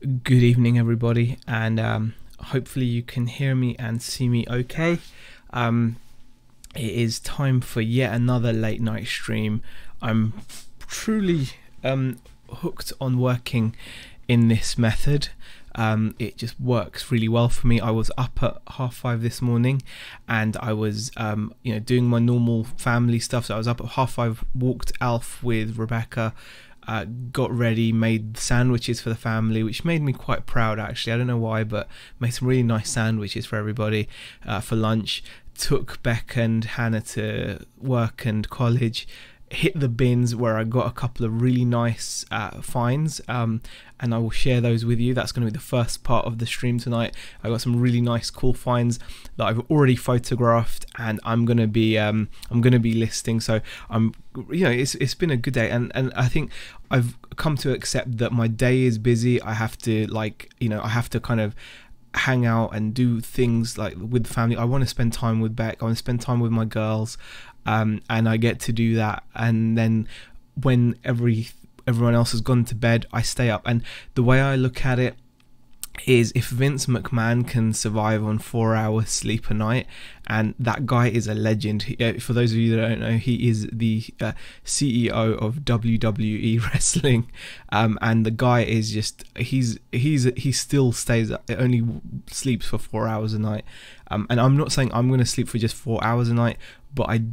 Good evening, everybody, and hopefully you can hear me and see me okay. It is time for yet another late night stream. I'm truly hooked on working in this method. It just works really well for me. I was up at 5:30 this morning, and I was doing my normal family stuff. So I was up at 5:30, walked Alf with Rebecca, got ready, made sandwiches for the family, which made me quite proud actually. I don't know why, but made some really nice sandwiches for everybody for lunch. Took Beck and Hannah to work and college. Hit the bins where I got a couple of really nice finds, and I will share those with you. That's going to be the first part of the stream tonight. I got some really nice cool finds that I've already photographed, and I'm going to be listing. So it's been a good day, and I think I've come to accept that my day is busy. I have to I have to kind of hang out and do things like with the family. I want to spend time with Beck. I want to spend time with my girls. And I get to do that, and then when everyone else has gone to bed, I stay up. And the way I look at it is, if Vince McMahon can survive on 4 hours sleep a night, and that guy is a legend. For those of you that don't know, he is the CEO of WWE wrestling, and the guy is just he still stays up. It only sleeps for 4 hours a night, and I'm not saying I'm going to sleep for just 4 hours a night, but I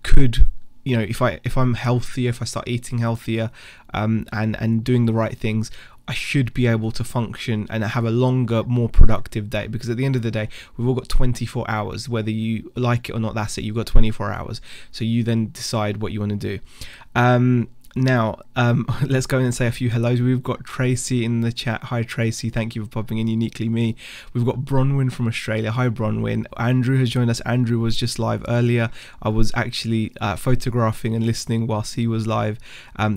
could, if I'm healthier, if I start eating healthier, and doing the right things, I should be able to function and have a longer, more productive day. Because at the end of the day, we've all got 24 hours, whether you like it or not. That's it. You've got 24 hours, so you then decide what you want to do. Now, let's go in and say a few hellos. We've got Tracy in the chat. Hi, Tracy. Thank you for popping in. Uniquely me. We've got Bronwyn from Australia. Hi, Bronwyn. Andrew has joined us. Andrew was just live earlier. I was actually photographing and listening whilst he was live.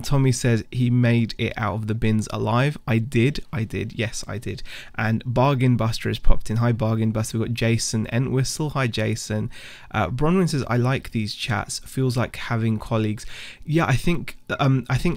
Tommy says he made it out of the bins alive. I did. Yes, I did. And Bargain Buster has popped in. Hi, Bargain Buster. We've got Jason Entwistle. Hi, Jason. Bronwyn says, I like these chats. Feels like having colleagues. Yeah, I think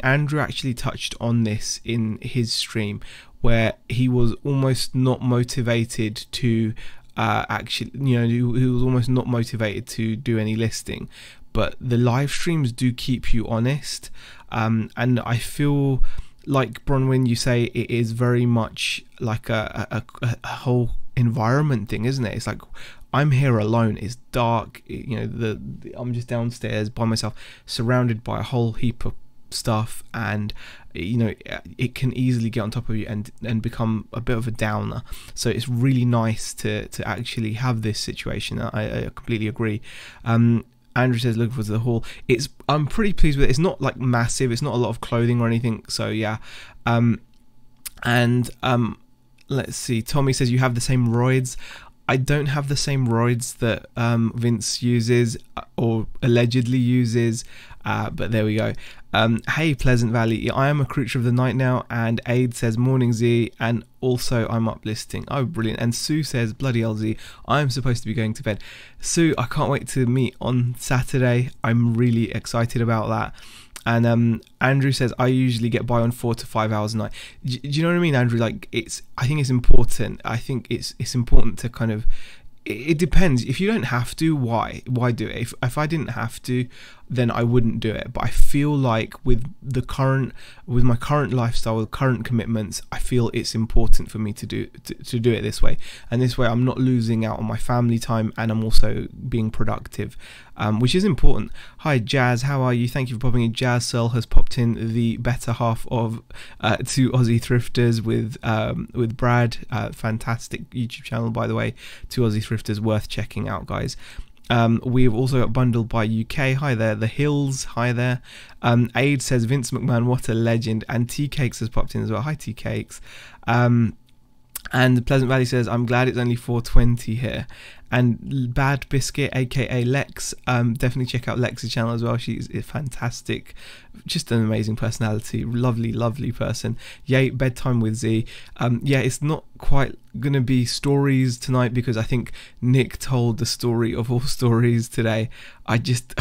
Andrew actually touched on this in his stream, where he was almost not motivated to he was almost not motivated to do any listing, but the live streams do keep you honest, and I feel like, Bronwyn, you say it is very much like a whole environment thing, isn't it? It's like, I'm here alone, it's dark, I'm just downstairs by myself, surrounded by a whole heap of stuff, and it can easily get on top of you and become a bit of a downer. So it's really nice to actually have this situation. I completely agree. Andrew says, looking for the haul. I'm pretty pleased with it. It's not like massive, it's not a lot of clothing or anything, so yeah. Let's see, Tommy says you have the same roids. I don't have the same roids that Vince uses or allegedly uses, but there we go. Hey, Pleasant Valley, I am a creature of the night now, and Aid says, morning Z, and also I'm uplisting. Oh, brilliant. And Sue says, bloody LZ, I'm supposed to be going to bed. Sue, I can't wait to meet on Saturday. I'm really excited about that. And Andrew says, I usually get by on 4 to 5 hours a night. Do you know what I mean, Andrew? Like, I think it's important. I think it's important to kind of, it depends. If you don't have to, why do it? If I didn't have to, then I wouldn't do it. But I feel like with my current lifestyle, with current commitments, I feel it's important for me to do it this way. And this way, I'm not losing out on my family time, and I'm also being productive, which is important. Hi, Jazz. How are you? Thank you for popping in. Jazz Searle has popped in, the better half of Two Aussie Thrifters with Brad. Fantastic YouTube channel, by the way. Two Aussie Thrifters, worth checking out, guys. We've also got Bundled by UK. Hi there. The Hills. Hi there. Aid says, Vince McMahon, what a legend. And Tea Cakes has popped in as well. Hi, Tea Cakes. And Pleasant Valley says, I'm glad it's only 4:20 here. And Bad Biscuit, aka Lex, definitely check out Lex's channel as well. She's fantastic, just an amazing personality, lovely person. Yay, Bedtime with Z. Yeah, it's not quite gonna be stories tonight, because I think Nick told the story of all stories today. I just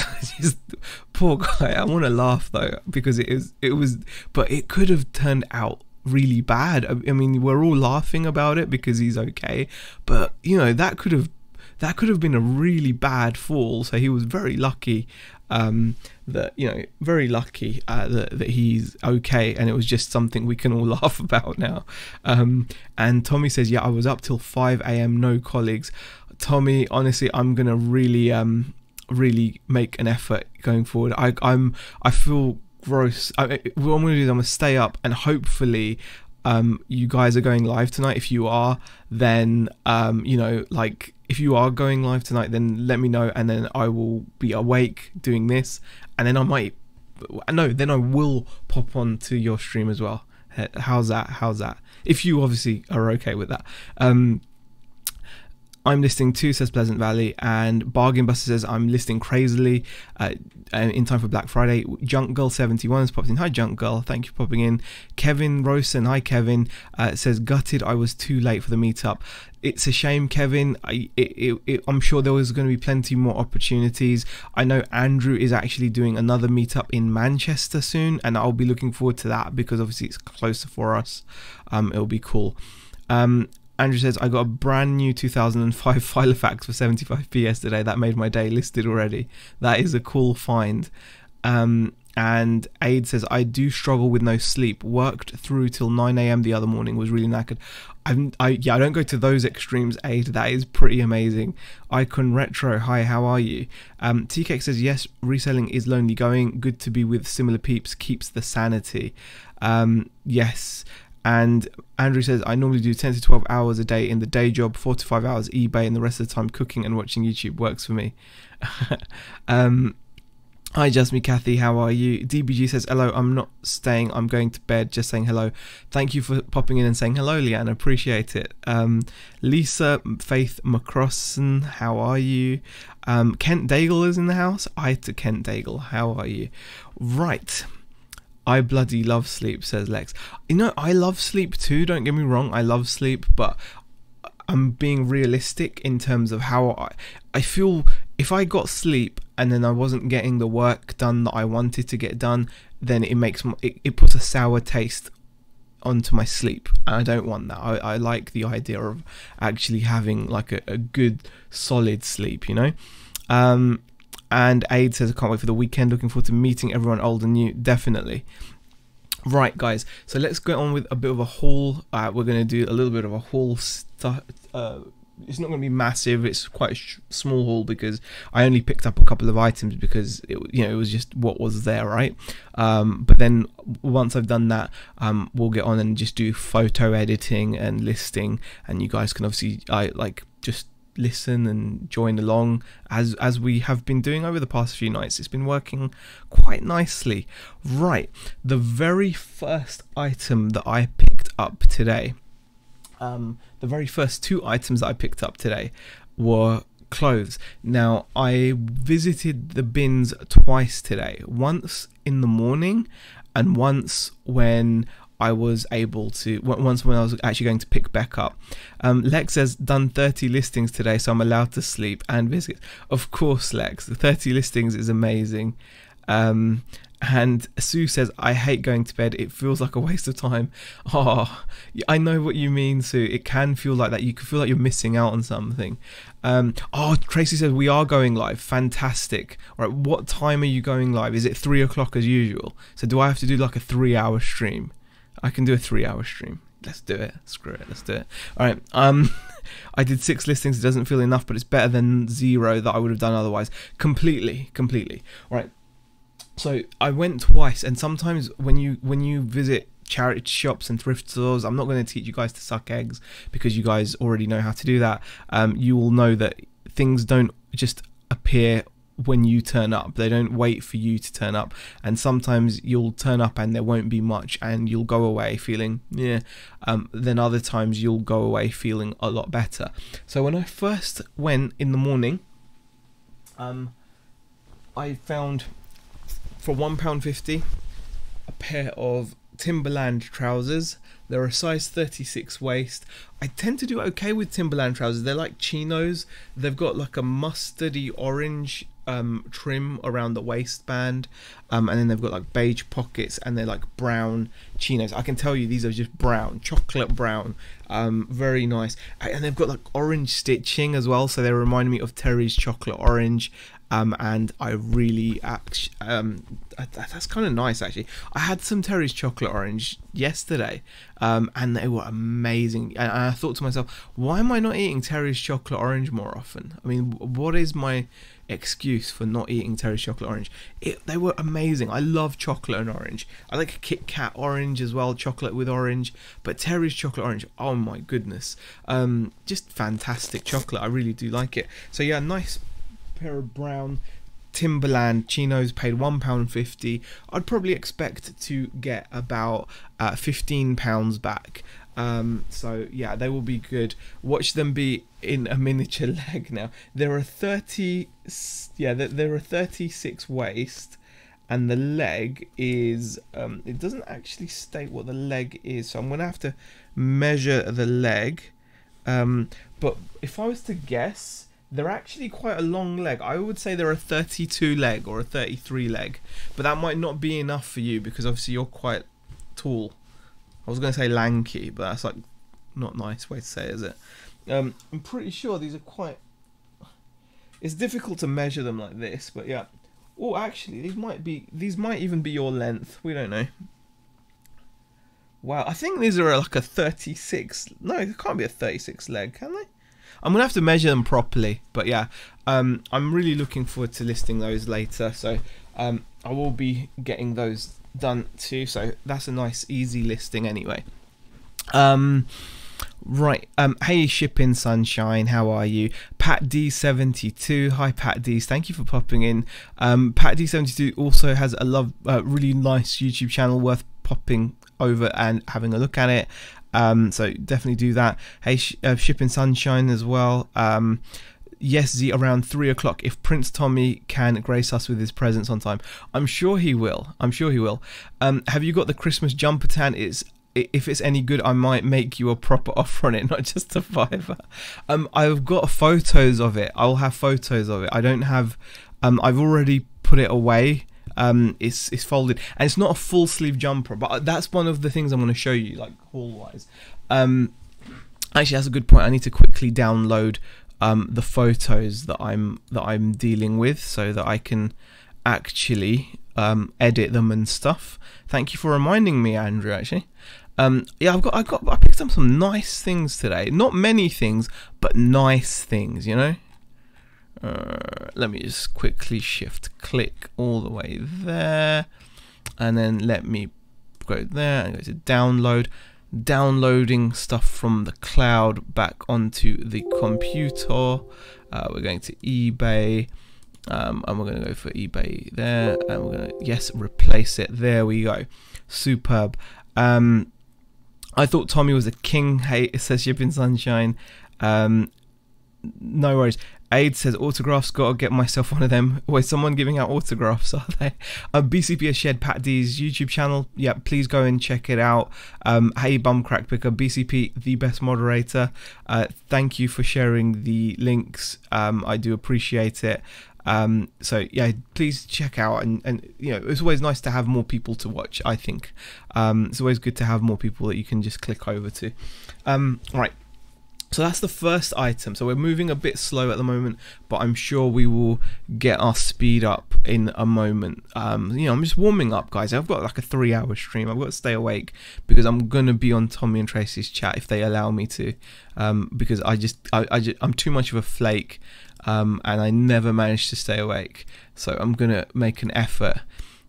poor guy. I want to laugh though, because it was, but it could have turned out really bad. I mean, we're all laughing about it because he's okay, but you know, that could have been a really bad fall. So he was very lucky, that, you know, very lucky that he's okay, and it was just something we can all laugh about now. And Tommy says, yeah, I was up till 5 a.m. no colleagues. Tommy, honestly, I'm gonna really really make an effort going forward. I feel gross. What I'm gonna do is I'm gonna stay up, and hopefully you guys are going live tonight. If you are, then you know, like, if you are going live tonight, then let me know, and then I will be awake doing this, and then then I will pop on to your stream as well. How's that? If you obviously are okay with that. I'm listing too, says Pleasant Valley, and Bargain Buster says I'm listing crazily in time for Black Friday. Junk Girl 71 has popped in. Hi Junk Girl, thank you for popping in. Kevin Rosen, hi Kevin, says gutted I was too late for the meetup. It's a shame, Kevin. I'm sure there was going to be plenty more opportunities. I know Andrew is actually doing another meetup in Manchester soon, and I'll be looking forward to that because obviously it's closer for us. It'll be cool. Andrew says, I got a brand new 2005 Filofax for 75p yesterday. That made my day. Listed already. That is a cool find. And Aid says, I do struggle with no sleep. Worked through till 9 a.m. the other morning. Was really knackered. I don't go to those extremes, Aid. That is pretty amazing. Icon Retro, hi, how are you? TK says, yes, reselling is lonely going. Good to be with similar peeps. Keeps the sanity. Yes. And Andrew says, I normally do 10 to 12 hours a day in the day job, 4 to 5 hours eBay, and the rest of the time cooking and watching YouTube works for me. Hi Just Me Kathy, how are you? DBG says, hello, I'm not staying, I'm going to bed, just saying hello. Thank you for popping in and saying hello, Leanne, appreciate it. Lisa Faith McCrossan, how are you? Kent Daigle is in the house. Hi to Kent Daigle, how are you? Right. I bloody love sleep, says Lex. You know, I love sleep too, don't get me wrong, I love sleep, but I'm being realistic in terms of how I feel. If I got sleep and then I wasn't getting the work done that I wanted to get done, then it puts a sour taste onto my sleep, and I don't want that. I like the idea of actually having like a good solid sleep, you know. And Aid says, I can't wait for the weekend. Looking forward to meeting everyone old and new. Definitely. Right, guys. So let's go on with a bit of a haul. We're going to do a little bit of a haul stuff. It's not going to be massive. It's quite a small haul because I only picked up a couple of items because it was just what was there, right? But then once I've done that, we'll get on and just do photo editing and listing, and you guys can obviously just listen and join along as we have been doing over the past few nights. It's been working quite nicely. Right, the very first item that I picked up today, the very first two items that I picked up today were clothes. Now, I visited the bins twice today, once in the morning and once when I was able to, once when I was actually going to pick back up. Lex says, done 30 listings today, so I'm allowed to sleep and visit. Of course, Lex, the 30 listings is amazing. And Sue says, I hate going to bed. It feels like a waste of time. Oh, I know what you mean, Sue. It can feel like that. You can feel like you're missing out on something. Oh, Tracy says, we are going live. Fantastic. All right, what time are you going live? Is it 3 o'clock as usual? So do I have to do like a 3-hour stream? I can do a 3-hour stream. Let's do it. Screw it. Let's do it. All right. I did 6 listings. It doesn't feel enough, but it's better than 0 that I would have done otherwise. Completely. All right. So I went twice, and sometimes when you visit charity shops and thrift stores, I'm not going to teach you guys to suck eggs because you guys already know how to do that. You will know that things don't just appear when you turn up. They don't wait for you to turn up, and sometimes you'll turn up and there won't be much and you'll go away feeling then other times you'll go away feeling a lot better. So when I first went in the morning, I found for £1.50 a pair of Timberland trousers. They're a size 36 waist. I tend to do okay with Timberland trousers. They're like chinos. They've got like a mustardy orange trim around the waistband, and then they've got like beige pockets, and they're like brown chinos. I can tell you these are just brown, chocolate brown, very nice, and they've got like orange stitching as well, so they remind me of Terry's chocolate orange. And I really that's kind of nice actually. I had some Terry's chocolate orange yesterday, and they were amazing. And I thought to myself, why am I not eating Terry's chocolate orange more often? I mean, what is my excuse for not eating Terry's chocolate orange? They were amazing. I love chocolate and orange. I like a Kit Kat orange as well, chocolate with orange. But Terry's chocolate orange, oh my goodness, just fantastic chocolate. I really do like it. So yeah, nice pair of brown Timberland chinos, paid £1.50. I'd probably expect to get about £15 back. So yeah, they will be good. Watch them be in a miniature leg. Now there are 36 waist, and the leg is it doesn't actually state what the leg is, so I'm gonna have to measure the leg, but if I was to guess, they're actually quite a long leg. I would say they're a 32 leg or a 33 leg, but that might not be enough for you because obviously you're quite tall. I was going to say lanky, but that's like not a nice way to say it, is it? I'm pretty sure these are quite... It's difficult to measure them like this, but yeah. Oh, actually, these might even be your length. We don't know. Wow, I think these are like a 36... No, it can't be a 36 leg, can they? I'm gonna have to measure them properly, but yeah, I'm really looking forward to listing those later. So I will be getting those done too. So that's a nice, easy listing anyway. Right. Hey, Shipping Sunshine, how are you? Pat D72. Hi, Pat D. Thank you for popping in. Pat D72 also has a really nice YouTube channel worth popping over and having a look at it. So definitely do that. Hey, Shipping Sunshine as well. Yes, Z, around 3 o'clock. If Prince Tommy can grace us with his presence on time, I'm sure he will. I'm sure he will. Have you got the Christmas jumper tan? If it's any good, I might make you a proper offer on it, not just a $5. I've got photos of it. I'll have photos of it. I don't have. I've already put it away. It's folded, and it's not a full sleeve jumper, but that's one of the things I'm going to show you, like haul wise. Actually, that's a good point. I need to quickly download the photos that I'm dealing with, so that I can actually edit them and stuff. Thank you for reminding me, Andrew. Actually, yeah, I picked up some nice things today. Not many things, but nice things, you know. Let me just quickly shift click all the way there, and then let me go there and go to downloading stuff from the cloud back onto the computer. We're going to eBay, and we're going to go for eBay there, and we're going to replace it. There we go. Superb. I thought Tommy was a king. Hey, it says Shipping Sunshine. No worries. Aid says autographs, gotta get myself one of them. Wait, someone giving out autographs, are they? BCP has shared Pat D's YouTube channel. Yeah, please go and check it out. Hey, Bumcrack Picker, BCP, the best moderator. Thank you for sharing the links. I do appreciate it. So yeah, please check out, and you know, it's always nice to have more people to watch. I think it's always good to have more people that you can just click over to. Right. So that's the first item. So we're moving a bit slow at the moment, but I'm sure we will get our speed up in a moment. You know, I'm just warming up, guys. I've got like a 3-hour stream. I've got to stay awake because I'm gonna be on Tommy and Tracy's chat if they allow me to. Because I'm too much of a flake, and I never manage to stay awake. So I'm gonna make an effort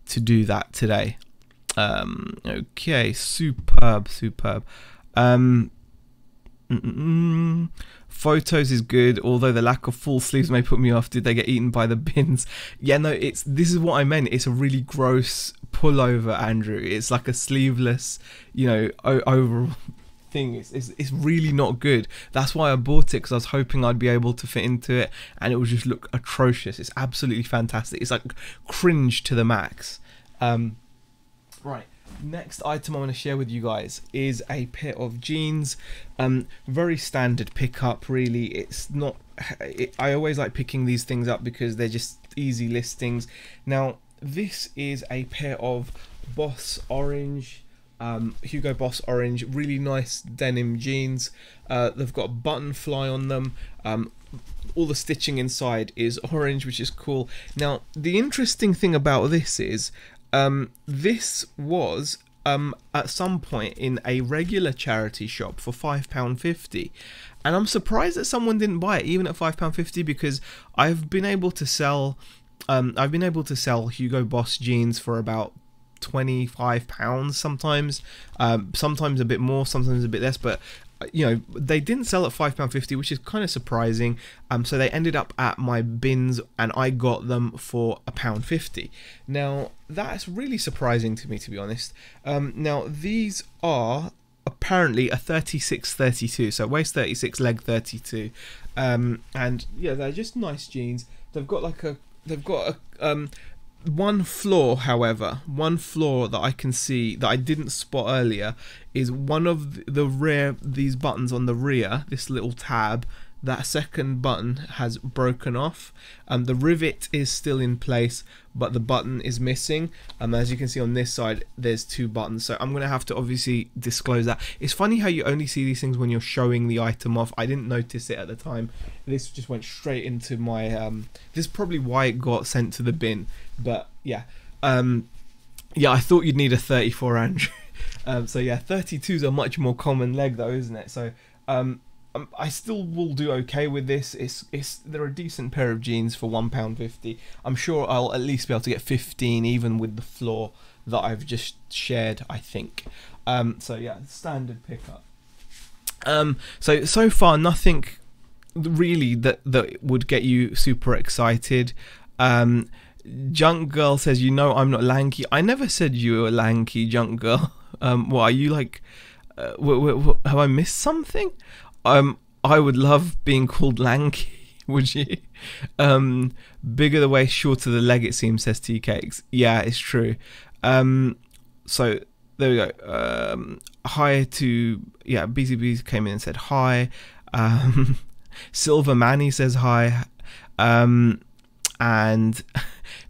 to do that today. Okay, superb. Photos is good, although the lack of full sleeves may put me off. Did they get eaten by the bins? Yeah, no, this is what I meant. It's a really gross pullover, Andrew. It's like a sleeveless, you know, overall thing. It's really not good. That's why I bought it, because I was hoping I'd be able to fit into it, and it would just look atrocious. It's absolutely fantastic. It's like cringe to the max. Right. next item I want to share with you guys is a pair of jeans. Very standard pickup, really. It's not. I always like picking these things up because they're just easy listings. Now, this is a pair of Boss Orange, Hugo Boss Orange, really nice denim jeans. They've got a button fly on them. All the stitching inside is orange, which is cool. Now, the interesting thing about this is this was at some point in a regular charity shop for £5.50, and I'm surprised that someone didn't buy it even at £5.50, because I've been able to sell Hugo Boss jeans for about £25 sometimes, sometimes a bit more, sometimes a bit less, but you know, they didn't sell at £5.50, which is kind of surprising. So they ended up at my bins, and I got them for £1.50. Now that's really surprising to me, to be honest. Now these are apparently a 36-32, so waist 36, leg 32, and yeah, they're just nice jeans. They've got one flaw, however, one flaw that I can see that I didn't spot earlier is one of these buttons on the rear, this little tab, that second button has broken off. The rivet is still in place, but the button is missing. As you can see on this side, there's two buttons, so I'm going to have to obviously disclose that. It's funny how you only see these things when you're showing the item off. I didn't notice it at the time. This just went straight into my this is probably why it got sent to the bin, but yeah. Yeah, I thought you'd need a 34, Andrew. So yeah, 32's a much more common leg though, isn't it? So I still will do okay with this. They're a decent pair of jeans for £1.50. I'm sure I'll at least be able to get 15 even with the flaw that I've just shared, I think. So yeah, standard pickup. So far nothing really that would get you super excited. Junk Girl says, you know I'm not lanky. I never said you were lanky, Junk Girl. What are you like? Have I missed something? I would love being called lanky. Would you? Bigger the waist, shorter the leg, it seems, says Tea Cakes. Yeah, it's true. So there we go. Hi to, yeah, BCB came in and said hi. Silver Manny says hi. And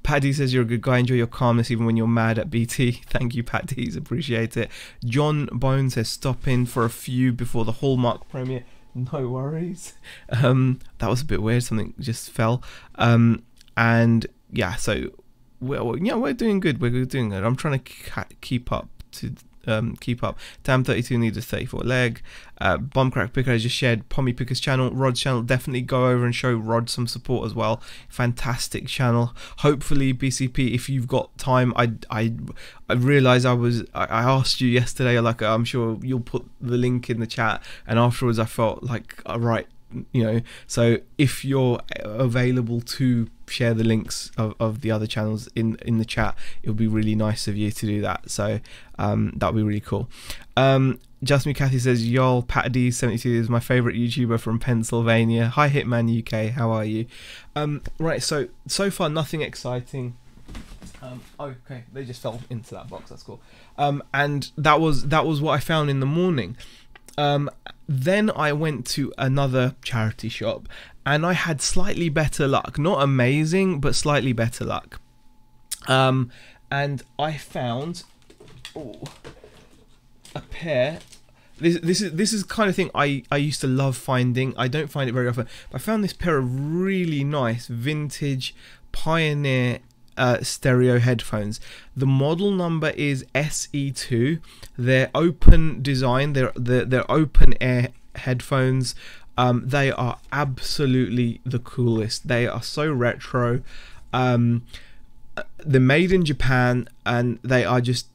Paddy says, you're a good guy, enjoy your calmness even when you're mad at BT. Thank you, Paddy, appreciate it. John Bone says, stop in for a few before the Hallmark premiere. No worries. That was a bit weird, something just fell. And yeah, so we're doing good. We're doing good. I'm trying to keep up. Tam 32 needs a 34 leg. Bombcrack Picker has just shared Pommy Picker's channel, Rod's channel. Definitely go over and show Rod some support as well. Fantastic channel. Hopefully BCP, if you've got time, I realized I asked you yesterday, like, I'm sure you'll put the link in the chat, and afterwards I felt like, right, you know, so if you're available to share the links of the other channels in the chat, it would be really nice of you to do that. So that would be really cool. Just Me Cathy says, y'all, Pat D72 is my favorite YouTuber from Pennsylvania. Hi Hitman UK, how are you? Right, so far nothing exciting. Okay, they just fell into that box, that's cool. And that was what I found in the morning. Then I went to another charity shop and I had slightly better luck. Not amazing, but slightly better luck. And I found a pair. This is the kind of thing I used to love finding. I don't find it very often. But I found this pair of really nice vintage Pioneer stereo headphones. The model number is SE2. They're open design. They're open air headphones. They are absolutely the coolest. They are so retro. They're made in Japan and they are just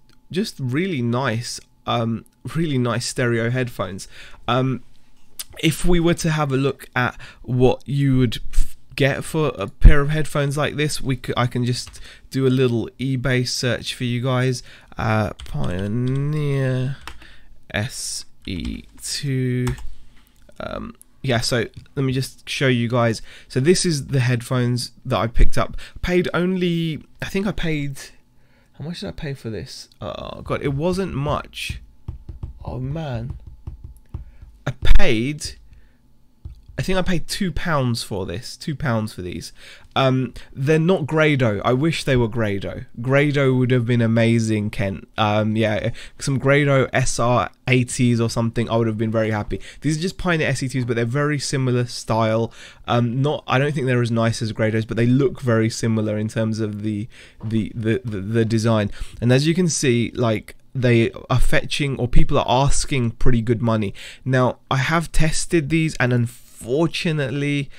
really nice. Really nice stereo headphones. If we were to have a look at what you would get for a pair of headphones like this, I can just do a little eBay search for you guys. Pioneer SE2. Yeah, so let me just show you guys. So this is the headphones that I picked up. Paid only, I think I paid How much did I pay for this? Oh god, it wasn't much. Oh man, I think I paid £2 for this. £2 for these. They're not Grado. I wish they were Grado. Grado would have been amazing, Kent. Yeah, some Grado SR80s or something. I would have been very happy. These are just Pioneer SE2s, but they're very similar style. I don't think they're as nice as Grados, but they look very similar in terms of the design. And as you can see, like, they are fetching, or people are asking, pretty good money. Now, I have tested these, and unfortunately,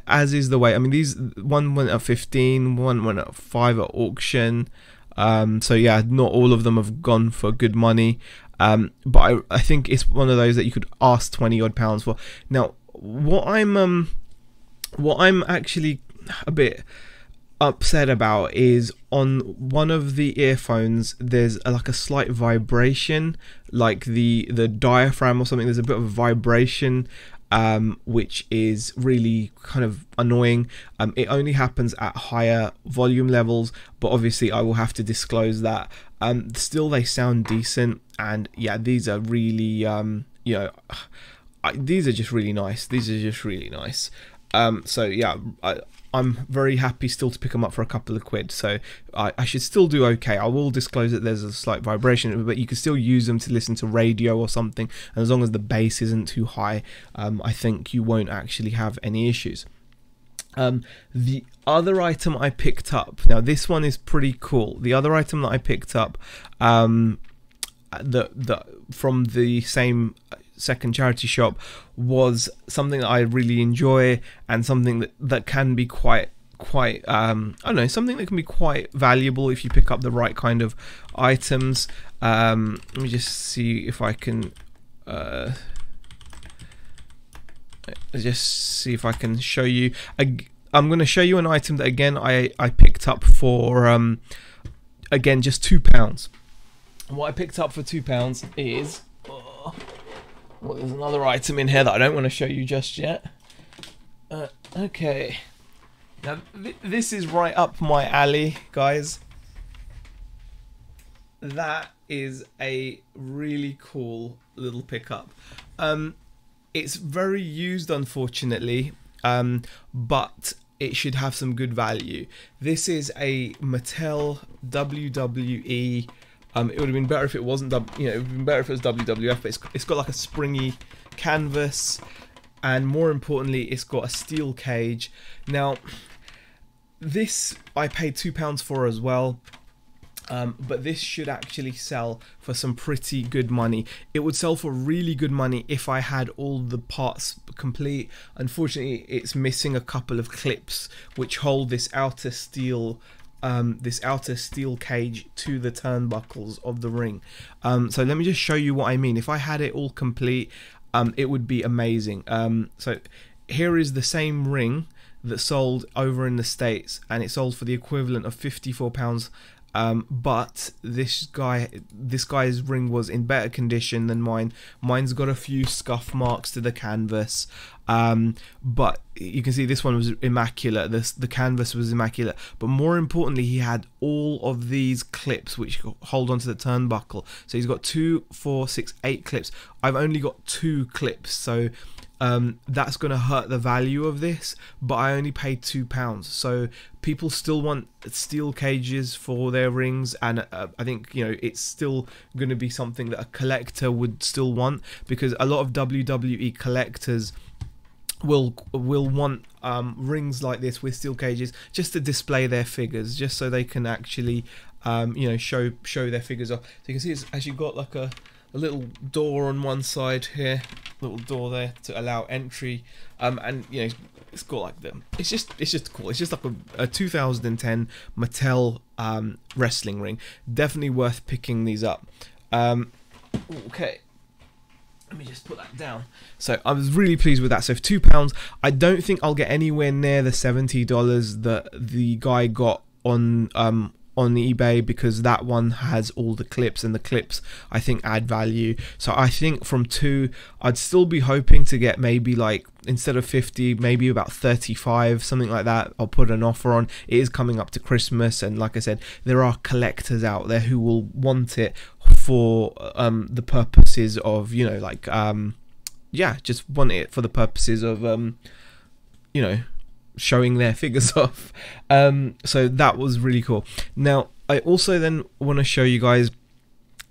as is the way, I mean, these, one went at 15, one went at 5 at auction. So yeah, not all of them have gone for good money. But I think it's one of those that you could ask 20 odd pounds for. Now, what I'm actually a bit upset about is on one of the earphones there's like a slight vibration, like the diaphragm or something. There's a bit of a vibration, which is really kind of annoying. It only happens at higher volume levels, but obviously I will have to disclose that. Still, they sound decent, and yeah, these are really these are just really nice. These are just really nice. So yeah, I'm very happy still to pick them up for a couple of quid, so I should still do okay. I will disclose that there's a slight vibration, but you can still use them to listen to radio or something, and as long as the bass isn't too high, I think you won't actually have any issues. The other item I picked up, now this one is pretty cool. The other item that I picked up, from the same second charity shop, was something that I really enjoy, and something that can be quite I don't know, something that can be quite valuable if you pick up the right kind of items. Let me just see if I can show you. I'm going to show you an item that again I picked up for again just £2. What I picked up for £2 is well, there's another item in here that I don't want to show you just yet. Okay. Now, this is right up my alley, guys. That is a really cool little pickup. It's very used, unfortunately, but it should have some good value. This is a Mattel WWE. It would have been better if it wasn't, it would have been better if it was WWF, but it's got like a springy canvas, and more importantly, it's got a steel cage. Now, this I paid £2 for as well, but this should actually sell for some pretty good money. It would sell for really good money if I had all the parts complete. Unfortunately, it's missing a couple of clips which hold this outer steel cage to the turnbuckles of the ring. So let me just show you what I mean. If I had it all complete, it would be amazing. So here is the same ring that sold over in the States, and it sold for the equivalent of £54. But this guy's ring was in better condition than mine. Mine's got a few scuff marks to the canvas, but you can see this one was immaculate. The canvas was immaculate, but more importantly, he had all of these clips which hold onto the turnbuckle. So he's got 2, 4, 6, 8 clips. I've only got 2 clips, so that's going to hurt the value of this, but I only paid £2. So people still want steel cages for their rings, and I think, you know, it's still going to be something that a collector would still want, because a lot of WWE collectors will want rings like this with steel cages just to display their figures, just so they can actually show their figures off. So you can see it's actually got like a little door on one side here, little door there to allow entry, and you know, it's got like it's just cool. It's just like a 2010 Mattel wrestling ring. Definitely worth picking these up. Okay, let me just put that down. So I was really pleased with that. So for £2, I don't think I'll get anywhere near the $70 that the guy got on on eBay, because that one has all the clips, and the clips I think add value. So I think from 2 I'd still be hoping to get maybe like, instead of 50, maybe about 35, something like that. I'll put an offer on. It is coming up to Christmas, and like I said, there are collectors out there who will want it for the purposes of, you know, like yeah, just want it for the purposes of you know, showing their figures off. So that was really cool. Now I also then want to show you guys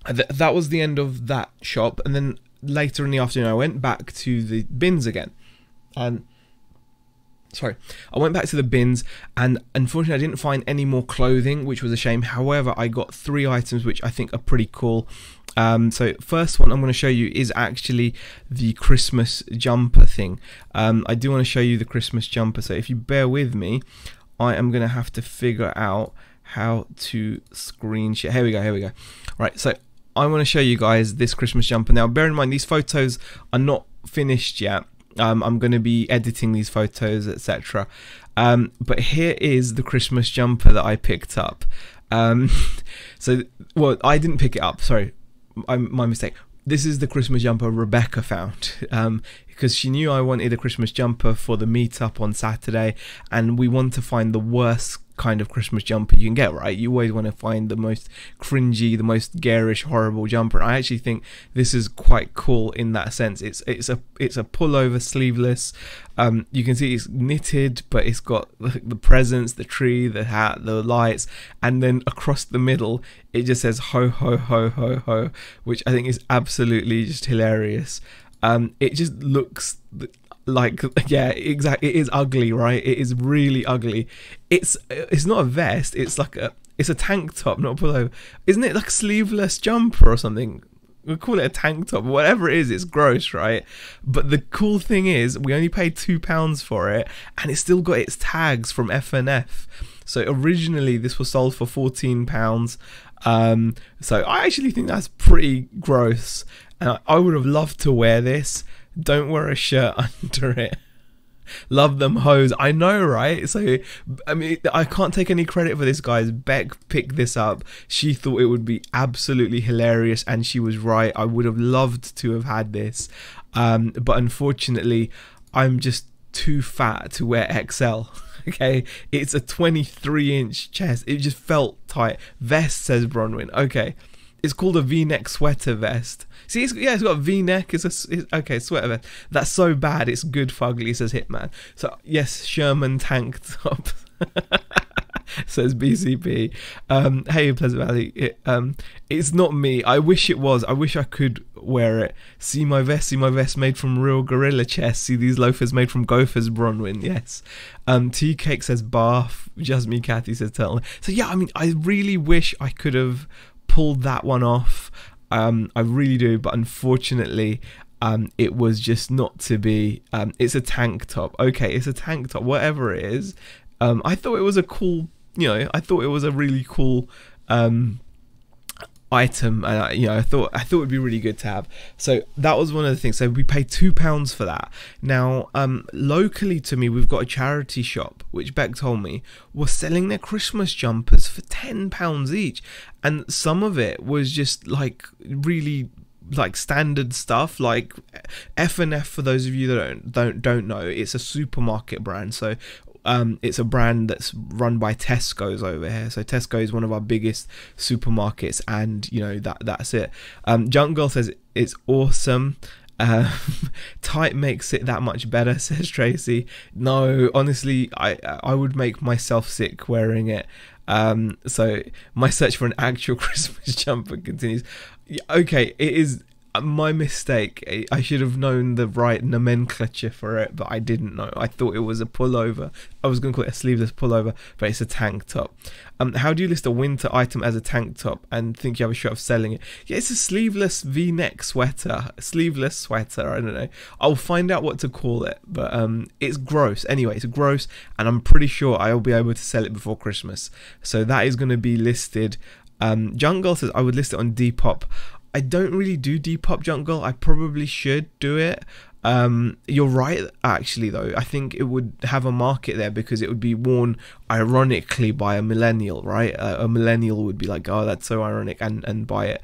that was the end of that shop, and then later in the afternoon I went back to the bins again, and I went back to the bins, and unfortunately I didn't find any more clothing, which was a shame. However, I got 3 items which I think are pretty cool. So first one I'm going to show you is actually the Christmas jumper thing. I do want to show you the Christmas jumper, so if you bear with me, I am going to have to figure out how to screen share. Here we go. Right, so I want to show you guys this Christmas jumper. Now bear in mind, these photos are not finished yet. I'm going to be editing these photos, etc. But here is the Christmas jumper that I picked up. So, well, I didn't pick it up, sorry, my mistake. This is the Christmas jumper Rebecca found, because she knew I wanted a Christmas jumper for the meetup on Saturday, and we want to find the worst kind of Christmas jumper you can get, right? You always want to find the most cringy, the most garish, horrible jumper. I actually think this is quite cool in that sense. It's a pullover, sleeveless. You can see it's knitted, but it's got the presents, the tree, the hat, the lights, and then across the middle it just says ho ho ho ho ho, which I think is absolutely just hilarious. It just looks like, yeah, exactly, it is ugly, right? It is really ugly. It's not a vest, it's a tank top, not a pullover. Isn't it like a sleeveless jumper or something? We'll call it a tank top, whatever it is. It's gross, right? But the cool thing is we only paid £2 for it, and it's still got its tags from F&F. So originally this was sold for £14. So I actually think that's pretty gross, and I would have loved to wear this. Don't wear a shirt under it. Love them hoes. I know, right? So, I mean, I can't take any credit for this, guys. Beck picked this up. She thought it would be absolutely hilarious, and she was right. I would have loved to have had this. But unfortunately, I'm just too fat to wear XL. Okay, it's a 23-inch chest. It just felt tight. Vest, says Bronwyn. Okay, it's called a V-neck sweater vest. See, it's got a V-neck. Okay, sweater vest. That's so bad. It's good fugly, says Hitman. So yes, Sherman tank top. Says BCP. Hey, Pleasant Valley. It's not me. I wish it was. I wish I could wear it. See my vest. See my vest made from real gorilla chest. See these loafers made from gophers. Bronwyn. Yes. Tea Cake says bath. Just me. Kathy says turtle. So yeah, I mean, I really wish I could have pulled that one off. I really do, but unfortunately it was just not to be. It's a tank top. Okay, it's a tank top, whatever it is. I thought it was a cool, I thought it was a really cool item, and I thought it would be really good to have. So that was one of the things. So we paid £2 for that. Now locally to me, we've got a charity shop which Beck told me was selling their Christmas jumpers for £10 each, and some of it was just like really like standard stuff, like F&F. For those of you that don't know, it's a supermarket brand. So it's a brand that's run by Tesco's over here. So Tesco is one of our biggest supermarkets, and that's it. Junk Girl says it's awesome. Tight makes it that much better, says Tracy. No, honestly, I would make myself sick wearing it. So my search for an actual Christmas jumper continues. Okay, it is my mistake. I should have known the right nomenclature for it, but I didn't know. I thought it was a pullover. I was going to call it a sleeveless pullover, but it's a tank top. How do you list a winter item as a tank top and think you have a shot of selling it? Yeah, it's a sleeveless V-neck sweater. Sleeveless sweater, I don't know. I'll find out what to call it, but it's gross. Anyway, it's gross, and I'm pretty sure I'll be able to sell it before Christmas. So that is going to be listed. Junk Girl says I would list it on Depop. I don't really do Depop, Junk Girl. I probably should do it. You're right, actually, though. I think it would have a market there because it would be worn ironically by a millennial, right? A millennial would be like, oh, that's so ironic, and buy it.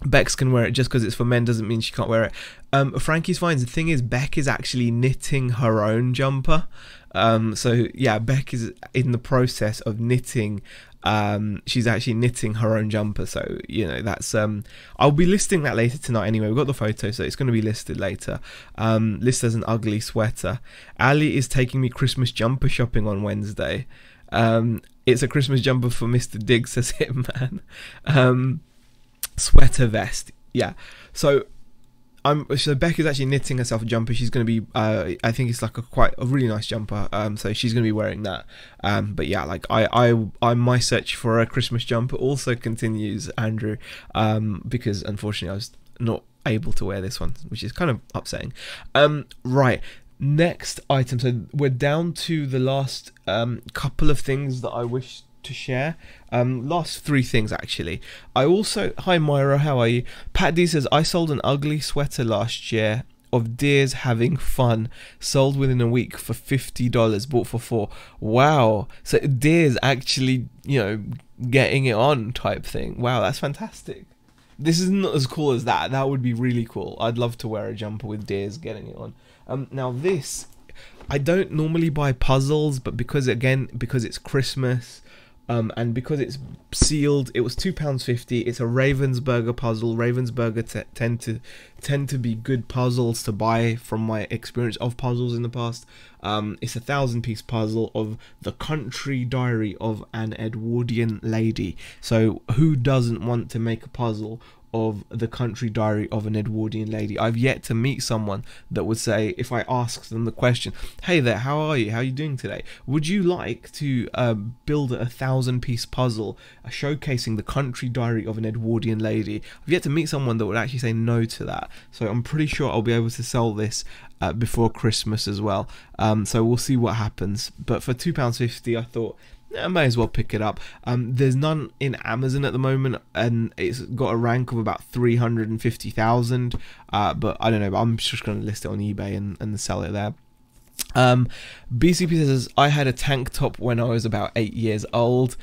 Bex can wear it. Just because it's for men doesn't mean she can't wear it. Frankie's fine. The thing is, Beck is actually knitting her own jumper. So yeah, Beck is in the process of knitting. She's actually knitting her own jumper, so you know that's I'll be listing that later tonight anyway. We've got the photo, so it's going to be listed later. Listed as an ugly sweater. Ali is taking me Christmas jumper shopping on Wednesday. It's a Christmas jumper for Mr. Diggs, says Hitman. Sweater vest, yeah. So Beck is actually knitting herself a jumper. She's going to be, I think it's like a really nice jumper. So she's going to be wearing that. But yeah, like my search for a Christmas jumper also continues, Andrew, because unfortunately I was not able to wear this one, which is kind of upsetting. Right. Next item. So we're down to the last couple of things that I wish to share. Last 3 things actually. I also, hi Myra, how are you? Pat D says, I sold an ugly sweater last year of deers having fun, sold within a week for $50, bought for $4. Wow, so deers actually, you know, getting it on type thing. Wow, that's fantastic. This is not as cool as that. That would be really cool. I'd love to wear a jumper with deers getting it on. Now this, I don't normally buy puzzles, but because it's Christmas, and because it's sealed, it was £2.50. It's a Ravensburger puzzle. Ravensburger tend to be good puzzles to buy from my experience of puzzles in the past. It's a 1,000-piece puzzle of the country diary of an Edwardian lady. So who doesn't want to make a puzzle of the country diary of an Edwardian lady? I've yet to meet someone that would say, if I asked them the question, hey there, how are you? How are you doing today? Would you like to build a 1,000-piece puzzle showcasing the country diary of an Edwardian lady? I've yet to meet someone that would actually say no to that. So I'm pretty sure I'll be able to sell this before Christmas as well. So we'll see what happens. But for £2.50, I thought, I may as well pick it up. There's none in Amazon at the moment, and it's got a rank of about 350,000. But I don't know. But I'm just going to list it on eBay and sell it there. BCP says, I had a tank top when I was about 8 years old.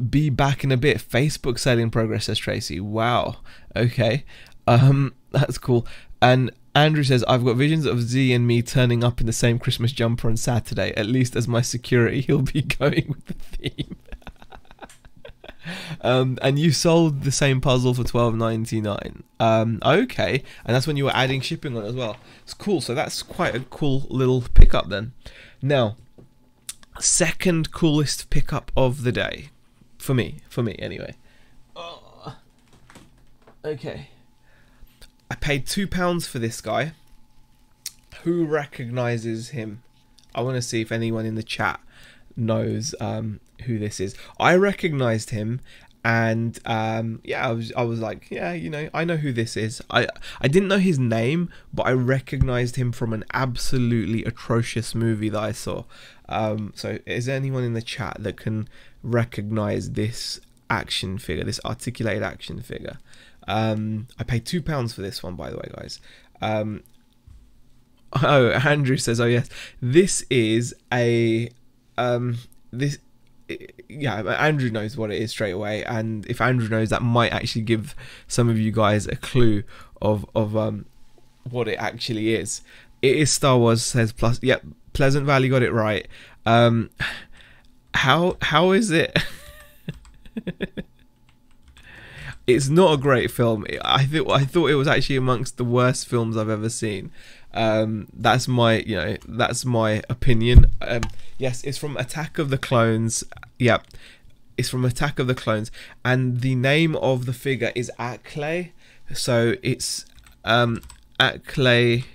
Be back in a bit. Facebook sale in progress, says Tracy. Wow. Okay. That's cool. And Andrew says, I've got visions of Z and me turning up in the same Christmas jumper on Saturday. At least as my security, he'll be going with the theme. And you sold the same puzzle for $12.99. Okay, and that's when you were adding shipping on as well. It's cool. So that's quite a cool little pickup then. Now, second coolest pickup of the day for me anyway. Oh. Okay. I paid £2 for this guy. Who recognises him? I want to see if anyone in the chat knows who this is. I recognised him, and yeah, I was like, yeah, you know, I know who this is. I didn't know his name, but I recognised him from an absolutely atrocious movie that I saw. So is there anyone in the chat that can recognise this action figure, this articulated action figure? I paid £2 for this one, by the way, guys. Oh, Andrew says, oh yes, this is a yeah, Andrew knows what it is straight away, and if Andrew knows, that might actually give some of you guys a clue of what it actually is. It is Star Wars, says Plus. Yep, Pleasant Valley got it right. How is it? It's not a great film. I thought it was actually amongst the worst films I've ever seen. That's my opinion. Yes, it's from Attack of the Clones. Yeah, it's from Attack of the Clones, and the name of the figure is Acklay. So it's Acklay,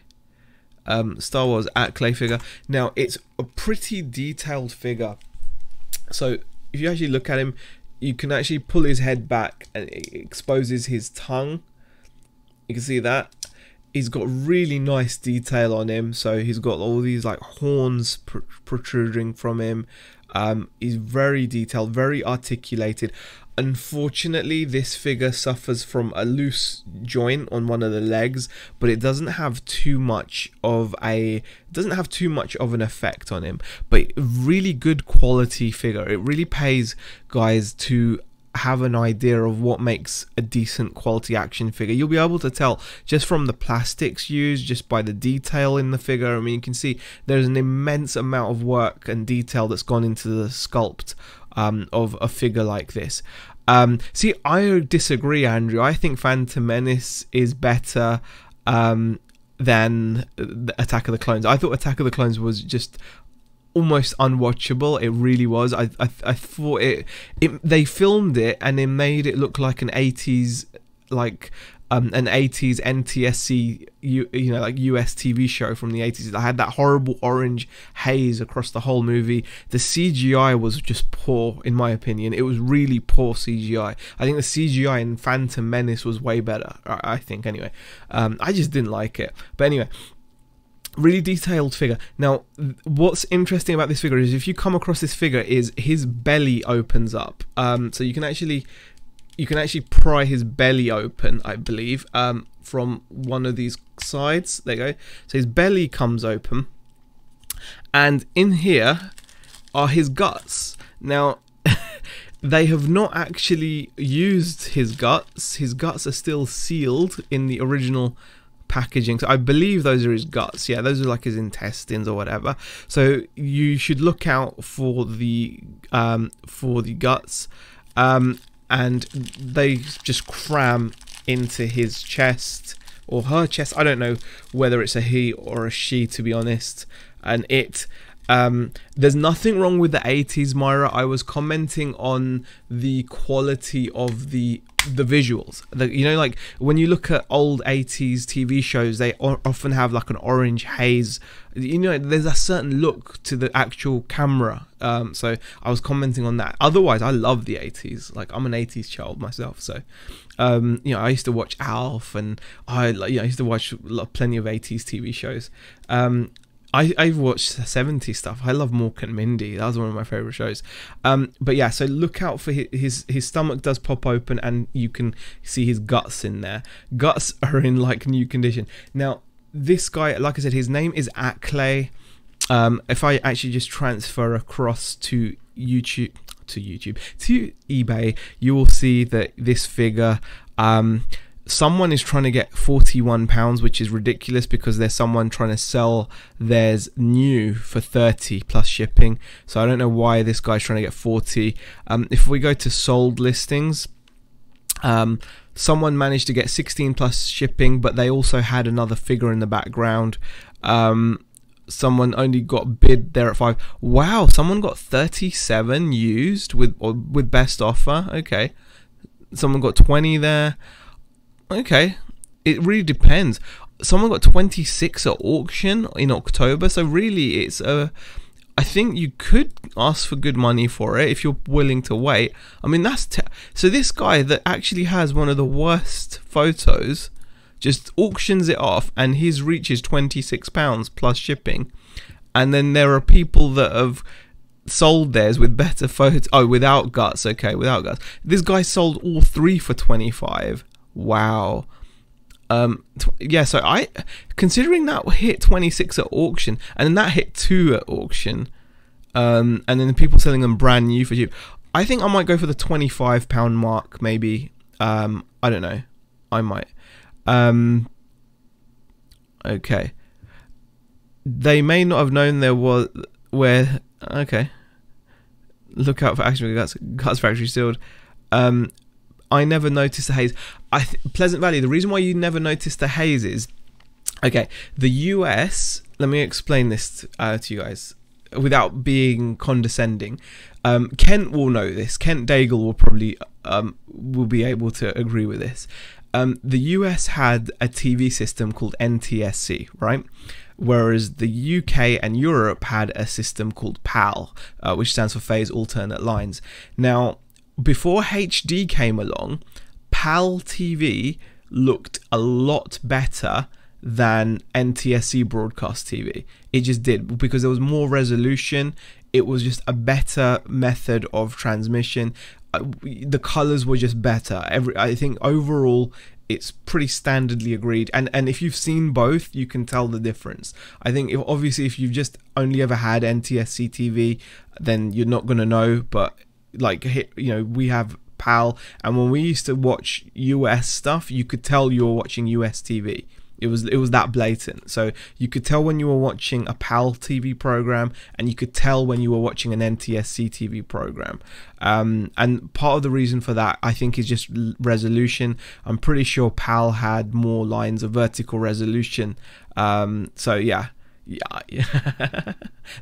Star Wars Acklay figure. Now it's a pretty detailed figure. So if you actually look at him, you can actually pull his head back and it exposes his tongue. You can see that. He's got really nice detail on him. So he's got all these like horns protruding from him. He's very detailed, very articulated. Unfortunately, this figure suffers from a loose joint on one of the legs, but it doesn't have too much of an effect on him. But really good quality figure. It really pays, guys, to have an idea of what makes a decent quality action figure. You'll be able to tell just from the plastics used, just by the detail in the figure. I mean, you can see there's an immense amount of work and detail that's gone into the sculpt of a figure like this. See, I disagree, Andrew. I think Phantom Menace is better than Attack of the Clones. I thought Attack of the Clones was just almost unwatchable. It really was. I thought they filmed it and they made it look like an 80s an 80s NTSC like US TV show from the 80s. I had that horrible orange haze across the whole movie. The CGI was just poor, in my opinion. It was really poor CGI. I think the CGI in Phantom Menace was way better, I think, anyway. I just didn't like it. But anyway, really detailed figure. Now, what's interesting about this figure is if you come across this figure is his belly opens up. So you can actually pry his belly open, I believe, from one of these sides. There you go. So his belly comes open, and in here are his guts. Now, they have not actually used his guts. His guts are still sealed in the original packaging, so I believe those are his guts. Yeah, those are like his intestines or whatever. So you should look out for the guts. And they just cram into his chest or her chest. I don't know whether it's a he or a she, to be honest. And there's nothing wrong with the 80s, Myra. I was commenting on the quality of the visuals. Like when you look at old 80s TV shows, they often have like an orange haze. There's a certain look to the actual camera. So I was commenting on that. Otherwise, I love the 80s. Like, I'm an 80s child myself. So I used to watch Alf, and I used to watch plenty of 80s TV shows. I've watched 70s stuff. I love Mork and Mindy. That was one of my favorite shows. But yeah, so look out for his stomach does pop open, and you can see his guts in there. Guts are in like new condition. Now, this guy, like I said, his name is Acklay. If I actually just transfer across to eBay, you will see that this figure, someone is trying to get £41, which is ridiculous because there's someone trying to sell theirs new for 30 plus shipping. So I don't know why this guy's trying to get 40. If we go to sold listings, someone managed to get 16 plus shipping, but they also had another figure in the background. Someone only got bid there at 5. Wow, someone got 37 used with best offer. Okay, someone got 20 there. Okay, it really depends. Someone got 26 at auction in October, so really it's I think you could ask for good money for it if you're willing to wait. I mean, so this guy that actually has one of the worst photos just auctions it off, and his reach is £26 plus shipping. And then there are people that have sold theirs with better photos. Oh, without guts. Okay, without guts. This guy sold all 3 for 25. Wow. Yeah, so considering that hit 26 at auction, and then that hit 2 at auction, and then the people selling them brand new for cheap, I think I might go for the £25 mark, maybe. I don't know. I might. Okay. They may not have known there was okay. Look out for action figure guts factory sealed. I never noticed the haze. Pleasant Valley, the reason why you never noticed the haze is, okay, the US, let me explain this to you guys without being condescending. Kent will know this. Kent Daigle will probably will be able to agree with this. The US had a TV system called NTSC, right? Whereas the UK and Europe had a system called PAL, which stands for Phase Alternate Lines. Now, before HD came along, PAL TV looked a lot better than NTSC broadcast TV. It just did, because there was more resolution. It was just a better method of transmission. the colors were just better. I think overall it's pretty standardly agreed, and if you've seen both, you can tell the difference. I think obviously if you've just only ever had NTSC TV, then you're not gonna know, but like, you know, we have PAL, and when we used to watch US stuff, you could tell you were watching US TV. It was that blatant. So you could tell when you were watching a PAL TV program, and you could tell when you were watching an NTSC TV program. And part of the reason for that, I think, is just resolution. I'm pretty sure PAL had more lines of vertical resolution. So yeah.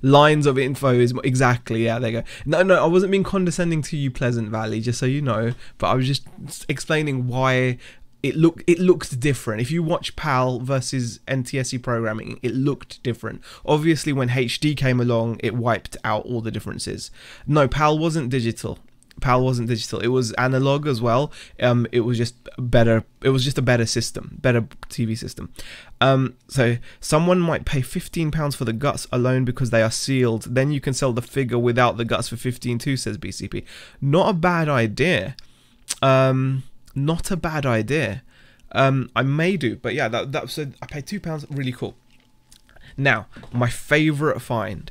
Lines of info is exactly, yeah, there you go. No, I wasn't being condescending to you, Pleasant Valley, just so you know, but I was just explaining why it looked different. If you watch PAL versus NTSC programming, it looked different. Obviously when HD came along, it wiped out all the differences. No, PAL wasn't digital. It was analog as well. It was just better. It was just a better system, better TV system. So someone might pay £15 for the guts alone because they are sealed. Then you can sell the figure without the guts for 15 too, says BCP. Not a bad idea. Not a bad idea. I may do, but yeah, that so I paid £2. Really cool. Now, my favourite find.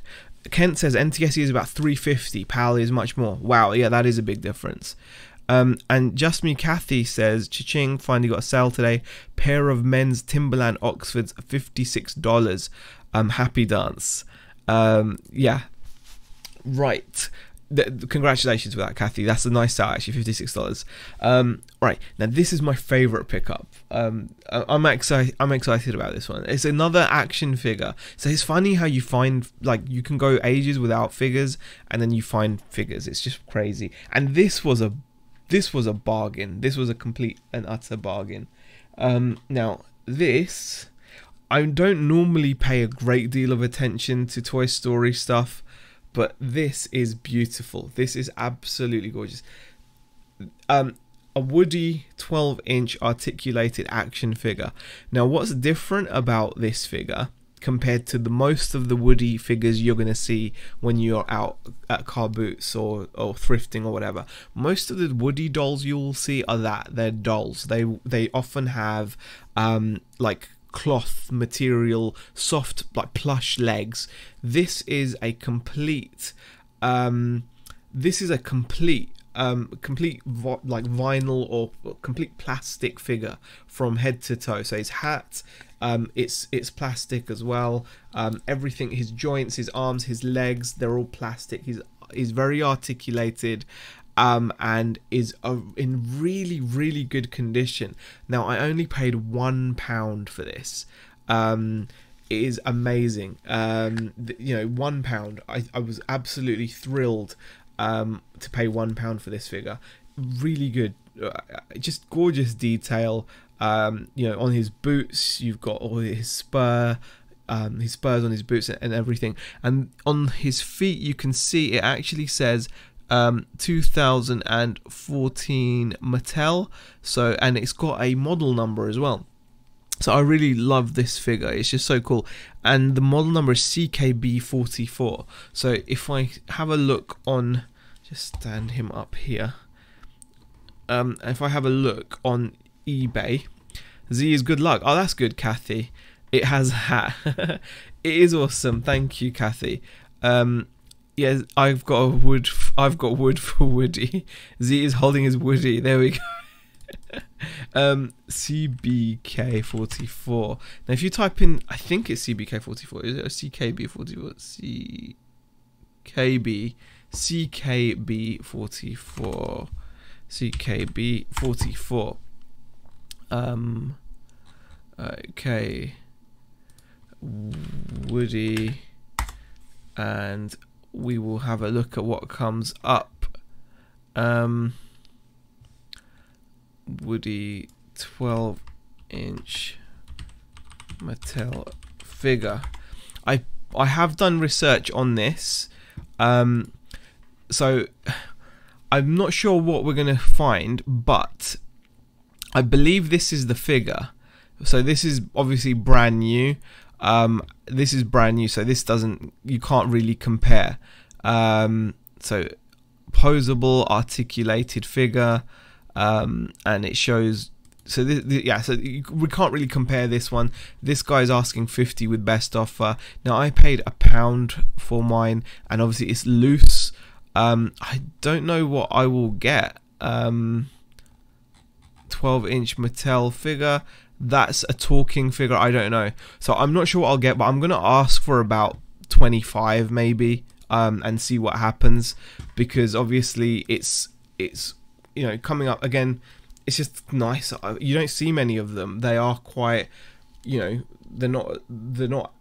Kent says NTSC is about $3.50. PAL is much more. Wow, yeah, that is a big difference. And Just Me Kathy says, cha-ching, finally got a sale today. Pair of men's Timberland Oxfords, $56. Happy dance. Yeah, right. Congratulations for that, Kathy. That's a nice sale, actually. $56. Right, now this is my favorite pickup. I'm excited about this one. It's another action figure. So it's funny how you find, like, you can go ages without figures, and then you find figures. It's just crazy. And this was a bargain. This was a complete and utter bargain. Now this, I don't normally pay a great deal of attention to Toy Story stuff, but this is beautiful. This is absolutely gorgeous. A Woody 12-inch articulated action figure. Now, what's different about this figure compared to most of the Woody figures you're going to see when you're out at car boots or thrifting or whatever? Most of the Woody dolls you will see are they're dolls. They often have like cloth material, soft, like plush legs. This is a complete like vinyl or complete plastic figure from head to toe. So his hat, it's plastic as well. Everything, his joints, his arms, his legs, they're all plastic. He's very articulated, and is in really, really good condition. Now, I only paid £1 for this. It is amazing. You know, £1. I was absolutely thrilled to pay £1 for this figure. Really good, just gorgeous detail. You know, on his boots, you've got all his spurs on his boots and everything. And on his feet, you can see it actually says 2014 Mattel. So, and it's got a model number as well. So I really love this figure. It's just so cool. And the model number is CKB44. So if I have a look on, just stand him up here. If I have a look on eBay, Z is good luck. Oh, that's good, Kathy. It has a hat. It is awesome. Thank you, Kathy. Yeah, I've got wood for Woody. Z is holding his Woody. There we go. CBK44. Now, if you type in, I think it's CBK44. Is it a CKB44? CKB44. CKB44. Okay. Woody, and we will have a look at what comes up. Woody 12-inch Mattel figure. I have done research on this, so I'm not sure what we're gonna find, but I believe this is the figure. So this is obviously brand new. This is brand new, so this doesn't, you can't really compare. So, posable articulated figure, and it shows. So yeah, so we can't really compare this one. This guy's asking 50 with best offer. Now I paid £1 for mine, and obviously it's loose. I don't know what I will get. 12-inch Mattel figure. That's a talking figure. I don't know. So I'm not sure what I'll get, but I'm gonna ask for about 25 maybe, and see what happens, because obviously it's you know, coming up again. It's just nice. You don't see many of them. They are quite, you know, they're not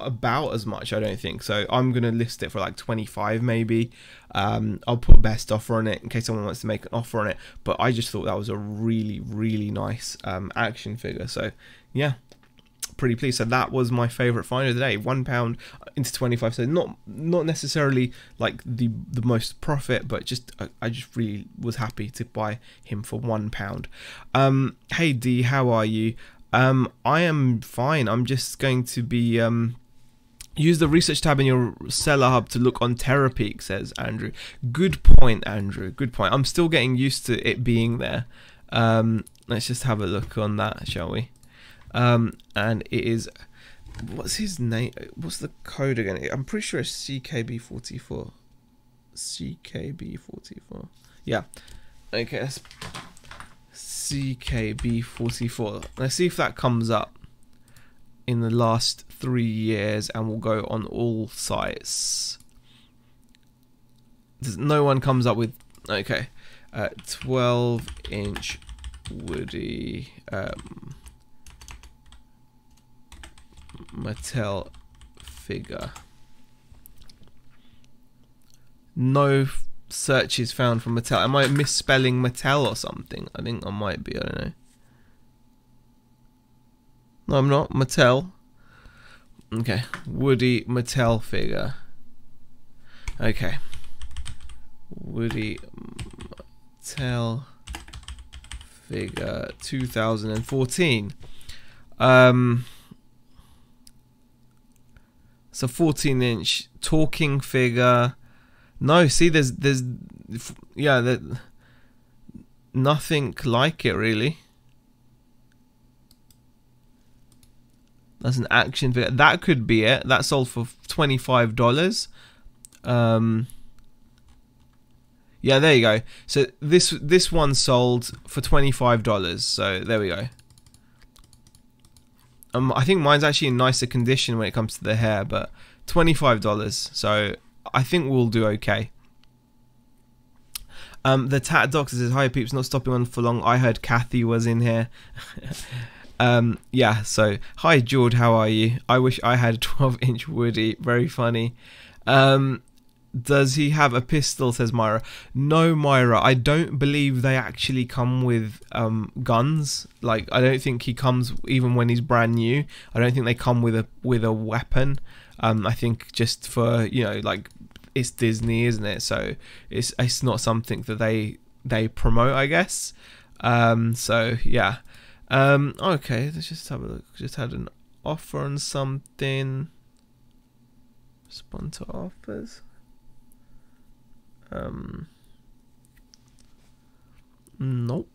about as much, I don't think. So I'm gonna list it for like 25 maybe. I'll put best offer on it in case someone wants to make an offer on it, but I just thought that was a really nice action figure. So yeah, pretty pleased. So that was my favorite find of the day. £1 into 25. So not necessarily like the most profit, but just I just really was happy to buy him for £1. Hey D, how are you? I am fine. I'm just going to be use the research tab in your seller hub to look on TerraPeak, says Andrew. Good point, Andrew. Good point. I'm still getting used to it being there. Let's just have a look on that, shall we? And it is, what's his name? What's the code again? I'm pretty sure it's CKB44. CKB44. Yeah. Okay, that's CKB44. Let's see if that comes up in the last 3 years, and we'll go on all sites. No one comes up with, okay, 12-inch Woody Mattel figure. No searches found from Mattel. Am I misspelling Mattel or something? I think I might be. I don't know. No, I'm not. Mattel. Okay. Woody Mattel figure. Okay. Woody Mattel figure 2014. It's a 14-inch talking figure. No, see, there's yeah, nothing like it really. That's an action figure. That could be it. That sold for $25. Yeah, there you go. So this one sold for $25. So there we go. I think mine's actually in nicer condition when it comes to the hair, but $25. So I think we'll do okay. The Tat Doctor says, hi peeps, not stopping on for long. I heard Kathy was in here. Yeah, so hi George, how are you? I wish I had a 12-inch Woody. Very funny. Does he have a pistol, says Myra. No, Myra, I don't believe they actually come with guns. Like, I don't think he comes even when he's brand new. I don't think they come with a weapon. I think just for, you know, like, it's Disney, isn't it? So it's not something that they promote, I guess. So yeah. Okay, let's just have a look. Just had an offer on something. Respond to offers. Nope.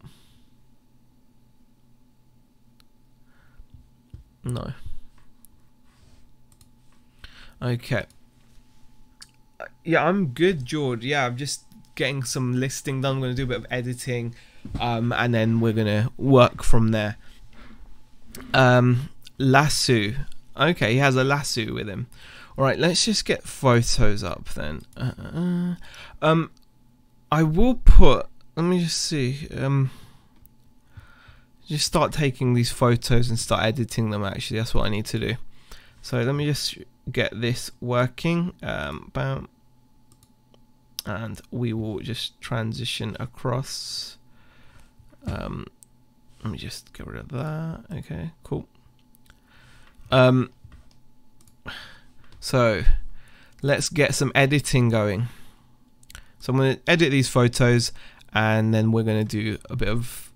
No. Okay. Yeah, I'm good, George. Yeah, I'm just getting some listing done. I'm going to do a bit of editing, and then we're going to work from there. Lasso. Okay, he has a lasso with him. Alright, let's just get photos up then. I will put, let me just see, just start taking these photos and start editing them. Actually, that's what I need to do. So let me just get this working, bam, and we will just transition across. Let me just get rid of that. Okay, cool. So let's get some editing going. So I'm going to edit these photos, and then we're going to do a bit of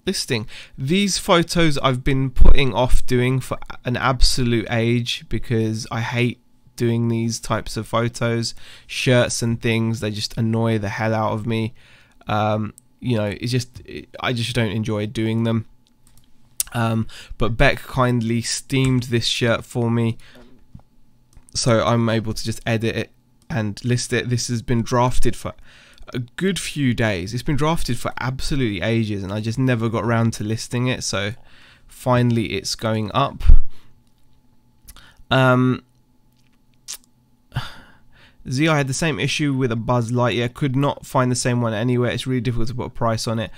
listing. These photos I've been putting off doing for an absolute age because I hate doing these types of photos, shirts and things. They just annoy the hell out of me. You know, I just don't enjoy doing them. But Beck kindly steamed this shirt for me, so I'm able to just edit it and list it. This has been drafted for a good few days. It's been drafted for absolutely ages, and I just never got around to listing it, so finally it's going up. Z, I had the same issue with a Buzz Lightyear, could not find the same one anywhere. It's really difficult to put a price on it.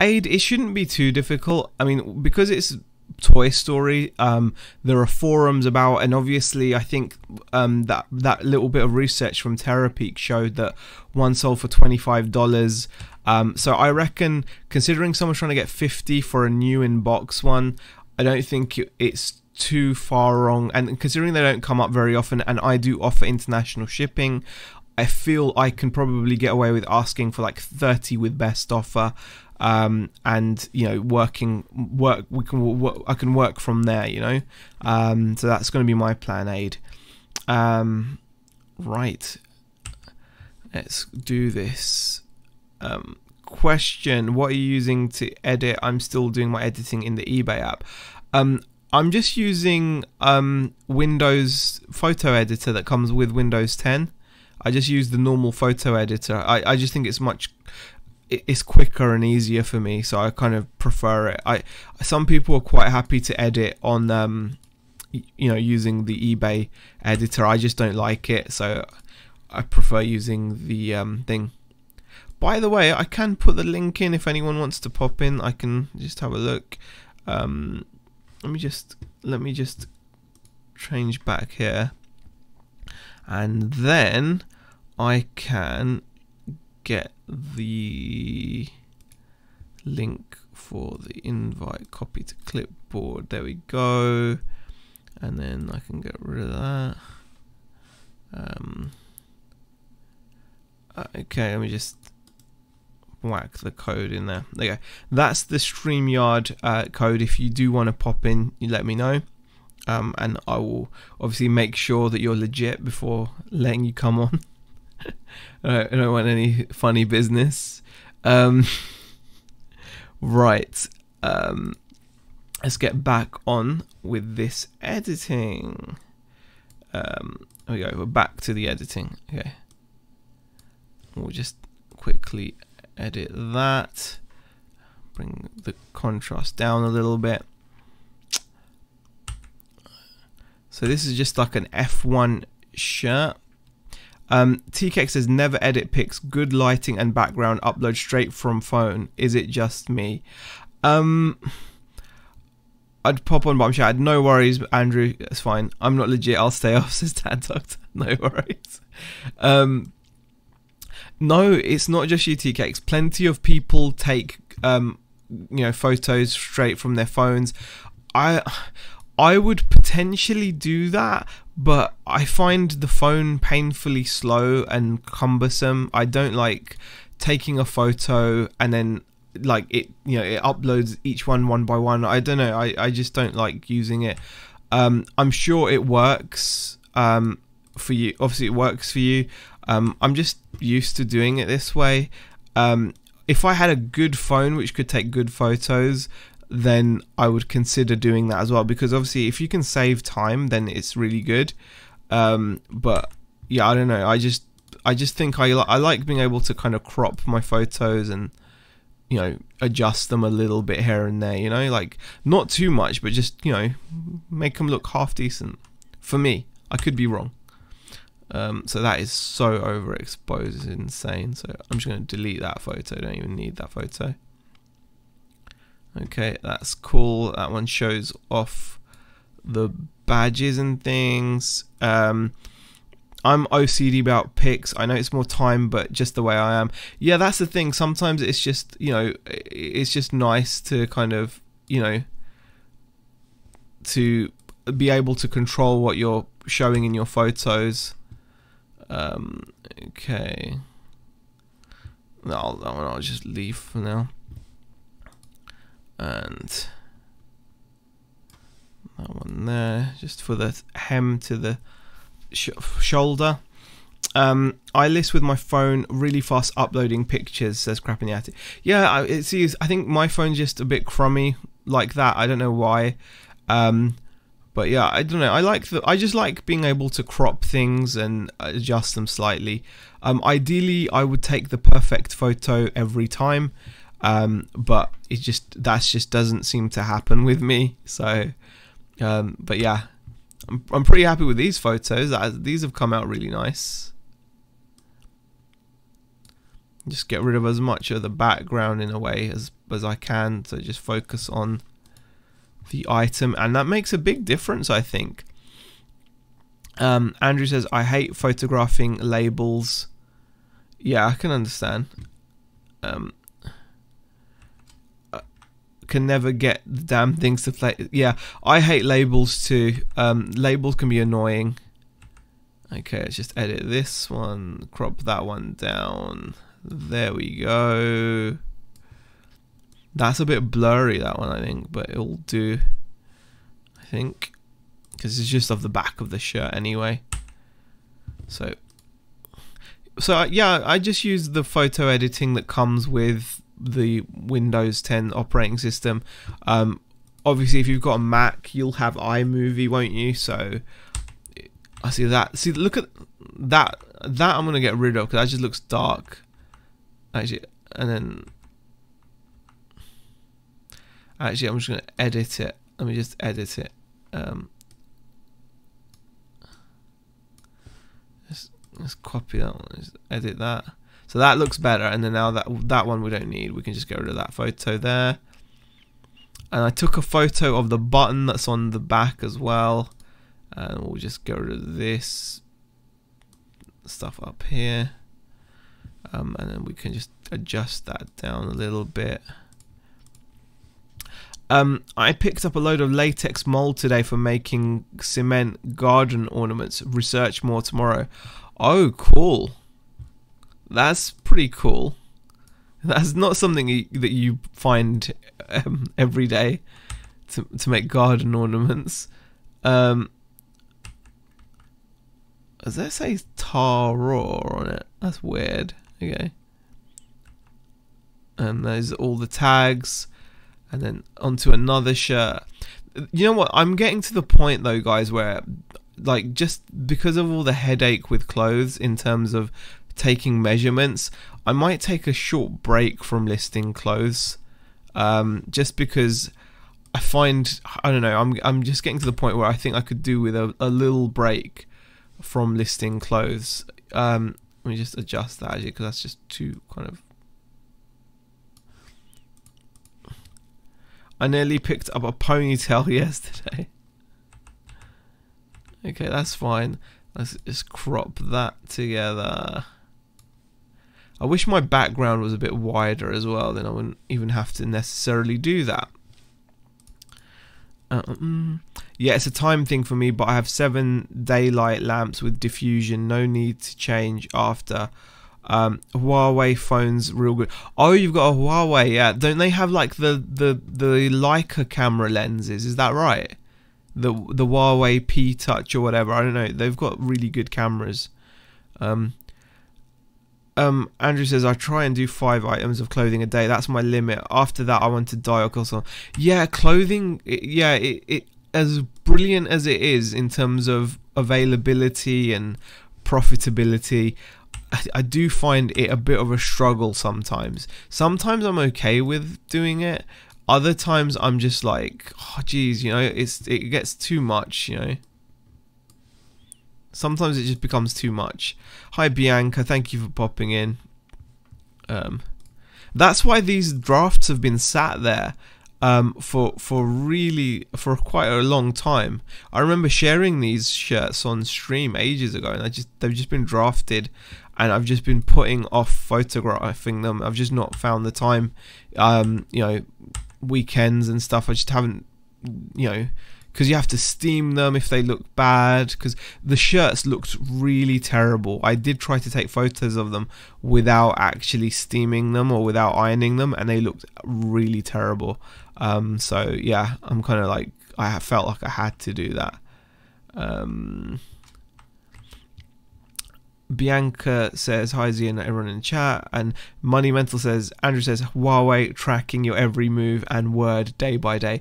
Aid, it shouldn't be too difficult. I mean, because it's Toy Story, there are forums about, and obviously I think that little bit of research from Terapeak showed that one sold for $25. So I reckon, considering someone's trying to get 50 for a new in-box one, I don't think it's too far wrong. And considering they don't come up very often, and I do offer international shipping, I feel I can probably get away with asking for like 30 with best offer. And you know, I can work from there, you know. So that's going to be my plan, Aid. Right, let's do this. Question: what are you using to edit? I'm still doing my editing in the eBay app. I'm just using Windows photo editor that comes with Windows 10. I just use the normal photo editor. I just think it's quicker and easier for me, so I kind of prefer it. Some people are quite happy to edit on you know, using the eBay editor. I just don't like it, so I prefer using the thing. By the way, I can put the link in if anyone wants to pop in. I can just have a look. Let me just change back here, and then I can get the link for the invite, copy to clipboard. There we go, and then I can get rid of that. Okay, let me just whack the code in there. There you go. That's the StreamYard code. If you do want to pop in, you let me know, and I will obviously make sure that you're legit before letting you come on. I don't want any funny business. Right, let's get back on with this editing. There we go, we're back to the editing. Okay, we'll just quickly edit that, bring the contrast down a little bit. So this is just like an F1 shirt. TK says never edit pics, good lighting and background, upload straight from phone. Is it just me? I'd pop on bottom chat. No worries, Andrew, that's fine. I'm not legit, I'll stay off, says Dad Doctor. No worries. No, it's not just you, TK. Plenty of people take you know, photos straight from their phones. I would potentially do that, but I find the phone painfully slow and cumbersome. I don't like taking a photo and then like it, you know, it uploads each one by one. I don't know. I just don't like using it. I'm sure it works for you. Obviously, it works for you. I'm just used to doing it this way. If I had a good phone which could take good photos, then I would consider doing that as well, because obviously if you can save time, then it's really good. But yeah, I don't know, I just think I like being able to kind of crop my photos and, you know, adjust them a little bit here and there, you know, like not too much, but just, you know, make them look half decent. For me, I could be wrong. So that is so overexposed, it's insane. So I'm just going to delete that photo. I don't even need that photo. Okay, that's cool. That one shows off the badges and things. I'm OCD about pics. I know it's more time, but just the way I am. Yeah, that's the thing. Sometimes it's just, you know, it's just nice to kind of, you know, to be able to control what you're showing in your photos. Okay. No, that one I'll just leave for now. And that one there, just for the hem to the shoulder. I list with my phone, really fast uploading pictures, says Crap in the Attic. Yeah, I think my phone's just a bit crummy like that. I don't know why. But yeah, I don't know. I just like being able to crop things and adjust them slightly. Ideally, I would take the perfect photo every time, but that just doesn't seem to happen with me. So, but yeah, I'm pretty happy with these photos. These have come out really nice. Just get rid of as much of the background in a way as I can, so just focus on the item, and that makes a big difference, I think. Andrew says, I hate photographing labels. Yeah, I can understand. Can never get the damn things to play. Yeah, I hate labels too. Labels can be annoying. Okay, let's just edit this one, crop that one down. There we go. That's a bit blurry, that one, I think, but it'll do, I think, because it's just off the back of the shirt anyway. So yeah, I just use the photo editing that comes with the Windows 10 operating system. Obviously, if you've got a Mac, you'll have iMovie, won't you? So I see that. See, look at that. That I'm gonna get rid of because that just looks dark. Actually, and then I'm just gonna edit it. Let me just edit it. Let's copy that one. Just edit that. So that looks better. And then now that one we don't need. We can just get rid of that photo there. And I took a photo of the button that's on the back as well. And we'll just get rid of this stuff up here. And then we can just adjust that down a little bit. I picked up a load of latex mold today for making cement garden ornaments. Research more tomorrow. Oh, cool. That's pretty cool. That's not something that you find every day to make garden ornaments. Does that say Taror on it? That's weird. Okay. And there's all the tags. And then onto another shirt. You know what? I'm getting to the point though, guys, where like just because of all the headache with clothes in terms of taking measurements, I might take a short break from listing clothes. Just because I find, I don't know, I'm just getting to the point where I think I could do with a little break from listing clothes. Let me just adjust that actually, because that's just too kind of. I nearly picked up a ponytail yesterday. Okay, that's fine. Let's just crop that together. I wish my background was a bit wider as well, then I wouldn't even have to necessarily do that. Yeah, it's a time thing for me, but I have 7 daylight lamps with diffusion. No need to change after. Huawei phone's real good. Oh, you've got a Huawei, yeah. Don't they have like the Leica camera lenses? Is that right? The Huawei P Touch or whatever. I don't know. They've got really good cameras. Andrew says I try and do 5 items of clothing a day. That's my limit. After that, I want to die or something. Yeah, clothing. It as brilliant as it is in terms of availability and profitability, I do find it a bit of a struggle sometimes. Sometimes I'm okay with doing it. Other times I'm just like, oh geez, you know, it gets too much, you know. Sometimes it just becomes too much. Hi Bianca, thank you for popping in. That's why these drafts have been sat there for quite a long time. I remember sharing these shirts on stream ages ago, and they've just been drafted, and I've just been putting off photographing them. I've just not found the time. You know, weekends and stuff. I just haven't, you know, because you have to steam them if they look bad, because the shirts looked really terrible. I did try to take photos of them without actually steaming them or without ironing them, and they looked really terrible. So yeah, I'm kind of like, I felt like I had to do that. Bianca says hi Z and everyone in the chat, and Money Mental says, Andrew says, Huawei tracking your every move and word day by day.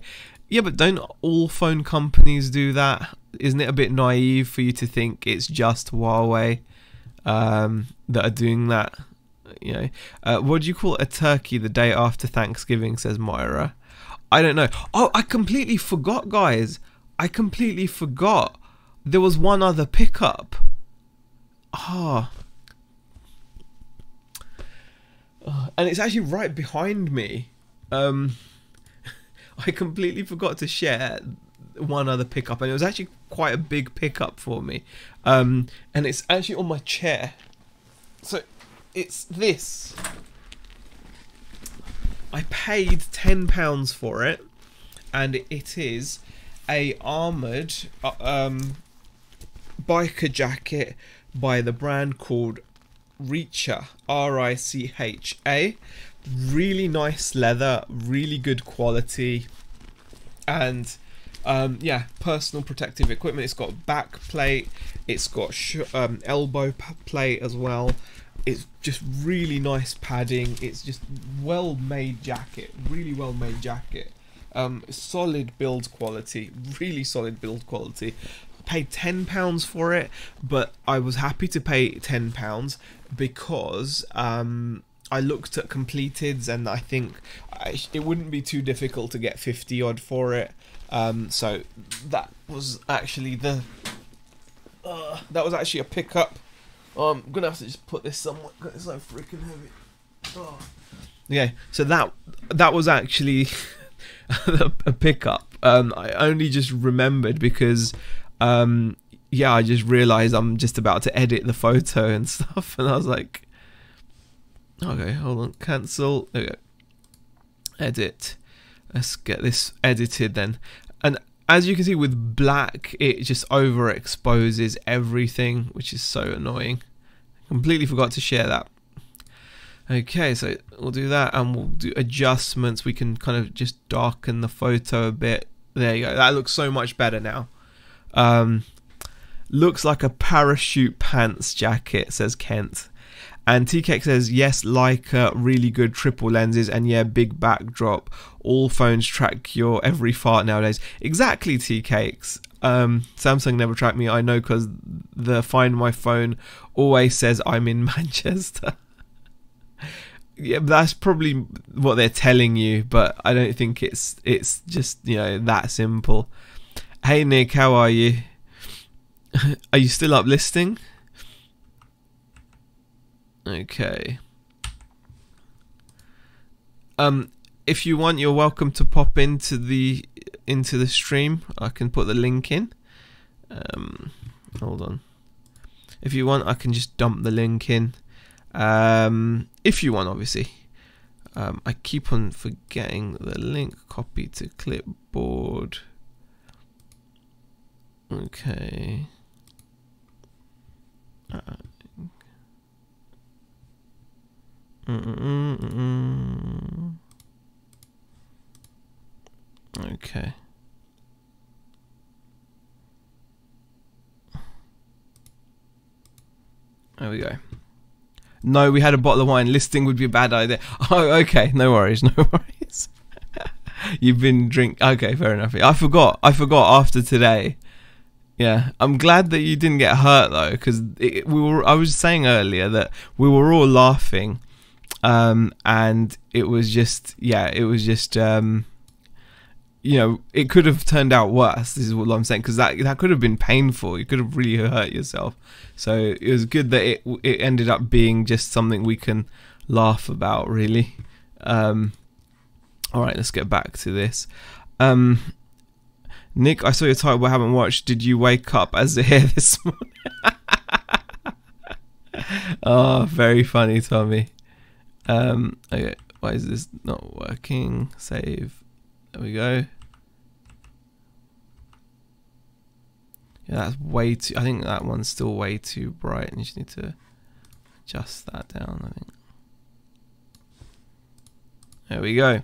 Yeah, but don't all phone companies do that? Isn't it a bit naive for you to think it's just Huawei that are doing that? You know, what do you call a turkey the day after Thanksgiving, says Moira. I don't know. Oh, I completely forgot, guys. I completely forgot. There was one other pickup. Ah. And it's actually right behind me. I completely forgot to share one other pickup, and it was actually quite a big pickup for me. And it's actually on my chair. So it's this. I paid £10 for it, and it is a armoured biker jacket by the brand called Richa, R-I-C-H-A. Really nice leather, really good quality, and yeah, personal protective equipment. It's got back plate, it's got elbow plate as well. It's just really nice padding. It's just well made jacket, really well made jacket. Solid build quality, really solid build quality. Paid £10 for it, but I was happy to pay £10 because I looked at completeds, and I think it wouldn't be too difficult to get 50 odd for it. So that was actually a pickup. I'm gonna have to just put this somewhere because it's so freaking heavy. Oh. Yeah, so that was actually a pickup. I only just remembered because yeah, I just realised I'm just about to edit the photo and stuff, and I was like, okay, hold on, cancel. There we go. Edit. Let's get this edited then. And as you can see with black, it just overexposes everything, which is so annoying. Completely forgot to share that. Okay, so we'll do that, and we'll do adjustments. We can kind of just darken the photo a bit. There you go. That looks so much better now. Looks like a parachute pants jacket, says Kent. And TCake says, yes, Leica, really good triple lenses, and yeah, big backdrop. All phones track your every fart nowadays. Exactly, TCakes. Samsung never tracked me, I know, because the Find My Phone always says I'm in Manchester. Yeah, but that's probably what they're telling you, but I don't think it's just, you know, that simple. Hey Nick, how are you? Are you still up listing? Okay. If you want, you're welcome to pop into the stream. I can put the link in. Hold on. If you want, I can just dump the link in. If you want, obviously. I keep on forgetting the link. Copy to clipboard. Okay. Okay. There we go. No, we had a bottle of wine. Listing would be a bad idea. Oh, okay. No worries. No worries. You've been Okay, fair enough. I forgot after today. Yeah, I'm glad that you didn't get hurt though, because I was saying earlier that we were all laughing, and it was just, yeah, it was just, you know, it could have turned out worse. This is what I'm saying, because that could have been painful. You could have really hurt yourself. So it was good that it ended up being just something we can laugh about, really. All right, let's get back to this. Nick, I saw your title but haven't watched. Did you wake up as Zaheer this morning? Oh, very funny, Tommy. Okay, why is this not working? Save. There we go. Yeah, that's way too... I think that one's still way too bright, and you just need to adjust that down, I think. There we go.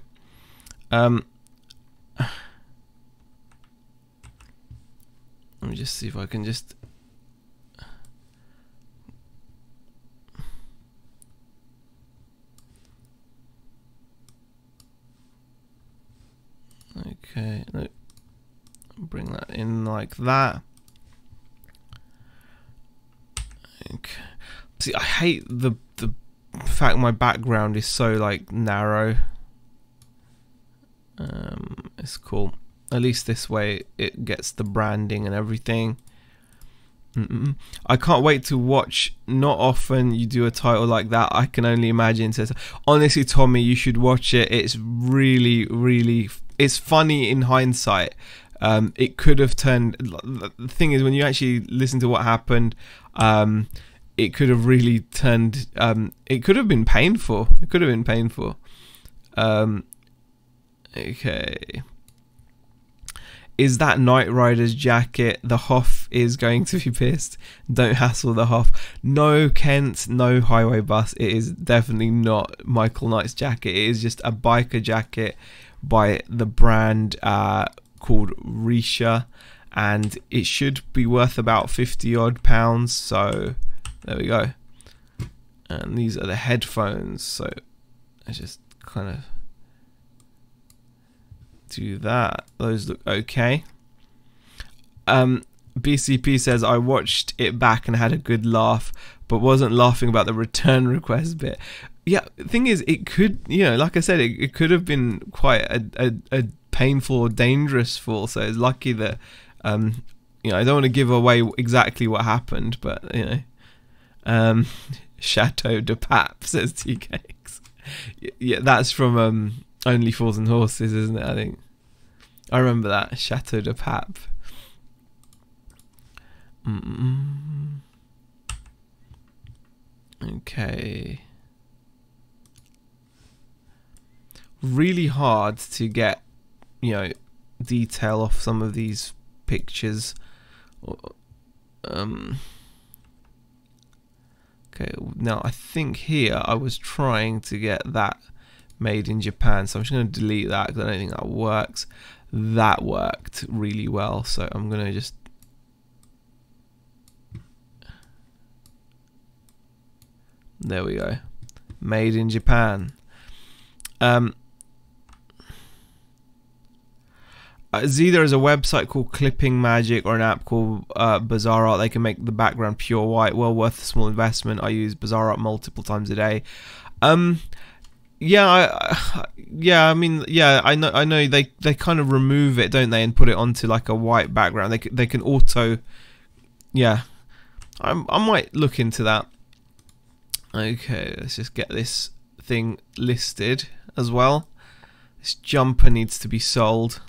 Let me just see if I can just... bring that in like that. Okay. See, I hate the fact my background is so like narrow. It's cool. At least this way it gets the branding and everything. I can't wait to watch. Not often you do a title like that. I can only imagine. So honestly, Tommy, you should watch it. It's really it's funny in hindsight. It could have turned. The thing is, when you actually listen to what happened, it could have really turned. It could have been painful. It could have been painful. Okay. Is that Knight Rider's jacket? The Hoff is going to be pissed. Don't hassle the Hoff. No, Kent, no highway bus. It is definitely not Michael Knight's jacket. It is just a biker jacket by the brand called Risha, and it should be worth about 50 odd pounds. So there we go. And these are the headphones. So let's just kind of do that. Those look okay. BCP says, I watched it back and had a good laugh, but wasn't laughing about the return request bit. Yeah, the thing is, it could, you know, like I said, it could have been quite a painful or dangerous fall. So it's lucky that, you know, I don't want to give away exactly what happened, but, you know, Chateau de Pape, says TKX. Yeah, that's from Only Fools and Horses, isn't it? I think I remember that, Chateau de Pape. Okay. Really hard to get, you know, detail off some of these pictures. Okay, now I think here I was trying to get that made in Japan, so I'm just going to delete that because I don't think that works. That worked really well, so I'm going to just there we go, made in Japan. It's either as a website called Clipping Magic or an app called Bazaar Art. They can make the background pure white, well worth a small investment. I use Bazaar Art multiple times a day. Yeah, I mean, yeah, I know they kind of remove it, don't they, and put it onto like a white background. They can auto, yeah. I might look into that. Okay, let's just get this thing listed as well. This jumper needs to be sold.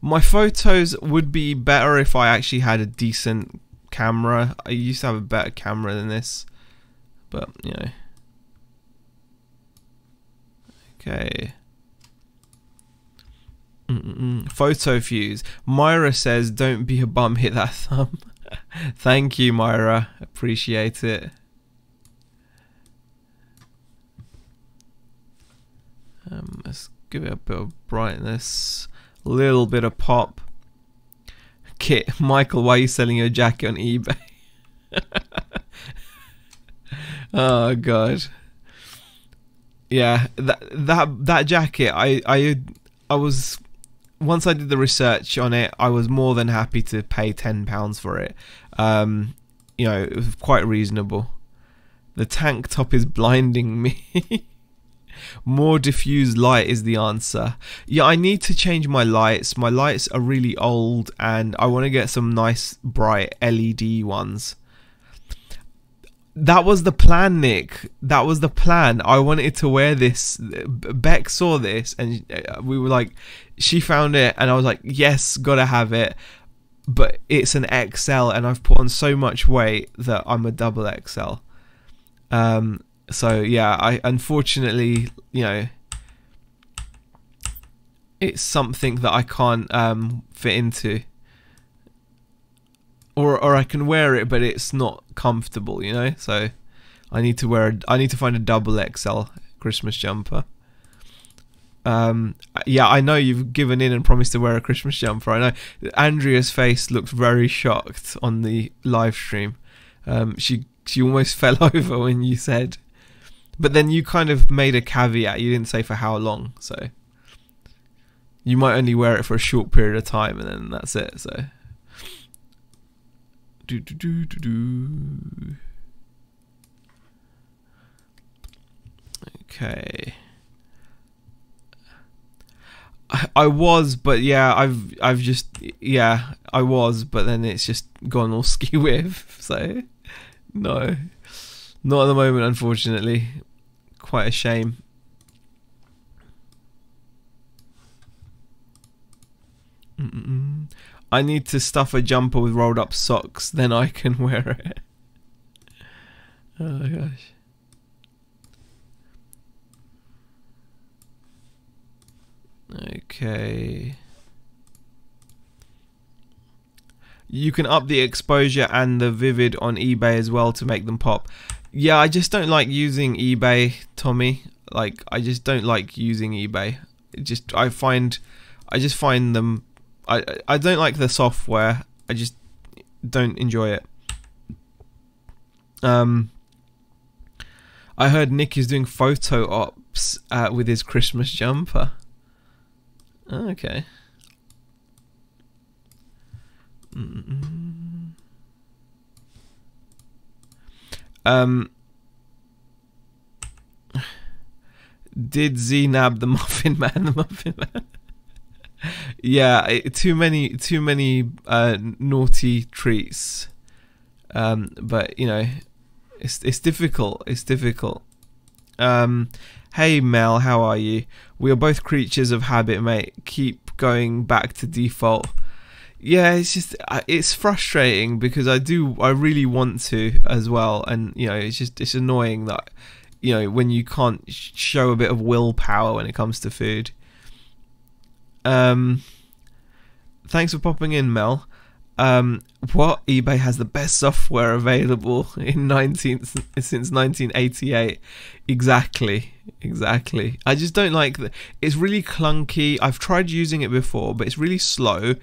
My photos would be better if I actually had a decent camera. I used to have a better camera than this, but you know. Okay. Photo fuse. Myra says, "Don't be a bum. Hit that thumb." Thank you, Myra. Appreciate it. Let's give it a bit of brightness, a little bit of pop. Kit, Michael, why are you selling your jacket on eBay? Oh God. Yeah, that jacket. I was, once I did the research on it, I was more than happy to pay £10 for it. You know, it was quite reasonable. The tank top is blinding me. More diffused light is the answer. Yeah, I need to change my lights. My lights are really old, and I want to get some nice bright LED ones. That was the plan, Nick. That was the plan. I wanted to wear this. Beck saw this and we were like, she found it and I was like, yes, gotta have it. But it's an XL and I've put on so much weight that I'm a double XL. So yeah, I unfortunately, you know, it's something that I can't fit into. Or I can wear it, but it's not comfortable, you know. So I need to find a double XL Christmas jumper. Yeah, I know you've given in and promised to wear a Christmas jumper. I know Andrea's face looked very shocked on the live stream. She almost fell over when you said, but then you kind of made a caveat. You didn't say for how long, so you might only wear it for a short period of time, and then that's it. So, okay. I was, but yeah, I've just, yeah, I was, but then it's just gone all ski with. So, no, not at the moment, unfortunately. Quite a shame. I need to stuff a jumper with rolled up socks, then I can wear it. Oh gosh. Okay. You can up the exposure and the vivid on eBay as well to make them pop. Yeah, I just don't like using eBay, Tommy. Like, I just don't like using eBay. I just find them. I don't like the software. I just don't enjoy it. I heard Nick is doing photo ops with his Christmas jumper. Oh, okay. Did Z nab the Muffin Man? The Muffin Man. Yeah, too many naughty treats. But you know, it's difficult. It's difficult. Hey Mel, how are you? We are both creatures of habit, mate. Keep going back to default. Yeah, it's just it's frustrating because I really want to as well, and you know, it's annoying that, you know, when you can't show a bit of willpower when it comes to food. Thanks for popping in, Mel. What? eBay has the best software available since 1988. Exactly. I just don't like it's really clunky. I've tried using it before, but it's really slow.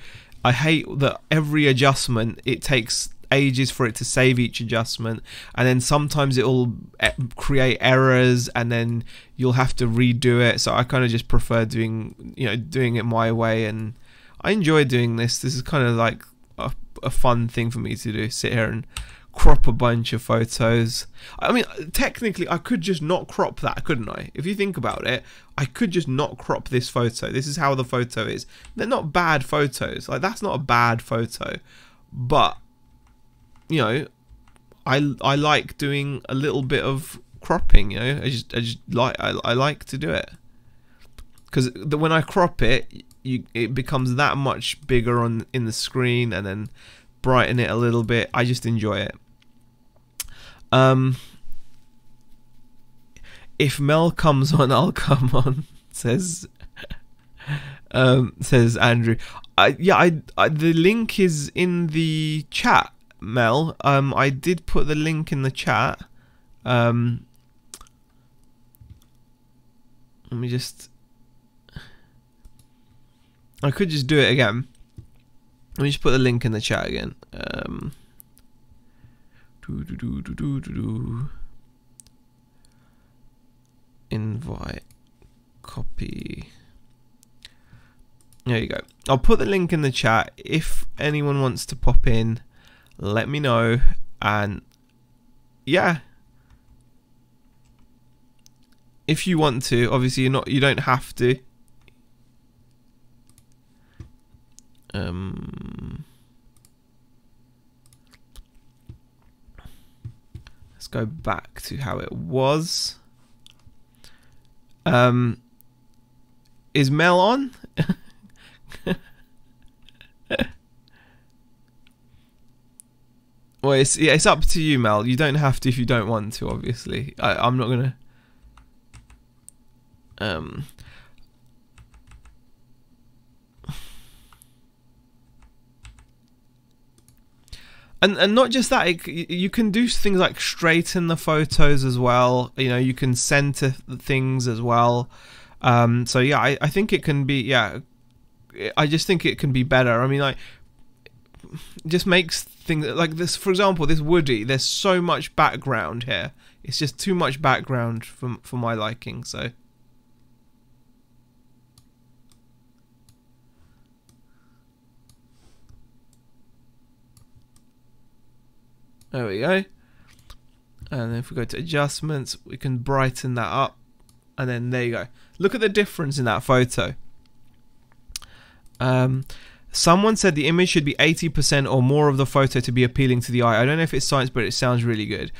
I hate that every adjustment, it takes ages for it to save each adjustment, and then sometimes it'll create errors, and then you'll have to redo it. So I kind of just prefer doing it my way, and I enjoy doing this. This is kind of like a fun thing for me to do, sit here and crop a bunch of photos. I mean, technically I could just not crop that, couldn't I? If you think about it, I could just not crop this photo. This is how the photo is. They're not bad photos. Like, that's not a bad photo, but you know, I like doing a little bit of cropping. You know, I like to do it, because when I crop it, it becomes that much bigger in the screen, and then brighten it a little bit. I just enjoy it. If Mel comes on, I'll come on, says Andrew. The link is in the chat, Mel. I did put the link in the chat. Let me just. I could just do it again. Let me just put the link in the chat again. Invite, copy. There you go. I'll put the link in the chat. If anyone wants to pop in, let me know. And yeah, if you want to, obviously you don't have to. Let's go back to how it was. Is Mel on? Well, it's up to you, Mel. You don't have to if you don't want to, obviously. I'm not gonna. And not just that, you can do things like straighten the photos as well. You know, you can center things as well. So yeah, I think it can be, yeah, I just think it can be better. I mean, like, it just makes things like this. For example, this Woody, there's so much background here. It's just too much background for my liking. So There we go. And then if we go to adjustments, we can brighten that up. And then there you go. Look at the difference in that photo. Someone said the image should be 80% or more of the photo to be appealing to the eye. I don't know if it's science, but it sounds really good.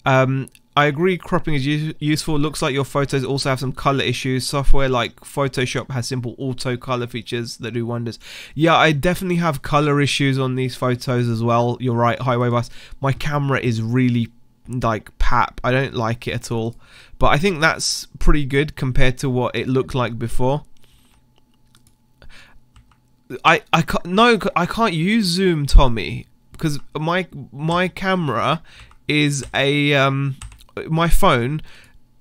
I agree cropping is useful. Looks like your photos also have some color issues. Software like Photoshop has simple auto color features that do wonders. Yeah, I definitely have color issues on these photos as well. You're right, Highway Bus. My camera is really like pap. I don't like it at all. But I think that's pretty good compared to what it looked like before. I can't use zoom, Tommy, because my camera is a my phone.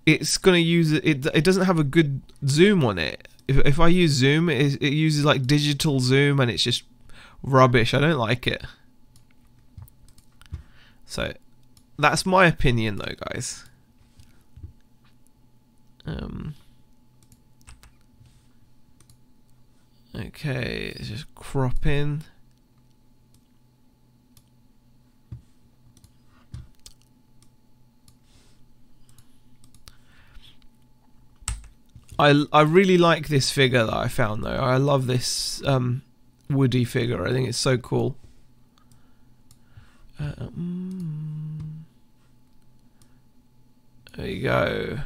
It's gonna use it. It doesn't have a good zoom on it. If I use zoom, it uses like digital zoom, and it's just rubbish. I don't like it. So that's my opinion, though, guys. Okay, it's just cropping. I really like this figure that I found, though. I love this Woody figure. I think it's so cool. There you go.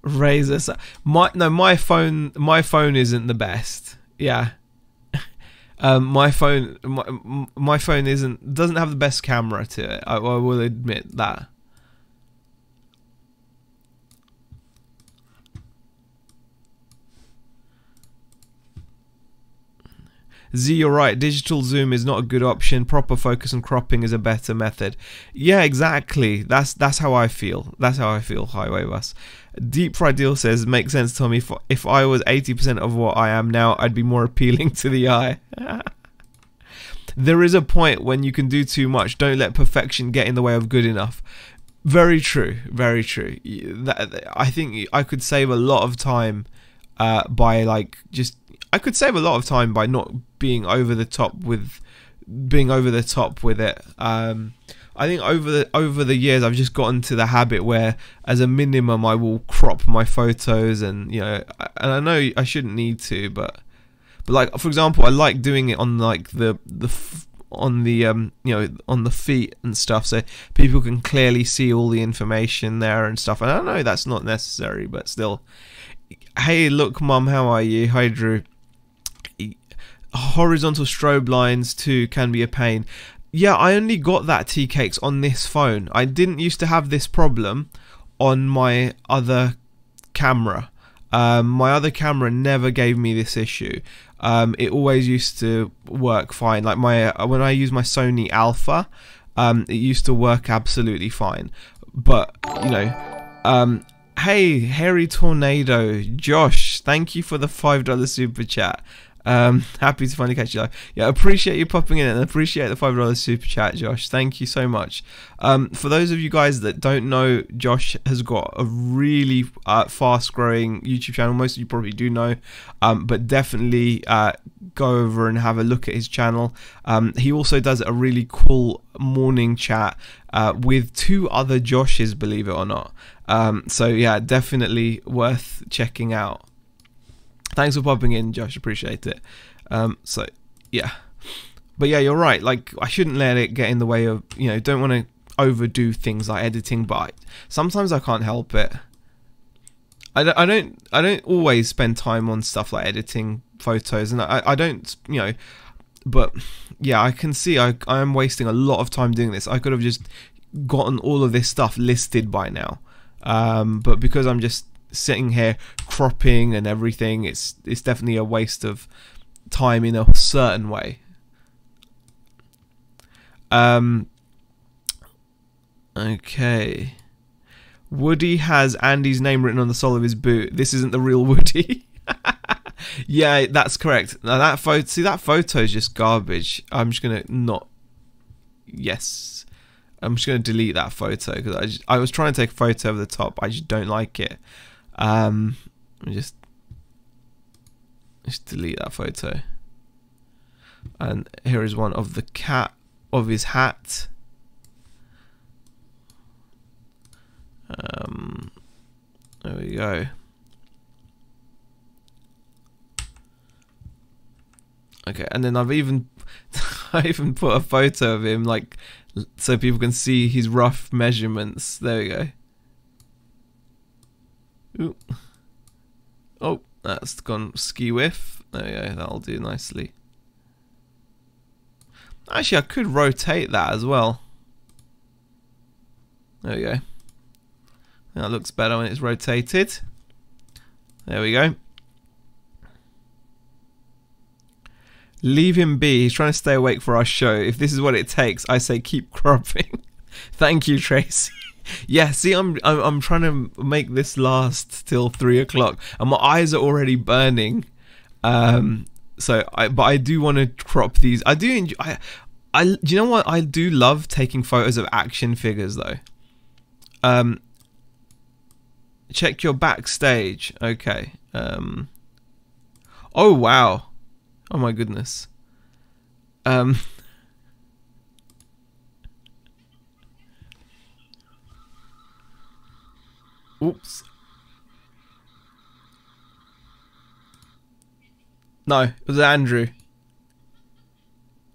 Razor. My phone isn't the best. Yeah. My phone doesn't have the best camera to it. I will admit that. Z, you're right. Digital zoom is not a good option. Proper focus and cropping is a better method. Yeah, exactly. That's how I feel. That's how I feel. Highway Bus. Deep Fried Deal says, makes sense, Tommy. If I was 80% of what I am now, I'd be more appealing to the eye. There is a point when you can do too much. Don't let perfection get in the way of good enough. Very true. Very true. I think I could save a lot of time by like just. I could save a lot of time by not being over the top with it. I think over the years I've just gotten to the habit where, as a minimum, I will crop my photos, and and I know I shouldn't need to, but like, for example, I like doing it on like on the feet and stuff, so people can clearly see all the information there and stuff. And I know that's not necessary, but still. Hey, look, Mum, how are you? Hi, Drew. Horizontal strobe lines too can be a pain. Yeah, I only got that tea cakes on this phone. I didn't used to have this problem on my other camera. My other camera never gave me this issue. It always used to work fine. Like when I use my Sony Alpha, it used to work absolutely fine. But hey, Hairy Tornado, Josh, thank you for the $5 super chat. Happy to finally catch you live. Yeah, appreciate you popping in and appreciate the $5 super chat, Josh. Thank you so much. For those of you guys that don't know, Josh has got a really fast growing YouTube channel. Most of you probably do know, but definitely go over and have a look at his channel. He also does a really cool morning chat with two other Joshes, believe it or not. So yeah, definitely worth checking out. Thanks for popping in, Josh. Appreciate it. So yeah, but yeah, you're right. Like, I shouldn't let it get in the way of, don't want to overdo things like editing, but sometimes I can't help it. I don't always spend time on stuff like editing photos, and I don't, but yeah, I can see I am wasting a lot of time doing this. I could have just gotten all of this stuff listed by now, but because I'm just sitting here cropping and everything, it's definitely a waste of time in a certain way. Okay. Woody has Andy's name written on the sole of his boot. This isn't the real Woody. Yeah, that's correct. Now that photo, see, that photo is just garbage. I'm just gonna not. Yes, I'm just gonna delete that photo because I was trying to take a photo of the top. I just don't like it. Let me just delete that photo. And here is one of the cat of his hat. There we go. Okay, and then I've even I even put a photo of him, like, so people can see his rough measurements. There we go. Ooh. Oh, that's gone ski whiff. There we go. That'll do nicely. Actually, I could rotate that as well. There we go. That looks better when it's rotated. There we go. Leave him be. He's trying to stay awake for our show. If this is what it takes, I say keep cropping. Thank you, Tracy. Yeah, see, I'm trying to make this last till 3 o'clock, and my eyes are already burning. But I do want to crop these. I do enjoy. Do you know what? I do love taking photos of action figures, though. Check your backstage. Okay. Oh wow. Oh my goodness. Oops. No, it was Andrew.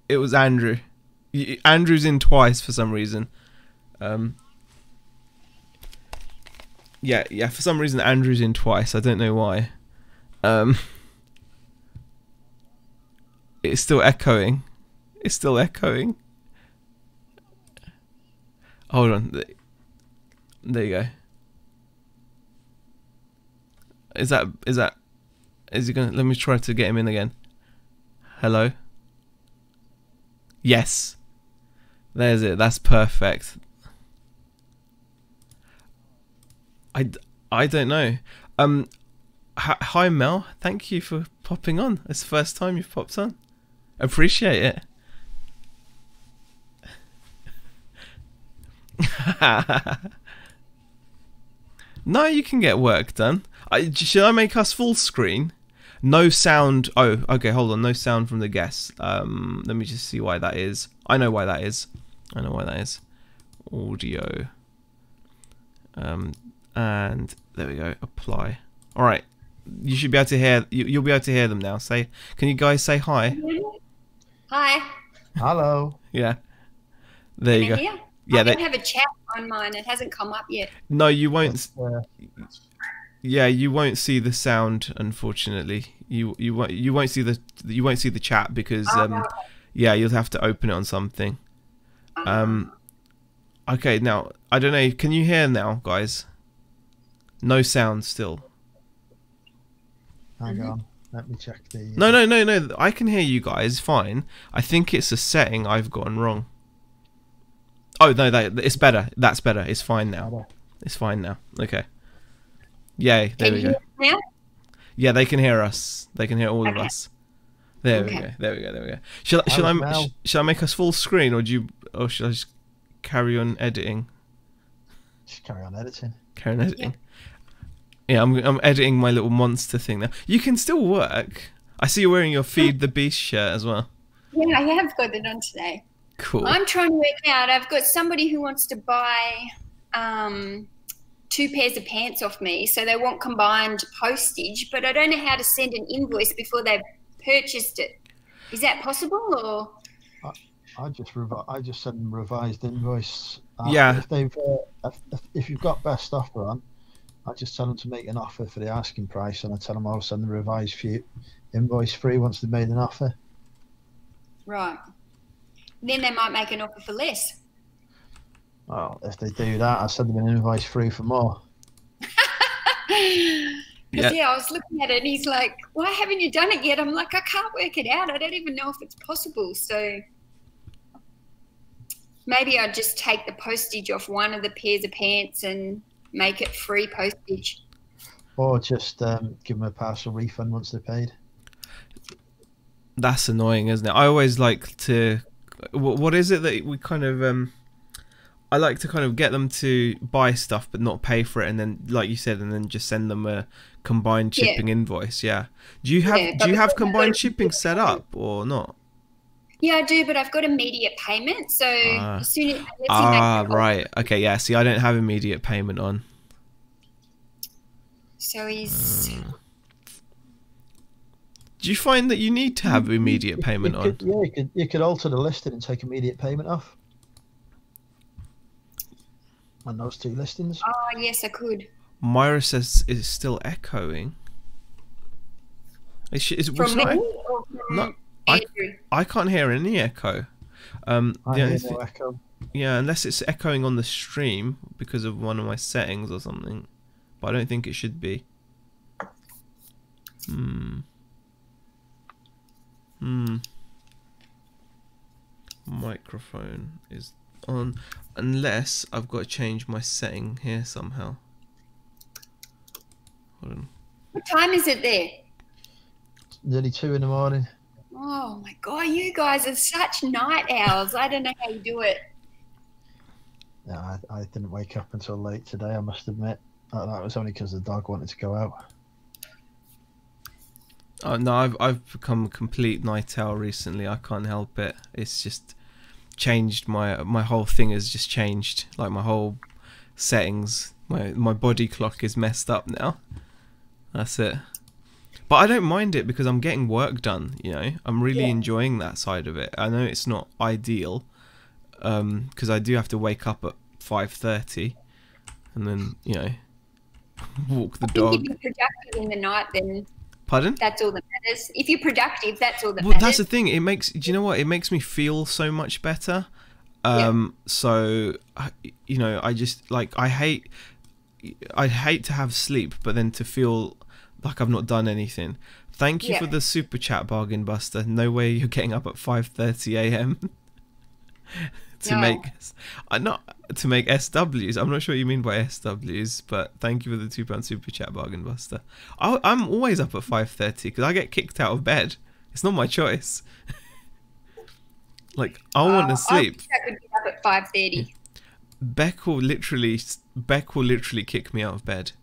It was Andrew. Andrew's in twice for some reason. Yeah, for some reason Andrew's in twice. I don't know why. It's still echoing. It's still echoing. Hold on. There you go. Is he gonna, let me try to get him in again. Hello? Yes. There's it. That's perfect. I don't know. Hi Mel. Thank you for popping on. It's the first time you've popped on. Appreciate it. No, you can get work done. Should I make us full screen? No sound. Oh, okay, hold on. No sound from the guests. Let me just see why that is. I know why that is. Audio. And there we go. Apply. All right. You should be able to hear. You'll be able to hear them now. Can you guys say hi? Hi. Hello. Yeah. There you go. Here? Yeah. I don't have a chat on mine. It hasn't come up yet. No, you won't. Yeah, you won't see the sound, unfortunately. You won't see the chat because yeah, you'll have to open it on something. Okay, now I don't know. Can you hear now, guys? No sound still. Hang on. Let me check the. No. I can hear you guys fine. I think it's a setting I've gotten wrong. Oh no, it's better. That's better. It's fine now. It's fine now. Okay. Yay! There we go. Now? Yeah, they can hear us. They can hear all of us. There we go. There we go. Shall I make us full screen, or should I just carry on editing? Just carry on editing. Yeah, I'm editing my little monster thing now. You can still work. I see you're wearing your Feed the Beast shirt as well. Yeah, I have got it on today. Cool. I'm trying to work out. I've got somebody who wants to buy 2 pairs of pants off me, so they want combined postage, but I don't know how to send an invoice before they've purchased it. Is that possible, or? I just send them revised invoice. Yeah. If you've got best offer on, I just tell them to make an offer for the asking price, and I tell them I'll send the revised invoice free once they've made an offer. Right. Then they might make an offer for less. Well, if they do that, I send them an invoice free for more. Yeah, I was looking at it and he's like, why haven't you done it yet? I'm like, I can't work it out. I don't even know if it's possible. So maybe I'd just take the postage off one of the pairs of pants and make it free postage. Or just give them a partial refund once they're paid. That's annoying, isn't it? I always like to. What is it that we kind of I like to kind of get them to buy stuff but not pay for it, and then, like you said, and then just send them a combined shipping invoice. Yeah. Do you have combined shipping set up or not? Yeah, I do, but I've got immediate payment. So as soon as right. Okay. Yeah. See, I don't have immediate payment on. So he's. Do you find that you need to have immediate payment on? Yeah, you could alter the listing and take immediate payment off. On those 2 listings. Oh, yes, I could. Myra says it's still echoing. From me or from Andrew? I can't hear any echo. I hear no echo. Yeah, unless it's echoing on the stream because of one of my settings or something. But I don't think it should be. Microphone is on, unless I've got to change my setting here somehow. Hold on. What time is it there? It's nearly 2 in the morning. Oh my God, you guys are such night owls. I don't know how you do it. Yeah, I didn't wake up until late today, I must admit. That was only because the dog wanted to go out. Oh no, I've become a complete night owl recently. I can't help it. It's just changed. My whole thing has just changed. Like my whole settings, my body clock is messed up now. That's it. But I don't mind it because I'm getting work done. You know, I'm really enjoying that side of it. I know it's not ideal, because I do have to wake up at 5:30, and then walk the dog. If you're productive in the night, then. Pardon? That's all that matters. If you're productive, that's all that matters. matters. That's the thing. It makes. Do you know what? It makes me feel so much better. So I just like I hate to have sleep, but then to feel like I've not done anything. Thank you for the super chat, Bargain Buster. No way you're getting up at 5:30 a.m. to make SWs. I'm not sure what you mean by SWs, but thank you for the £2 super chat, Bargain Buster. I'm always up at 5:30 because I get kicked out of bed. It's not my choice. Like I want to sleep. I could get up at 5:30. Beck will literally kick me out of bed.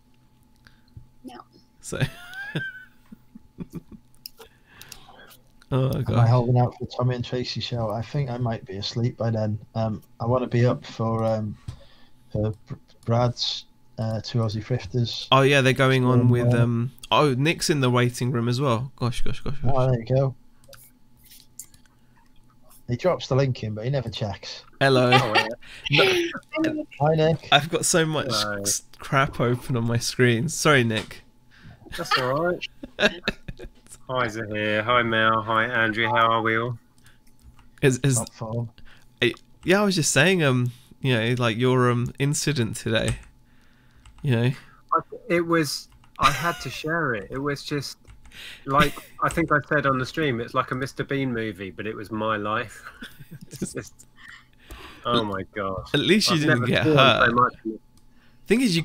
No. So. Oh god. Am I holding out for Tommy and Tracy show? I think I might be asleep by then. I want to be up for Brad's 2 Aussie Thrifters. Oh yeah, they're going on with oh, Nick's in the waiting room as well. Gosh. Oh, there you go. He drops the link in, but he never checks. Hello. Hi Nick. I've got so much crap open on my screen. Sorry, Nick. That's alright. Hi Zaheer, hi Mel, hi Andrew, how are we all? Yeah, I was just saying, like your incident today, I had to share it. It was just like, I think I said on the stream, it's like a Mr. Bean movie, but it was my life. It's just, oh my god. At least you didn't get hurt. So thing is,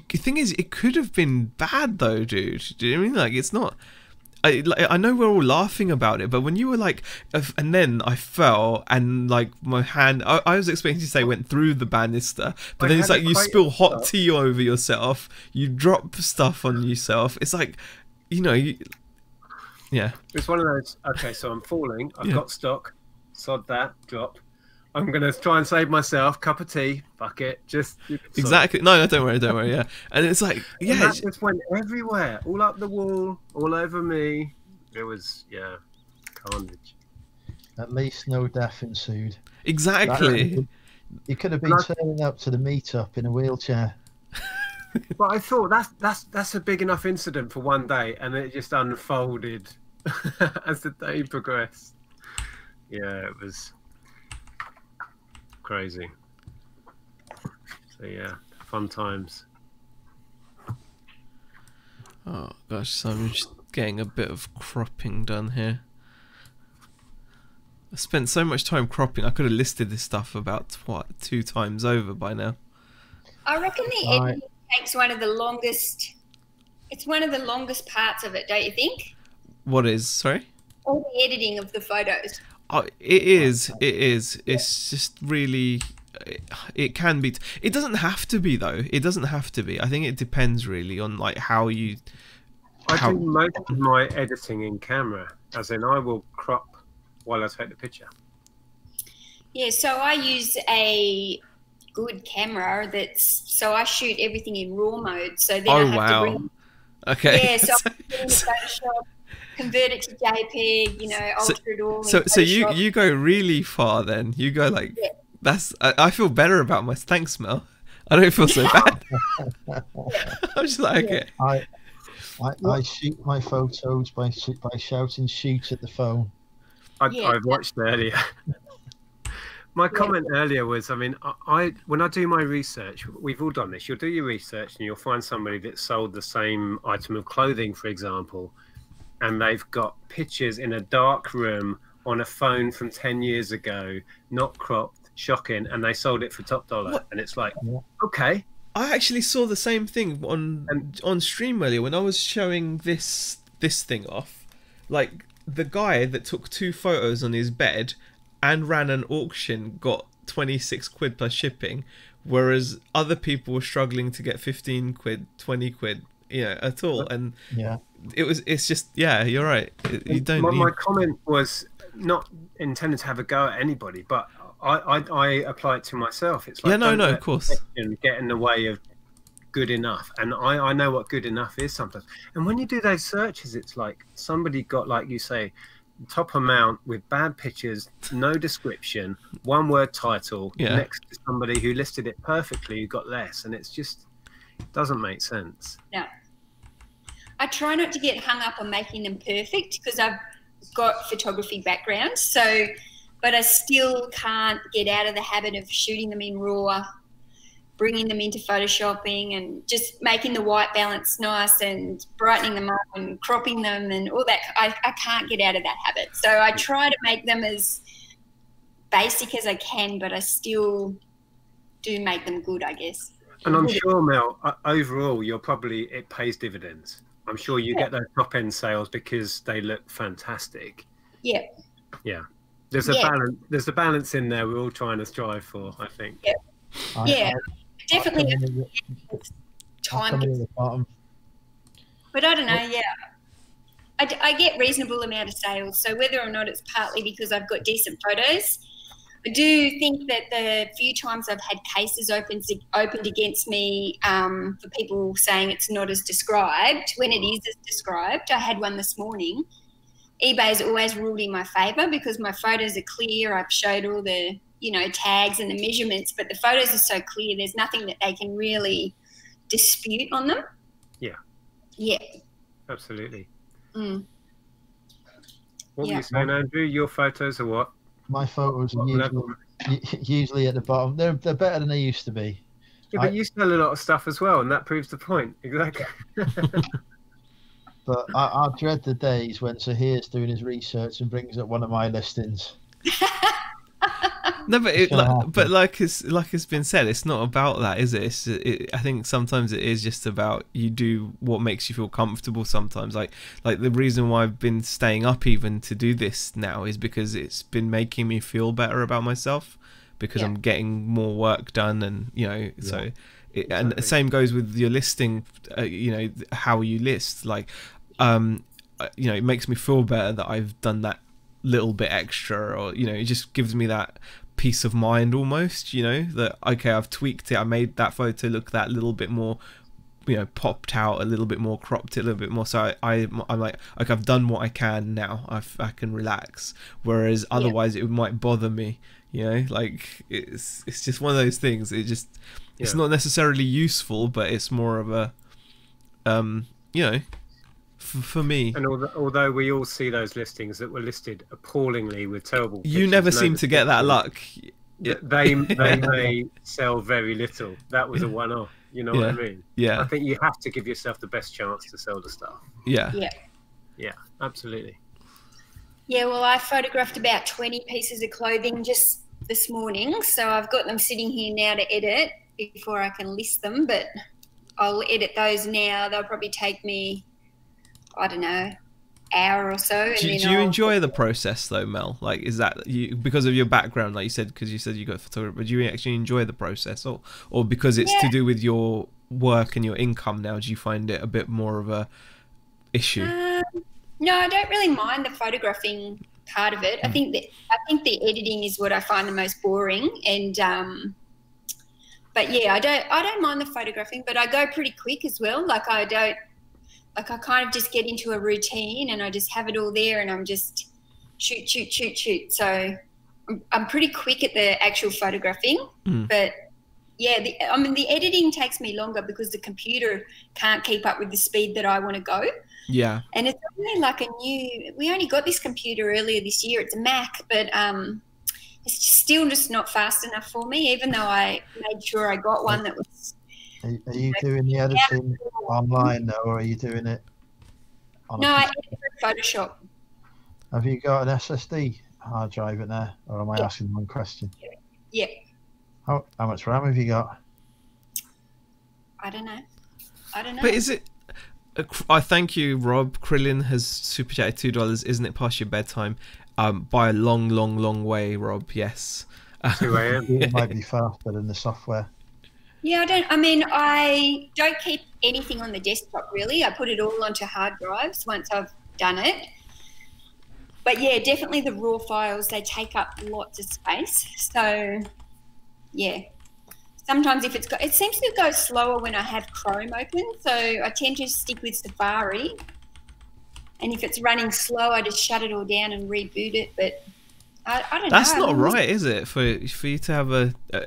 it could have been bad though, dude. Do you know what I mean? Like, it's not. I know we're all laughing about it, but when you were like, and then I fell and like my hand, I was expecting you to say went through the banister, but then it's like you spill hot tea over yourself, you drop stuff on yourself. It's like, yeah. It's one of those. Okay, so I'm falling. I've got stock. Sod that. Drop. I'm gonna try and save myself. Cup of tea. Fuck it. Just exactly. No, don't worry. Yeah, and it's like, yeah, that just went everywhere, all up the wall, all over me. It was carnage. At least no death ensued. Exactly. You could have been turning up to the meetup in a wheelchair. But I thought that's a big enough incident for one day, and it just unfolded as the day progressed. Yeah, it was crazy. So yeah, fun times. Oh gosh, so I'm just getting a bit of cropping done here. I spent so much time cropping, I could have listed this stuff about 2 times over by now. I reckon the editing takes one of the longest. It's one of the longest parts of it, don't you think? What is? Sorry? all the editing of the photos. Oh, it is. It is. It's just really. It can be. It doesn't have to be though. It doesn't have to be. I think it depends really on like how you. I do most of my editing in camera, as in I will crop while I take the picture. Yeah, so I use a good camera so I shoot everything in RAW mode. So then I have to bring. Okay. Yeah, so I put it in Photoshop, convert it to JPEG, you know, alter it all. So you go really far then. You go like that's. I feel better about my. Thanks, Mel. I don't feel so bad. I'm just like okay. I shoot my photos by shouting "shoot" at the phone. I've watched earlier. My comment earlier was, I mean, when I do my research, we've all done this. You'll do your research and you'll find somebody that sold the same item of clothing, for example, and they've got pictures in a dark room on a phone from 10 years ago, not cropped, shocking, and they sold it for top dollar. What? And it's like, okay. I actually saw the same thing on stream earlier when I was showing this thing off. Like the guy that took 2 photos on his bed and ran an auction got 26 quid plus shipping, whereas other people were struggling to get 15 quid, 20 quid, you know, at all. And it's just you're right. You don't. My comment was not intended to have a go at anybody, but I apply it to myself. It's like no, of course. Get in the way of good enough, and I know what good enough is sometimes. And when you do those searches, it's like somebody got, like you say, top amount with bad pictures, no description, 1-word title next to somebody who listed it perfectly who got less, and it's just doesn't make sense. No, I try not to get hung up on making them perfect because I've got photography background, so but I still can't get out of the habit of shooting them in RAW, bringing them into photoshopping and just making the white balance nice and brightening them up and cropping them and all that. I can't get out of that habit. So I try to make them as basic as I can, but I still do make them good, I guess. And I'm sure, Mel, overall, it pays dividends. I'm sure you get those top end sales because they look fantastic. Yeah. Yeah. There's a balance. There's a balance in there. We're all trying to strive for, I think. Yeah. Definitely time. But I don't know. I get reasonable amount of sales. So whether or not it's partly because I've got decent photos, I do think that the few times I've had cases opened against me for people saying it's not as described when it is as described. I had one this morning. eBay's always ruled in my favour because my photos are clear. I've showed all the, tags and the measurements, but the photos are so clear, there's nothing that they can really dispute on them. Yeah. Yeah. Absolutely. Mm. What were you saying, Andrew? Your photos are what? My photos are usually at the bottom. They're better than they used to be. Yeah, but you sell a lot of stuff as well, and that proves the point. Exactly. But I dread the days when Zaheer's doing his research and brings up one of my listings. No, but like it's been said, it's not about that, is it? I think sometimes it is just about you do what makes you feel comfortable. Sometimes, like the reason why I've been staying up even to do this now is because it's been making me feel better about myself because I'm getting more work done, and so. And the same goes with your listing, how you list. Like, it makes me feel better that I've done that little bit extra, or it just gives me that peace of mind almost. That okay, I've tweaked it. I made that photo look that little bit more, popped out a little bit more, cropped it a little bit more. So I'm like, okay, I've done what I can now. I can relax. Whereas otherwise, it might bother me. Like it's just one of those things. It's not necessarily useful, but it's more of a, for me. And although we all see those listings that were listed appallingly with terrible pictures, you never seem to get that luck. They may sell very little. That was a one-off. You know what I mean? Yeah. I think you have to give yourself the best chance to sell the stuff. Yeah. Yeah. Yeah, absolutely. Yeah, well, I photographed about 20 pieces of clothing just this morning, so I've got them sitting here now to edit before I can list them, but I'll edit those now. They'll probably take me, I don't know, hour or so. Do you enjoy the process though, Mel? Like, is that you because of your background, like you said, because you said you got photography, but do you actually enjoy the process, or because it's to do with your work and your income now, do you find it a bit more of a issue? No, I don't really mind the photographing part of it. I think the editing is what I find the most boring, and but yeah, I don't mind the photographing, but I go pretty quick as well. I kind of just get into a routine and I just have it all there and I'm just shoot. So I'm pretty quick at the actual photographing, but yeah, the editing takes me longer because the computer can't keep up with the speed that I want to go. Yeah. And it's only like we only got this computer earlier this year. It's a Mac, but it's still just not fast enough for me, even though I made sure I got one that was. Are you doing the editing online now, or are you doing it on I edit with Photoshop. Have you got an SSD hard drive in there, or am I asking the wrong question? Yeah. How much RAM have you got? I don't know. But is it... I thank you, Rob. Krillin has super chatted $2. Isn't it past your bedtime? By a long way, Rob. Yes. 2 a.m. It might be faster than the software. Yeah, I don't keep anything on the desktop really. I put it all onto hard drives once I've done it. But yeah, definitely the raw files, they take up lots of space. So yeah. Sometimes it seems to go slower when I have Chrome open, so I tend to stick with Safari. And if it's running slow, I just shut it all down and reboot it. But I don't know. That's not right, is it? For you to have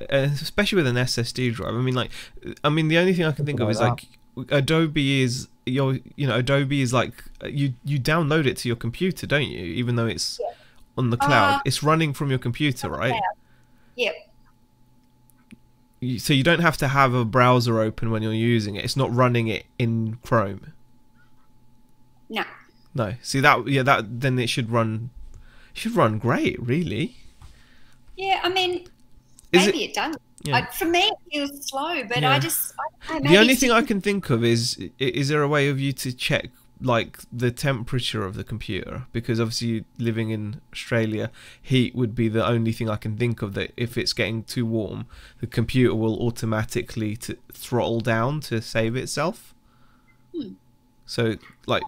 especially with an SSD drive. I mean, the only thing I can think of is like Adobe is Adobe is like you download it to your computer, don't you? Even though it's on the cloud, it's running from your computer, right? Yeah. So you don't have to have a browser open when you're using it. It's not running it in Chrome. No. See that then it should run. Should run great, really. Yeah, I mean, maybe it does. Yeah. For me, it feels slow, but I don't know. The only thing I can think of is there a way of you to check like the temperature of the computer? Because obviously living in Australia, heat would be the only thing I can think of, that if it's getting too warm, the computer will automatically throttle down to save itself. So like...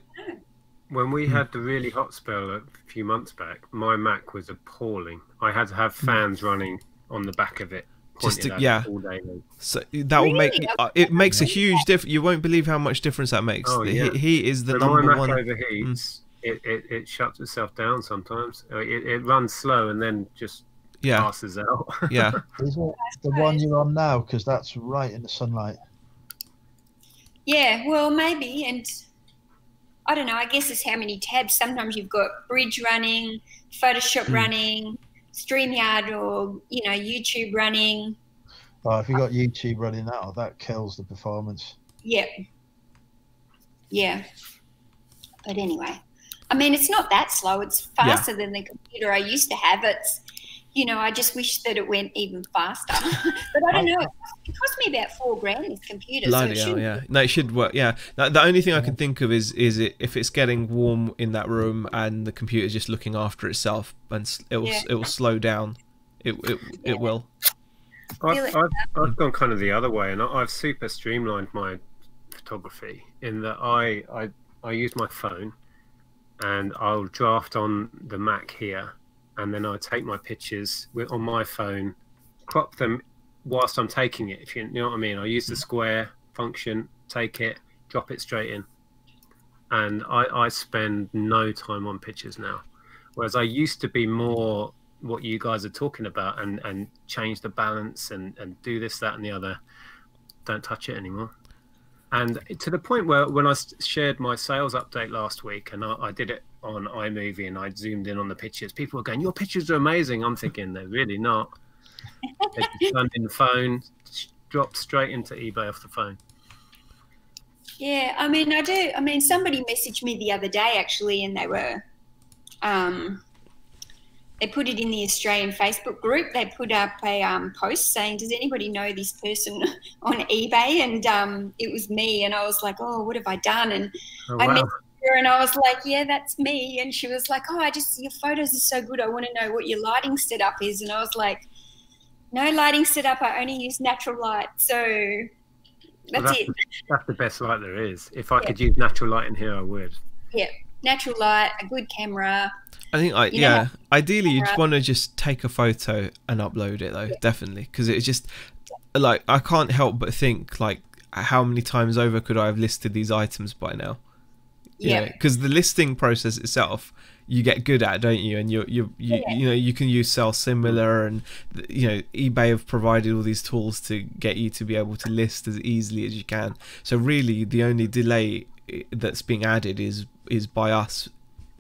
When we had the really hot spell a few months back, my Mac was appalling. I had to have fans running on the back of it, pointed at it all day long. So that will make it makes a huge difference. You won't believe how much difference that makes. Oh, the heat is the when number my Mac one. overheats, it shuts itself down sometimes. It runs slow and then just passes out. Yeah. Is it the one you're on now? Because that's right in the sunlight. Yeah, well, maybe, and I don't know, I guess it's how many tabs. Sometimes you've got Bridge running, Photoshop running, StreamYard, or, YouTube running. Oh, if you've got YouTube running now, that kills the performance. Yeah. Yeah. But anyway, I mean, it's not that slow. It's faster than the computer I used to have. It's, I just wish that it went even faster. But I don't know. It cost me about $4,000, this computer. Bloody hell, yeah. No, it should work. Yeah. The only thing I can think of is if it's getting warm in that room and the computer's just looking after itself, and it will slow down. It will. I've gone kind of the other way, and I've super streamlined my photography in that I use my phone, and I'll draft on the Mac here. And then I take my pictures on my phone, crop them whilst I'm taking it, if you know what I mean. I use the square function, take it, drop it straight in. And I spend no time on pictures now. Whereas I used to be more what you guys are talking about and change the balance and do this, that, and the other. Don't touch it anymore. And to the point where when I shared my sales update last week, and I did it on iMovie and I zoomed in on the pictures, people were going, "Your pictures are amazing." I'm thinking, they're really not. They just turned in the phone, dropped straight into eBay off the phone. Yeah, I mean, I do. I mean, somebody messaged me the other day, actually, and they were, they put it in the Australian Facebook group. They put up a post saying, "Does anybody know this person on eBay?" And it was me. And I was like, "Oh, what have I done?" And I messaged her and I was like, yeah, that's me. And she was like, oh, your photos are so good. I want to know what your lighting setup is. And I was like, no lighting setup. I only use natural light. So that's it. That's the best light there is. If I could use natural light in here, I would. Yeah, natural light, a good camera. I think ideally you'd want to just take a photo and upload it though, definitely, because it's just like I can't help but think like how many times over could I have listed these items by now? Because the listing process itself you get good at, don't you? And you know you can use Sell Similar, and you know eBay have provided all these tools to get you to be able to list as easily as you can. So really the only delay that's being added is by us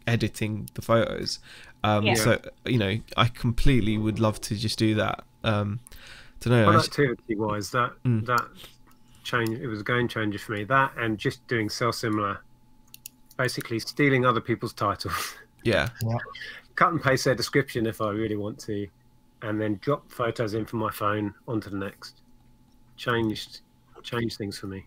editing the photos. So you know I completely would love to just do that. Don't know, productivity wise, that change, it was a game changer for me. That and just doing Sell Similar, basically stealing other people's titles. Cut and paste their description if I really want to, and then drop photos in from my phone onto the next. Changed things for me.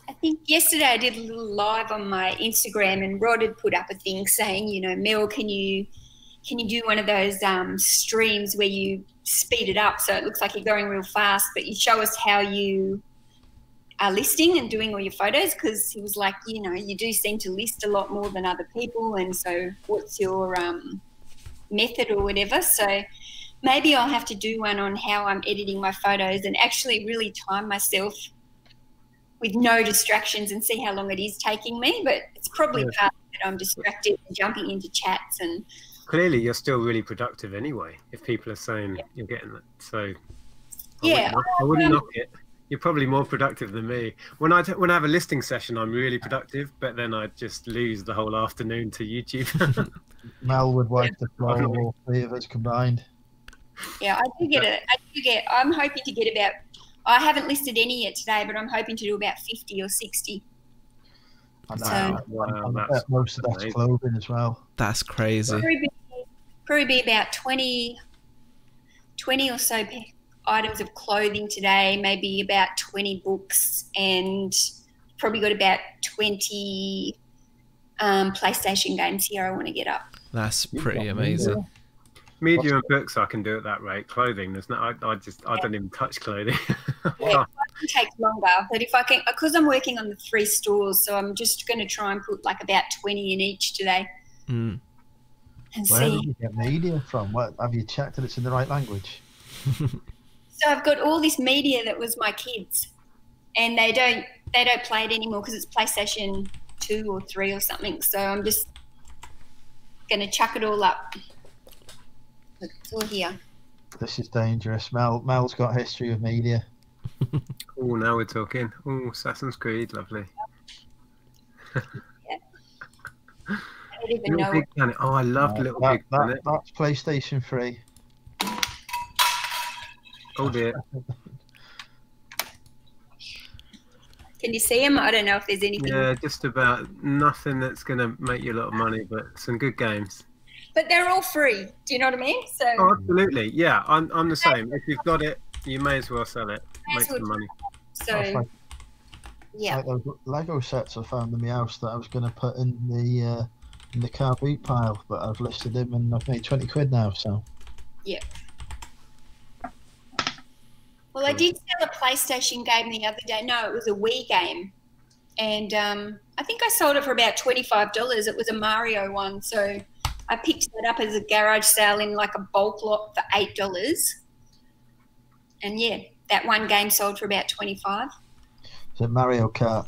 I think yesterday I did a little live on my Instagram, and Rod had put up a thing saying, you know, Mel, can you do one of those streams where you speed it up so it looks like you're going real fast, but you show us how you are listing and doing all your photos? Because he was like, you know, you do seem to list a lot more than other people, and so what's your method or whatever? So maybe I'll have to do one on how I'm editing my photos and actually really time myself with no distractions and see how long it is taking me. But it's probably part that I'm distracted and jumping into chats. And clearly you're still really productive anyway, if people are saying you're getting that. So I wouldn't knock it. You're probably more productive than me. When I have a listing session, I'm really productive, but then I just lose the whole afternoon to YouTube. Mel would wipe the floor of all three of us combined. Yeah, I do get it. I'm hoping to get about, I haven't listed any yet today, but I'm hoping to do about 50 or 60. I know. So, Wow, most of that's clothing as well. That's crazy. Probably be about 20 or so items of clothing today, maybe about 20 books, and probably got about 20 PlayStation games here I want to get up. That's pretty amazing. Media and books I can do at that rate. Clothing, there's no. I don't even touch clothing. Yeah, it takes longer, but if I can, because I'm working on the 3 stores, so I'm just going to try and put like about 20 in each today. And Where see. did you get media from? What have you checked that it's in the right language? So I've got all this media that was my kids, and they don't play it anymore because it's PlayStation 2 or 3 or something. So I'm just going to chuck it all up. It's all here. This is dangerous. Mel's got a history of media. Oh, now we're talking. Oh, Assassin's Creed, lovely. I don't even Little know. Big Planet. Oh, I loved Little Big Planet. That's PlayStation 3. Oh dear. Can you see them? I don't know if there's anything. Yeah, just about nothing that's going to make you a lot of money, but some good games. But they're all free. Do you know what I mean? So Oh, absolutely. Yeah, I'm the same. If you've got it, you may as well sell it. Make some money. So yeah. Like those Lego sets I found in my house that I was going to put in the car boot pile, but I've listed them and I've made 20 quid now. So Yeah. Well, I did sell a PlayStation game the other day. No, it was a Wii game. And I think I sold it for about $25. It was a Mario one. So I picked it up as a garage sale in like a bulk lot for $8. And yeah, that one game sold for about $25. is it Mario Kart?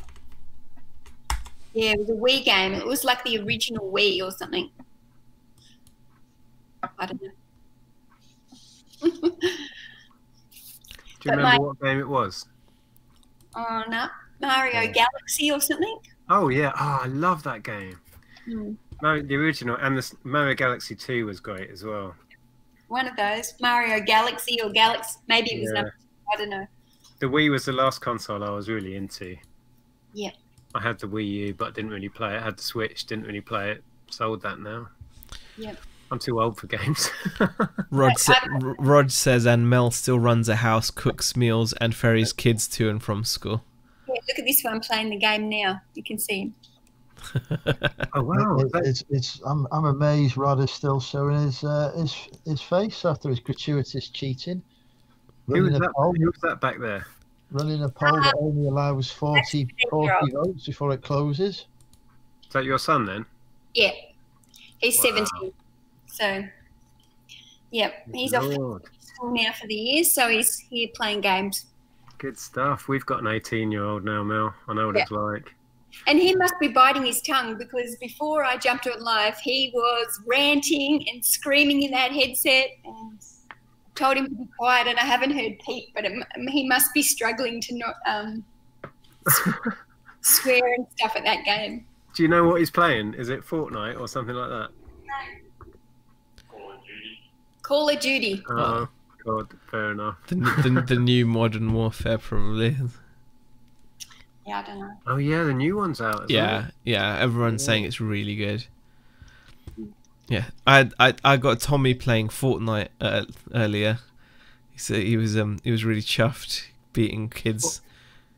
Yeah, it was a Wii game. It was like the original Wii or something. I don't know. Do you remember what game it was? Oh, no. Mario Galaxy or something. Oh, yeah. Oh, I love that game. Mario, the original, and the Mario Galaxy 2 was great as well. One of those. Mario Galaxy or Galaxy. Maybe it was number 2. I don't know. The Wii was the last console I was really into. Yeah. I had the Wii U, but didn't really play it. I had the Switch, didn't really play it. Sold that now. Yep. I'm too old for games. Rod says, and Mel still runs a house, cooks meals, and ferries kids to and from school. Yeah, look at this one playing the game now. You can see him. Oh wow! I'm amazed Rod is still showing his face after his gratuitous cheating. Who was that? Who was that back there? Running a poll that only allows 40 votes before it closes. Is that your son then? Yeah, he's Wow. 17. So, yeah, he's off school now for the year, so he's here playing games. Good stuff. We've got an 18-year-old now, Mel. I know what it's like. And he must be biting his tongue, because before I jumped on live, he was ranting and screaming in that headset, and told him to be quiet, and I haven't heard Pete, but he must be struggling to not swear and stuff at that game. Do you know what he's playing? Is it Fortnite or something like that? Call of Duty. Oh, God, fair enough. The new Modern Warfare, probably. Yeah, I don't know. Oh, yeah, the new one's out. Yeah, everyone's saying it's really good. Yeah, I got Tommy playing Fortnite earlier. He was really chuffed beating kids.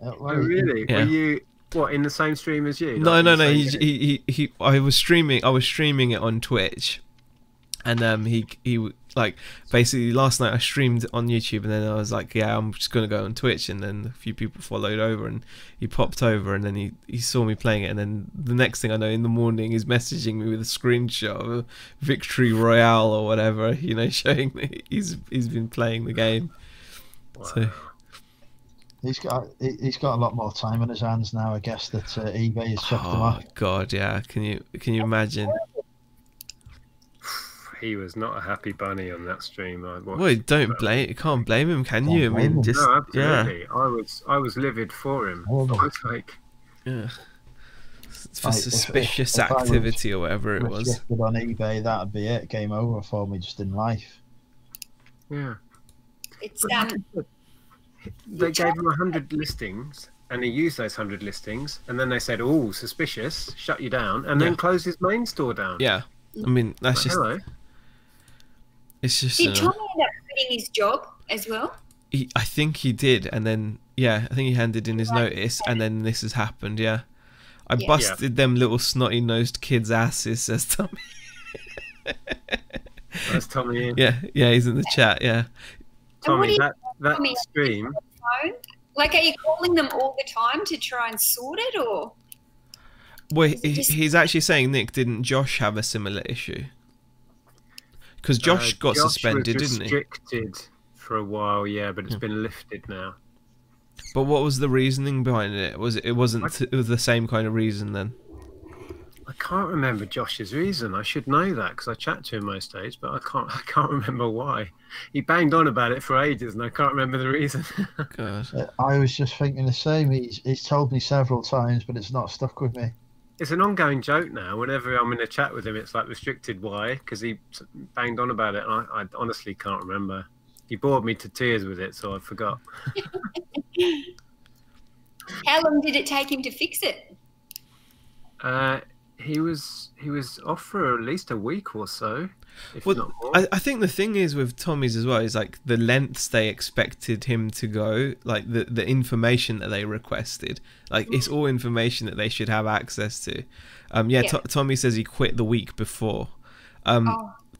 Oh, really? Yeah. Were you in the same stream as you? No. I was streaming it on Twitch, and he like basically last night I streamed on YouTube, and then I was like, yeah, I'm just gonna go on Twitch, and then a few people followed over, and he popped over, and then he saw me playing it, and then the next thing I know, in the morning, he's messaging me with a screenshot of a Victory Royale or whatever, showing that he's been playing the game. Wow. So he's got a lot more time on his hands now, I guess, that eBay has chucked him off. Oh God, yeah. Can you imagine? He was not a happy bunny on that stream. Well, you can't blame him, can you? I mean, him. just no, absolutely. I was livid for him. I was like, yeah. For suspicious activity or whatever it was. On eBay, that'd be it. Game over for me, just in life. Yeah. It's They gave him 100 listings, and he used those 100 listings, and then they said, "Oh, suspicious, shut you down," and then closed his main store down. Yeah, I mean that's just. Hello. It's just. Did Tommy end up quitting his job as well? I think he did, and then I think he handed in his notice, and then this has happened. Yeah, I busted them little snotty-nosed kids' asses, says Tommy. That's Tommy in. Yeah, he's in the chat. Yeah. Tommy, that stream. Like, are you calling them all the time to try and sort it, or? Well, he's actually saying, Nick, didn't Josh have a similar issue? Because Josh got suspended, didn't he? Restricted for a while, yeah, but it's been lifted now. But what was the reasoning behind it? It wasn't the same kind of reason then? I can't remember Josh's reason. I should know that because I chat to him most days, but I can't remember why. He banged on about it for ages, and I can't remember the reason. God. I was just thinking the same. He's told me several times, but it's not stuck with me. It's an ongoing joke now. Whenever I'm in a chat with him, it's like restricted. Why? Because he banged on about it, and I honestly can't remember. He bored me to tears with it, so I forgot. How long did it take him to fix it? He was off for at least a week or so, if Well, not more. I think the thing is with Tommy's as well is like the lengths they expected him to go, like the information that they requested, like it's all information that they should have access to. Tommy says he quit the week before.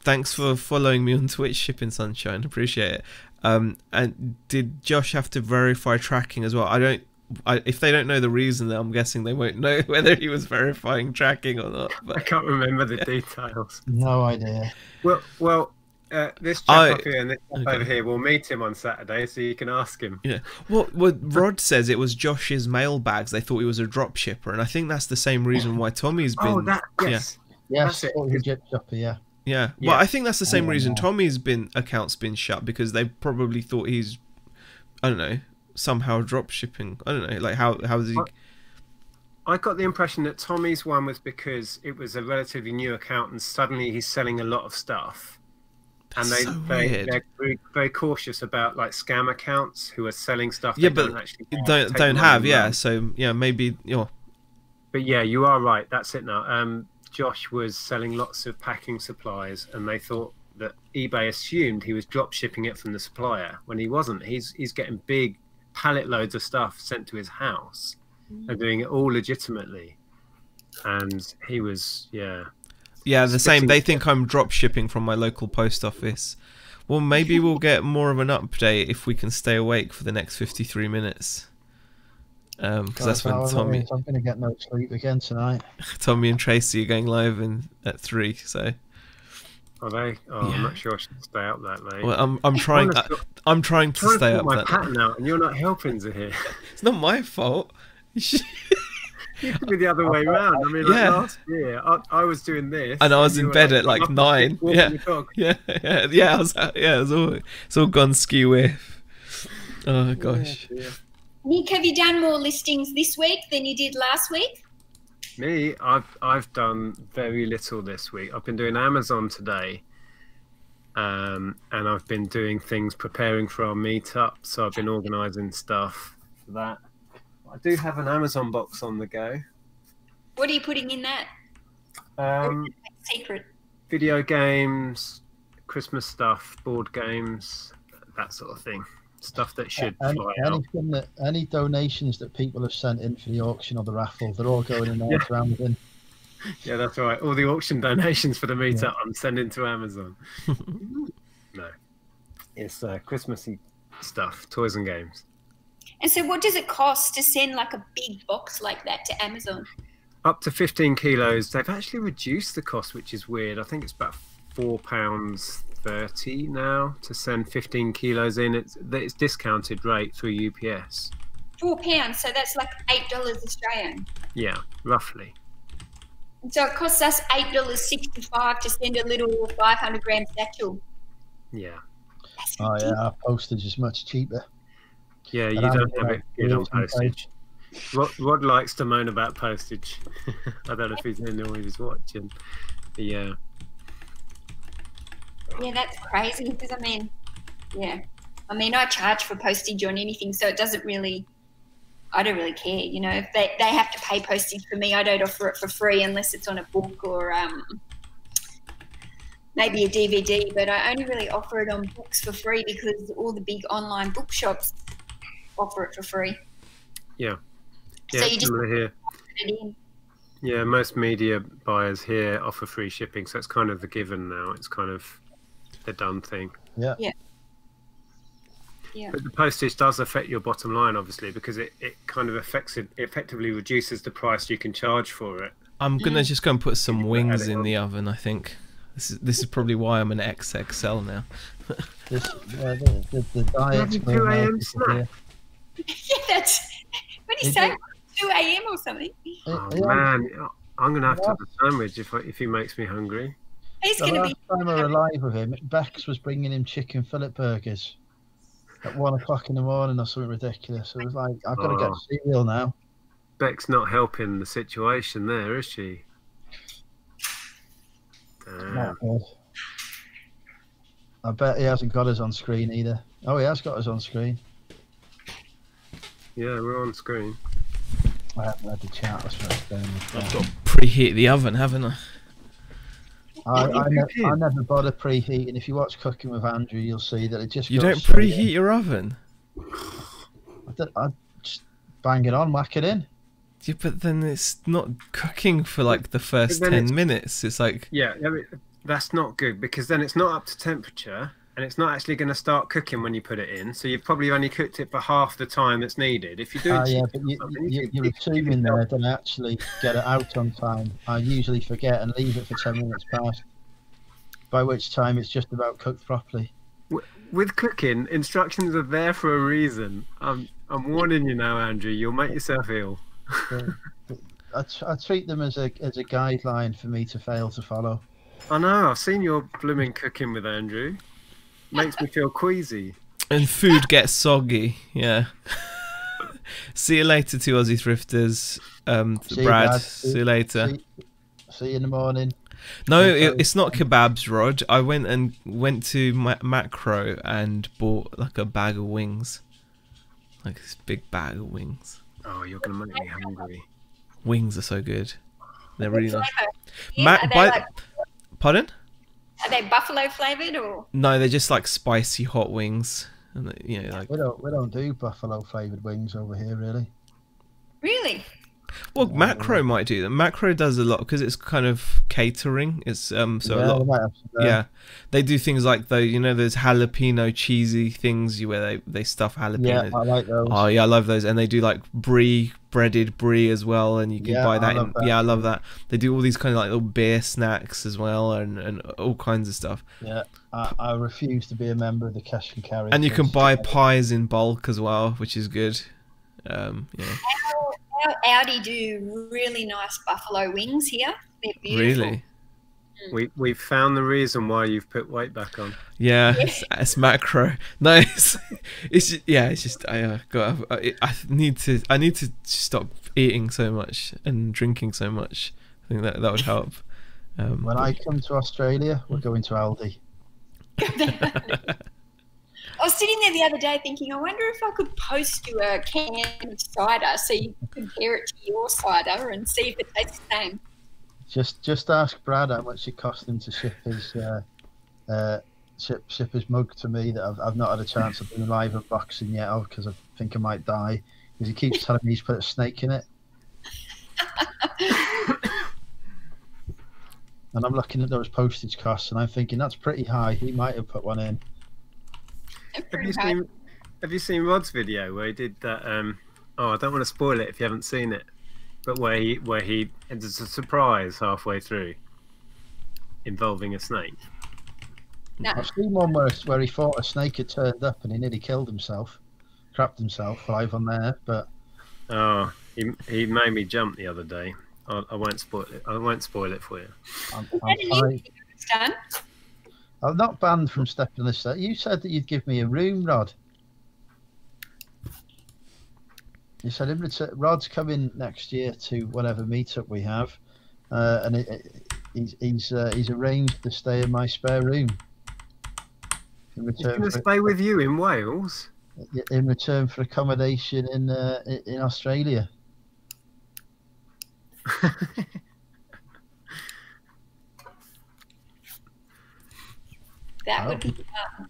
Thanks for following me on Twitch, Shipping Sunshine, appreciate it. And did Josh have to verify tracking as well? If they don't know the reason, then I'm guessing they won't know whether he was verifying tracking or not. But I can't remember the details. No idea. Well, this chap up here and this chap over here, we'll meet him on Saturday, so you can ask him. Yeah. Well, Rod says it was Josh's mailbags. They thought he was a drop shipper, and I think that's the same reason why Tommy's been. Yes, legit shopper, yeah. Yeah. Well, I think that's the same reason Tommy's account's been shut, because they probably thought he's, I don't know, somehow drop shipping. I don't know, like how is he? I got the impression that Tommy's one was because it was a relatively new account, and suddenly he's selling a lot of stuff. That's and they're very, very cautious about like scam accounts who are selling stuff. Yeah, but don't have. Yeah, so yeah, maybe. But yeah, you are right. That's it now. Josh was selling lots of packing supplies, and they thought that eBay assumed he was drop shipping it from the supplier when he wasn't. He's getting big pallet loads of stuff sent to his house and doing it all legitimately. and he was Yeah, the same. They think I'm drop shipping from my local post office. Well, maybe we'll get more of an update if we can stay awake for the next 53 minutes. Because that's when Tommy... I'm going to get no sleep again tonight. Tommy and Tracy are going live at 3, so... Are they? Oh, yeah. I'm not sure I should stay up that late. Well, I'm trying to stay up that late. Pattern out, and you're not helping, Zaheer. It's not my fault. It could be the other way around. I mean, like last year, I was doing this, and I was in bed at like 9. It's all gone skew with. Oh gosh. Yeah. Nick, have you done more listings this week than you did last week? Me, I've done very little this week. I've been doing Amazon today, and I've been doing things preparing for our meetup. So I've been organising stuff for that. I do have an Amazon box on the go. What are you putting in that? Secret. Video games, Christmas stuff, board games, that sort of thing. Stuff that should fly out. Any donations that people have sent in for the auction or the raffle, they're all going in there to Amazon. Yeah, that's right. All the auction donations for the meetup, I'm sending to Amazon. No, it's Christmassy stuff, toys and games. And so what does it cost to send like a big box like that to Amazon? Up to 15 kilos. They've actually reduced the cost, which is weird. I think it's about £4.30 now to send 15 kilos in. It's discounted rate through UPS. £4, so that's like $8 Australian. Yeah, roughly. And so it costs us $8.65 to send a little 500-gram satchel. Yeah. Oh yeah, our postage is much cheaper. Yeah, you don't have it good on postage. Rod likes to moan about postage. I don't know if he's in or he's watching. Yeah. Yeah, that's crazy because I charge for postage on anything, so it doesn't really. I don't really care, you know. If they have to pay postage for me, I don't offer it for free unless it's on a book or maybe a DVD. But I only really offer it on books for free because all the big online bookshops offer it for free. Yeah. So you just put it in. Yeah, most media buyers here offer free shipping, so it's kind of the given now. It's kind of the done thing. Yeah. Yeah. Yeah. But the postage does affect your bottom line, obviously, because it kind of effectively reduces the price you can charge for it. I'm gonna just go and put some wings in the oven. I think this is probably why I'm an XXL now. The diet's 2 a.m. snack. Yeah, that's what do you say? 2 a.m. or something. Oh man, I'm gonna have to have a sandwich if he makes me hungry. He's gonna be. The last time I were alive with him, Bex was bringing him chicken fillet burgers at 1 o'clock in the morning or something ridiculous. It was like, I've got to get cereal now. Beck's not helping the situation there, is she? Not good. I bet he hasn't got us on screen either. Oh, he has got us on screen. Yeah, we're on screen. I haven't had the chat. That's what I'm saying. I've got to preheat the oven, haven't I? I never bother preheating. If you watch Cooking with Andrew, you'll see that it just. You don't preheat your oven. I just bang it on, whack it in. Yeah, but then it's not cooking for like the first 10 minutes. It's like I mean, that's not good because then it's not up to temperature and it's not actually going to start cooking when you put it in. So you've probably only cooked it for half the time that's needed. If you do, but you're assuming there don't actually get it out on time. I usually forget and leave it for 10 minutes past, by which time it's just about cooked properly. With cooking, instructions are there for a reason. I'm warning you now, Andrew. You'll make yourself ill. I treat them as a guideline for me to fail to follow. I know. I've seen your blooming cooking with Andrew. Makes me feel queasy. And food gets soggy. Yeah. See you later, two Aussie thrifters. Brad. See you later. See you in the morning. No, it's not kebabs, Rod. I went to Macro and bought like a bag of wings, like this big bag of wings. Oh, you're gonna make me hungry. Wings are so good. They're really nice. Yeah, pardon? Are they buffalo flavored or? No, they're just like spicy hot wings. And like we don't do buffalo flavored wings over here, really. Really? Well, Macro might do that. Macro does a lot because it's kind of catering. It's so a lot. They might have some there. Yeah, they do things like those jalapeno cheesy things where they stuff jalapenos. Yeah, I like those. Oh yeah, I love those, and they do like breaded brie as well, and you can buy that. Yeah, I love that. They do all these kind of like little beer snacks as well, and all kinds of stuff. Yeah, I refuse to be a member of the cash and carry. And you can buy pies in bulk as well, which is good. Yeah. Our Audi do really nice buffalo wings here. They're beautiful. Really? We've found the reason why you've put weight back on. Yeah, it's Macro. No, it's just I need to stop eating so much and drinking so much. I think that would help. When I come to Australia, we're going to Aldi. I was sitting there the other day thinking, I wonder if I could post you a can of cider so you can compare it to your cider and see if it tastes the same. Just ask Brad how much it cost him to ship his ship his mug to me that I've not had a chance of doing live unboxing yet of because I think I might die because he keeps telling me he's put a snake in it. And I'm looking at those postage costs and I'm thinking that's pretty high. He might have put one in. Have you seen Rod's video where he did that? I don't want to spoil it if you haven't seen it, but where he there's a surprise halfway through involving a snake. No. I've seen one where he thought a snake had turned up and he nearly killed himself, crapped himself live on there. But he made me jump the other day. I won't spoil it. I won't spoil it for you. I'm fine. I'm not banned from stepping on this set. You said that you'd give me a room, Rod. You said in return, Rod's coming next year to whatever meetup we have, and he's arranged to stay in my spare room. He's going to stay with you in Wales. In return for accommodation in Australia. That would be fun.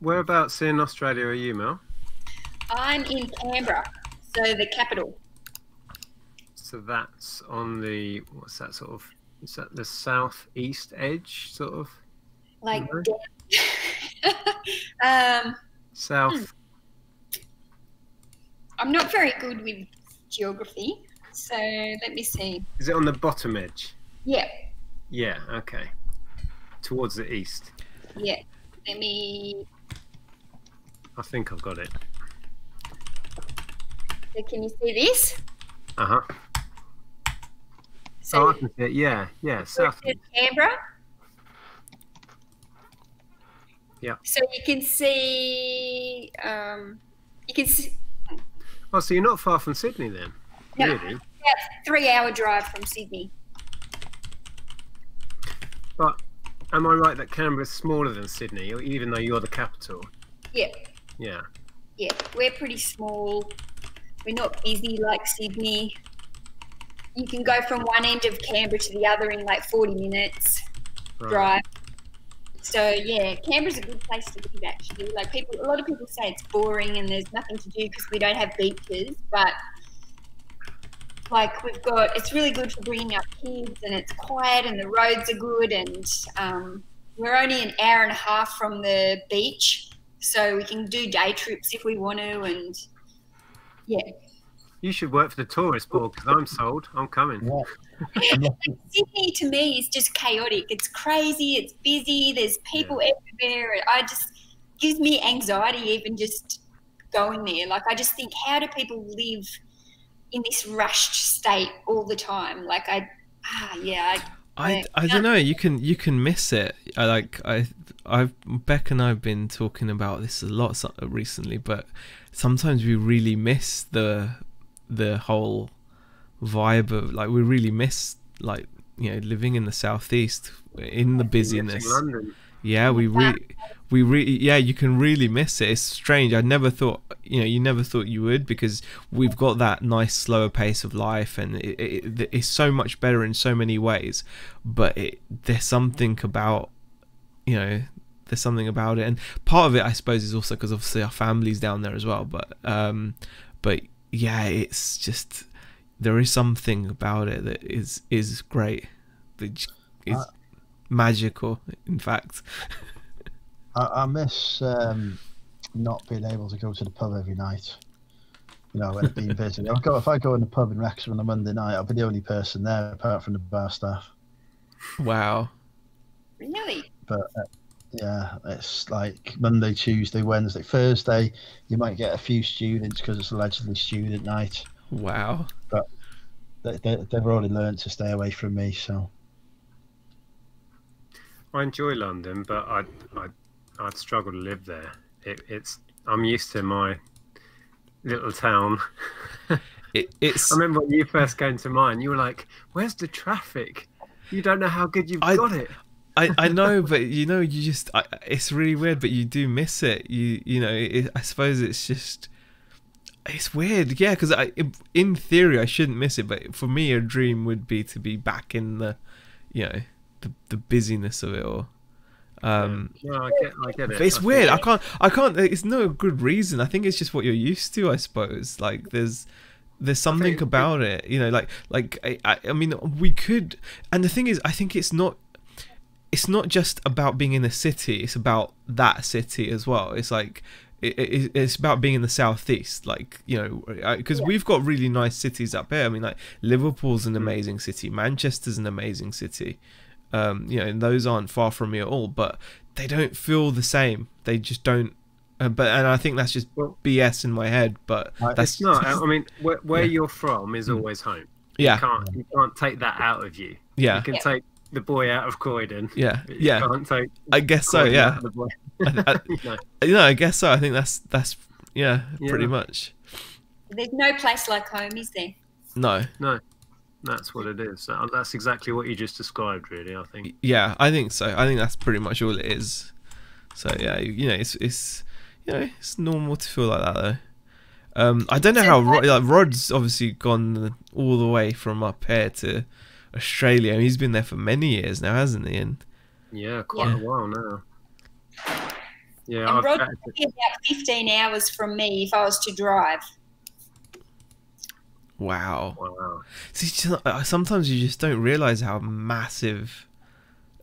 Whereabouts in Australia are you, Mel? I'm in Canberra, so the capital. So that's on the, what's that sort of, is that the southeast edge, sort of? Like, south. I'm not very good with geography, so let me see. Is it on the bottom edge? Yeah. Yeah, okay. Towards the east. Yeah. Let me... I think I've got it. So can you see this? Uh-huh. So I can see it. Yeah, south. Canberra. Yeah. So you can see... Oh, so you're not far from Sydney then? No, really? about 3-hour drive from Sydney. But am I right that Canberra's smaller than Sydney, even though you're the capital? Yeah. Yeah. Yeah, we're pretty small. We're not busy like Sydney. You can go from one end of Canberra to the other in like 40 minutes drive. So yeah, Canberra's a good place to live actually. Like a lot of people say it's boring and there's nothing to do because we don't have beaches, but like it's really good for bringing up kids and it's quiet and the roads are good and we're only an hour and a half from the beach, so we can do day trips if we want to and yeah. You should work for the tourist board because I'm sold. I'm coming. Yeah. Sydney to me is just chaotic. It's crazy. It's busy. There's people everywhere. I just gives me anxiety even just going there. Like I just think, how do people live in this rushed state all the time? Like I don't know. You can miss it. Beck and I've been talking about this a lot recently, but sometimes we really miss the whole vibe of like we really miss like living in the southeast in the busyness. Yeah, you can really miss it. It's strange. I never thought you never thought you would because we've got that nice slower pace of life and it's so much better in so many ways. But there's something about it, and part of it I suppose is also because obviously our family's down there as well. But yeah, it's just, there is something about it that is great, that is magical, in fact. I miss not being able to go to the pub every night. You know, when being busy. If I go in the pub in Wrexham on a Monday night, I'll be the only person there apart from the bar staff. Wow. Really? But yeah, it's like Monday, Tuesday, Wednesday, Thursday. You might get a few students because it's allegedly student night. Wow. But they've already learned to stay away from me. So I enjoy London, but I'd struggle to live there. I'm used to my little town. It's. I remember when you first came to mine, you were like, "Where's the traffic? You don't know how good you've got it." I know, but you know, you just it's really weird, but you do miss it. You know, I suppose it's just, it's weird, yeah. Because in theory, I shouldn't miss it, but for me, a dream would be to be back in the, you know, the busyness of it all. No, I get it. But it's weird. I can't. It's no good reason. I think it's just what you're used to. I suppose. Like there's something about it. You know, like I mean, we could. And the thing is, I think it's not just about being in a city. It's about that city as well. It's like it's about being in the southeast. Like, you know, because we've got really nice cities up here. I mean, like Liverpool's an amazing city. Manchester's an amazing city. You know, and those aren't far from me at all, but they don't feel the same. They just don't. And I think that's just BS in my head. But that's it's not. I mean, where you're from is always home. Yeah, you can't take that out of you. Yeah, you can take the boy out of Croydon. Yeah, you can't take. I guess so. Yeah. I guess so. I think that's pretty much. There's no place like home, is there? No. That's what it is. That's exactly what you just described, really. I think. Yeah, I think so. I think that's pretty much all it is. So yeah, you know, it's you know, it's normal to feel like that though. I don't know how Rod's obviously gone all the way from up here to Australia. I mean, he's been there for many years now, hasn't he? And yeah, quite a while now. Yeah, and Rod would be about 15 hours from me if I was to drive. Wow. See, sometimes you just don't realise how massive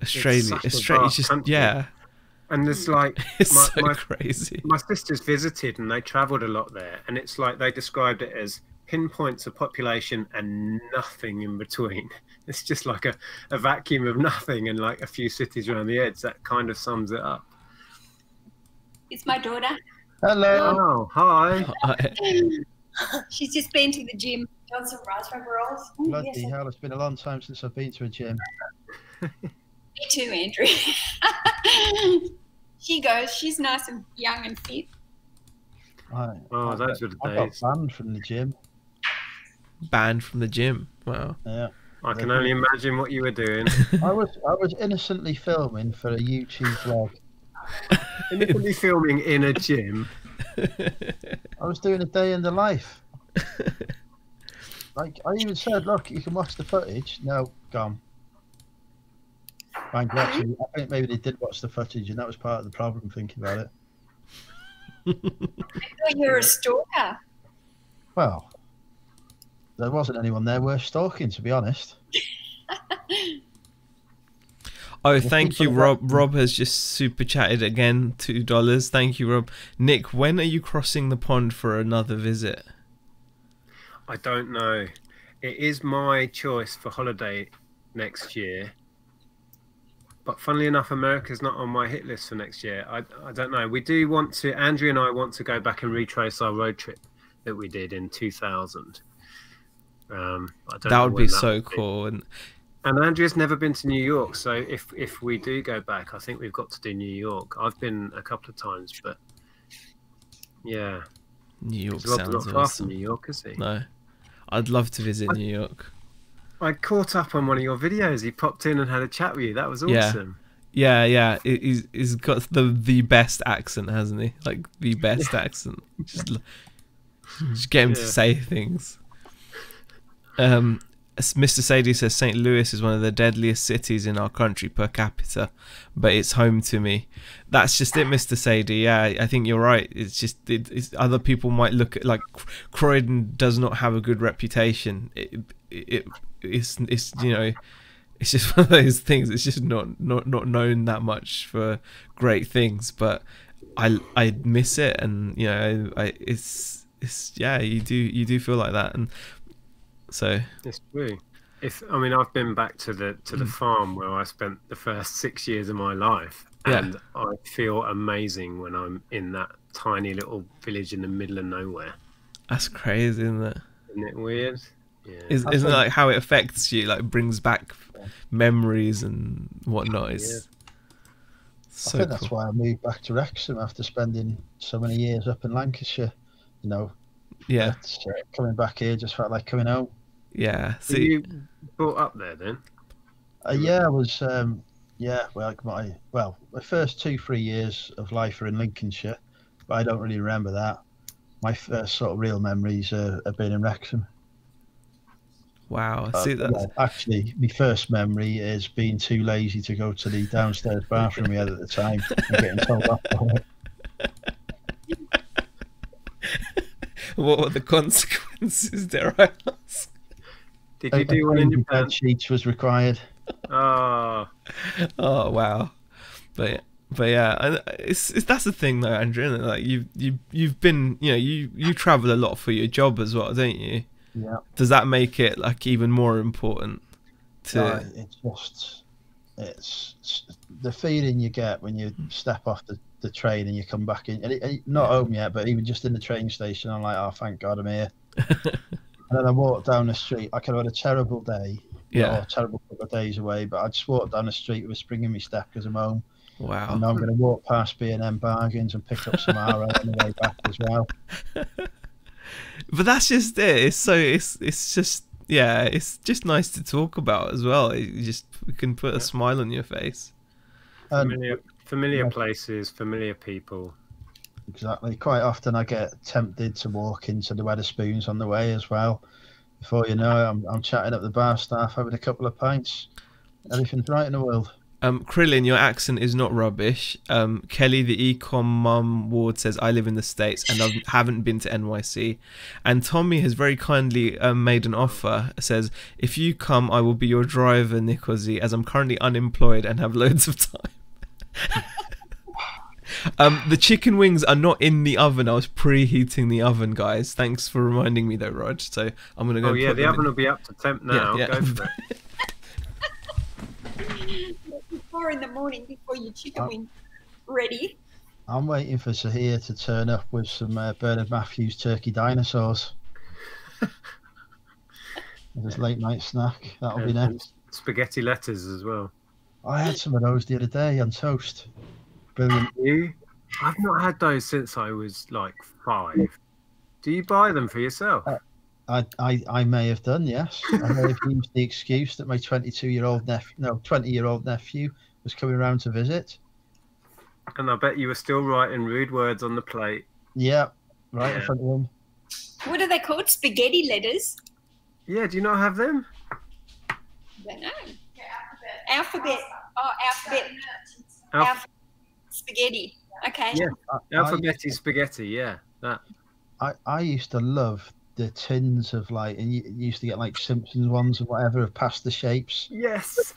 Australia is. Just country. Yeah. And there's like it's crazy. My sisters visited and they travelled a lot there, and it's like they described it as pinpoints of population and nothing in between. It's just like a vacuum of nothing and like a few cities around the edge. That kind of sums it up. It's my daughter. Hello. Oh, hi. She's just been to the gym. Done some raspberry rolls. Bloody hell, it's been a long time since I've been to a gym. Me too, Andrew. She goes. She's nice and young and fit. Those were the days. I got banned from the gym. Banned from the gym? Wow. Yeah. I can only imagine what you were doing. I was innocently filming for a YouTube vlog. Innocently filming in a gym. I was doing a day in the life. Like I even said, look, you can watch the footage. No, gone. I think maybe they did watch the footage, and that was part of the problem. Thinking about it. I thought you were a stalker. Well, there wasn't anyone there worth stalking, to be honest. Oh, thank you, Rob. Rob has just super chatted again, $2. Thank you, Rob. Nick, when are you crossing the pond for another visit? I don't know. It is my choice for holiday next year. But funnily enough, America's not on my hit list for next year. I don't know. We do want to, Andrew and I want to go back and retrace our road trip that we did in 2000. That would be so cool. And Andrew's never been to New York, so if we do go back, I think we've got to do New York. I've been a couple of times, but yeah. New York sounds sounds not far from New York, is he? No. I'd love to visit New York. I caught up on one of your videos. He popped in and had a chat with you. That was awesome. Yeah. He's got the best accent, hasn't he? Like the best accent. Just get him to say things. Mr. Sadie says St. Louis is one of the deadliest cities in our country per capita, but it's home to me. That's just it, Mr. Sadie. Yeah, I think you're right. It's just other people might look at, like, Croydon does not have a good reputation. It's you know, it's just one of those things. It's just not known that much for great things, but I miss it, and you know, it's yeah, you do feel like that. And so it's true. I mean, I've been back to the farm where I spent the first 6 years of my life, and I feel amazing when I'm in that tiny little village in the middle of nowhere. That's crazy, isn't it? Isn't it weird? Yeah. Isn't it like how it affects you? Like, brings back memories and whatnot. It's so I think that's why I moved back to Wrexham after spending so many years up in Lancashire. You know, coming back here just felt like coming home. Yeah. So you brought up there then? Yeah, I was. Well, my first 2-3 years of life are in Lincolnshire, but I don't really remember that. My first sort of real memories have been in Wrexham. Wow. See, that's actually, my first memory is being too lazy to go to the downstairs bathroom we had at the time and getting told off for it. What were the consequences, dare I ask? Did you do one in your bed sheets was required. Oh wow. But yeah, that's the thing though, Andrew, isn't it? Like you've been, you know, you travel a lot for your job as well, don't you? Yeah. Does that make it like even more important to it's the feeling you get when you step off the train and you come back in, and not home yet, but even just in the train station, I'm like, oh, thank God I'm here. And then I walked down the street. I could have had a terrible day, or a terrible couple of days away, but I just walked down the street with a spring in my step because I'm home. Wow. And now I'm going to walk past B&M Bargains and pick up some RO on the way back as well. But that's just it. It's just nice to talk about as well. You can put a smile on your face. Familiar places, familiar people. Exactly. Quite often I get tempted to walk into the Wetherspoons on the way as well. Before you know it, I'm chatting up the bar staff, having a couple of pints. Everything's right in the world. Krillin, your accent is not rubbish. Kelly, the ecom mum ward, says I live in the States and I haven't been to NYC. And Tommy has very kindly made an offer. Says, if you come, I will be your driver, Nicozy, as I'm currently unemployed and have loads of time. The chicken wings are not in the oven. I was preheating the oven, guys. Thanks for reminding me though, Rog. So I'm going to go. Oh yeah, the oven will be up to temp now. Yeah. Go for it. 4 in the morning before your chicken wing ready. I'm waiting for Zaheer to turn up with some Bernard Matthews turkey dinosaurs. This late night snack. That'll be next. Spaghetti letters as well. I had some of those the other day on toast. Brilliant. I've not had those since I was like 5. Do you buy them for yourself? I may have done, yes. I may have used the excuse that my 20-year-old nephew was coming around to visit. And I bet you were still writing rude words on the plate. Yeah, right in front of him. What are they called? Spaghetti letters? Yeah, do you not have them? I don't know. Alphabet. Oh, alphabet. Spaghetti. Okay. Yeah, alphabetti spaghetti. Yeah, that. I used to love the tins of like, and you used to get like Simpsons ones or whatever of pasta shapes. Yes.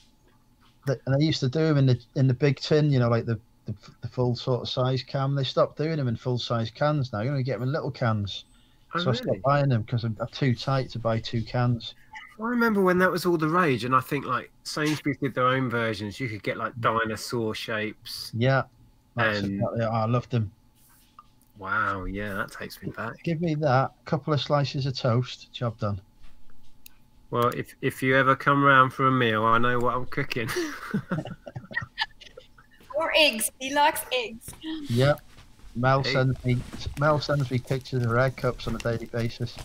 And I used to do them in the big tin, you know, like the full sort of size can. They stopped doing them in full size cans now. You only get them in little cans. Oh, so really? I stopped buying them because I'm too tight to buy 2 cans. I remember when that was all the rage, and I think like Sainsbury's did their own versions. You could get like dinosaur shapes. Yeah, I loved them. Wow, yeah, that takes me back. Give me that, a couple of slices of toast, job done. Well, if you ever come round for a meal, I know what I'm cooking. Or eggs. He likes eggs. Yep. Mel sends me pictures of her egg cups on a daily basis.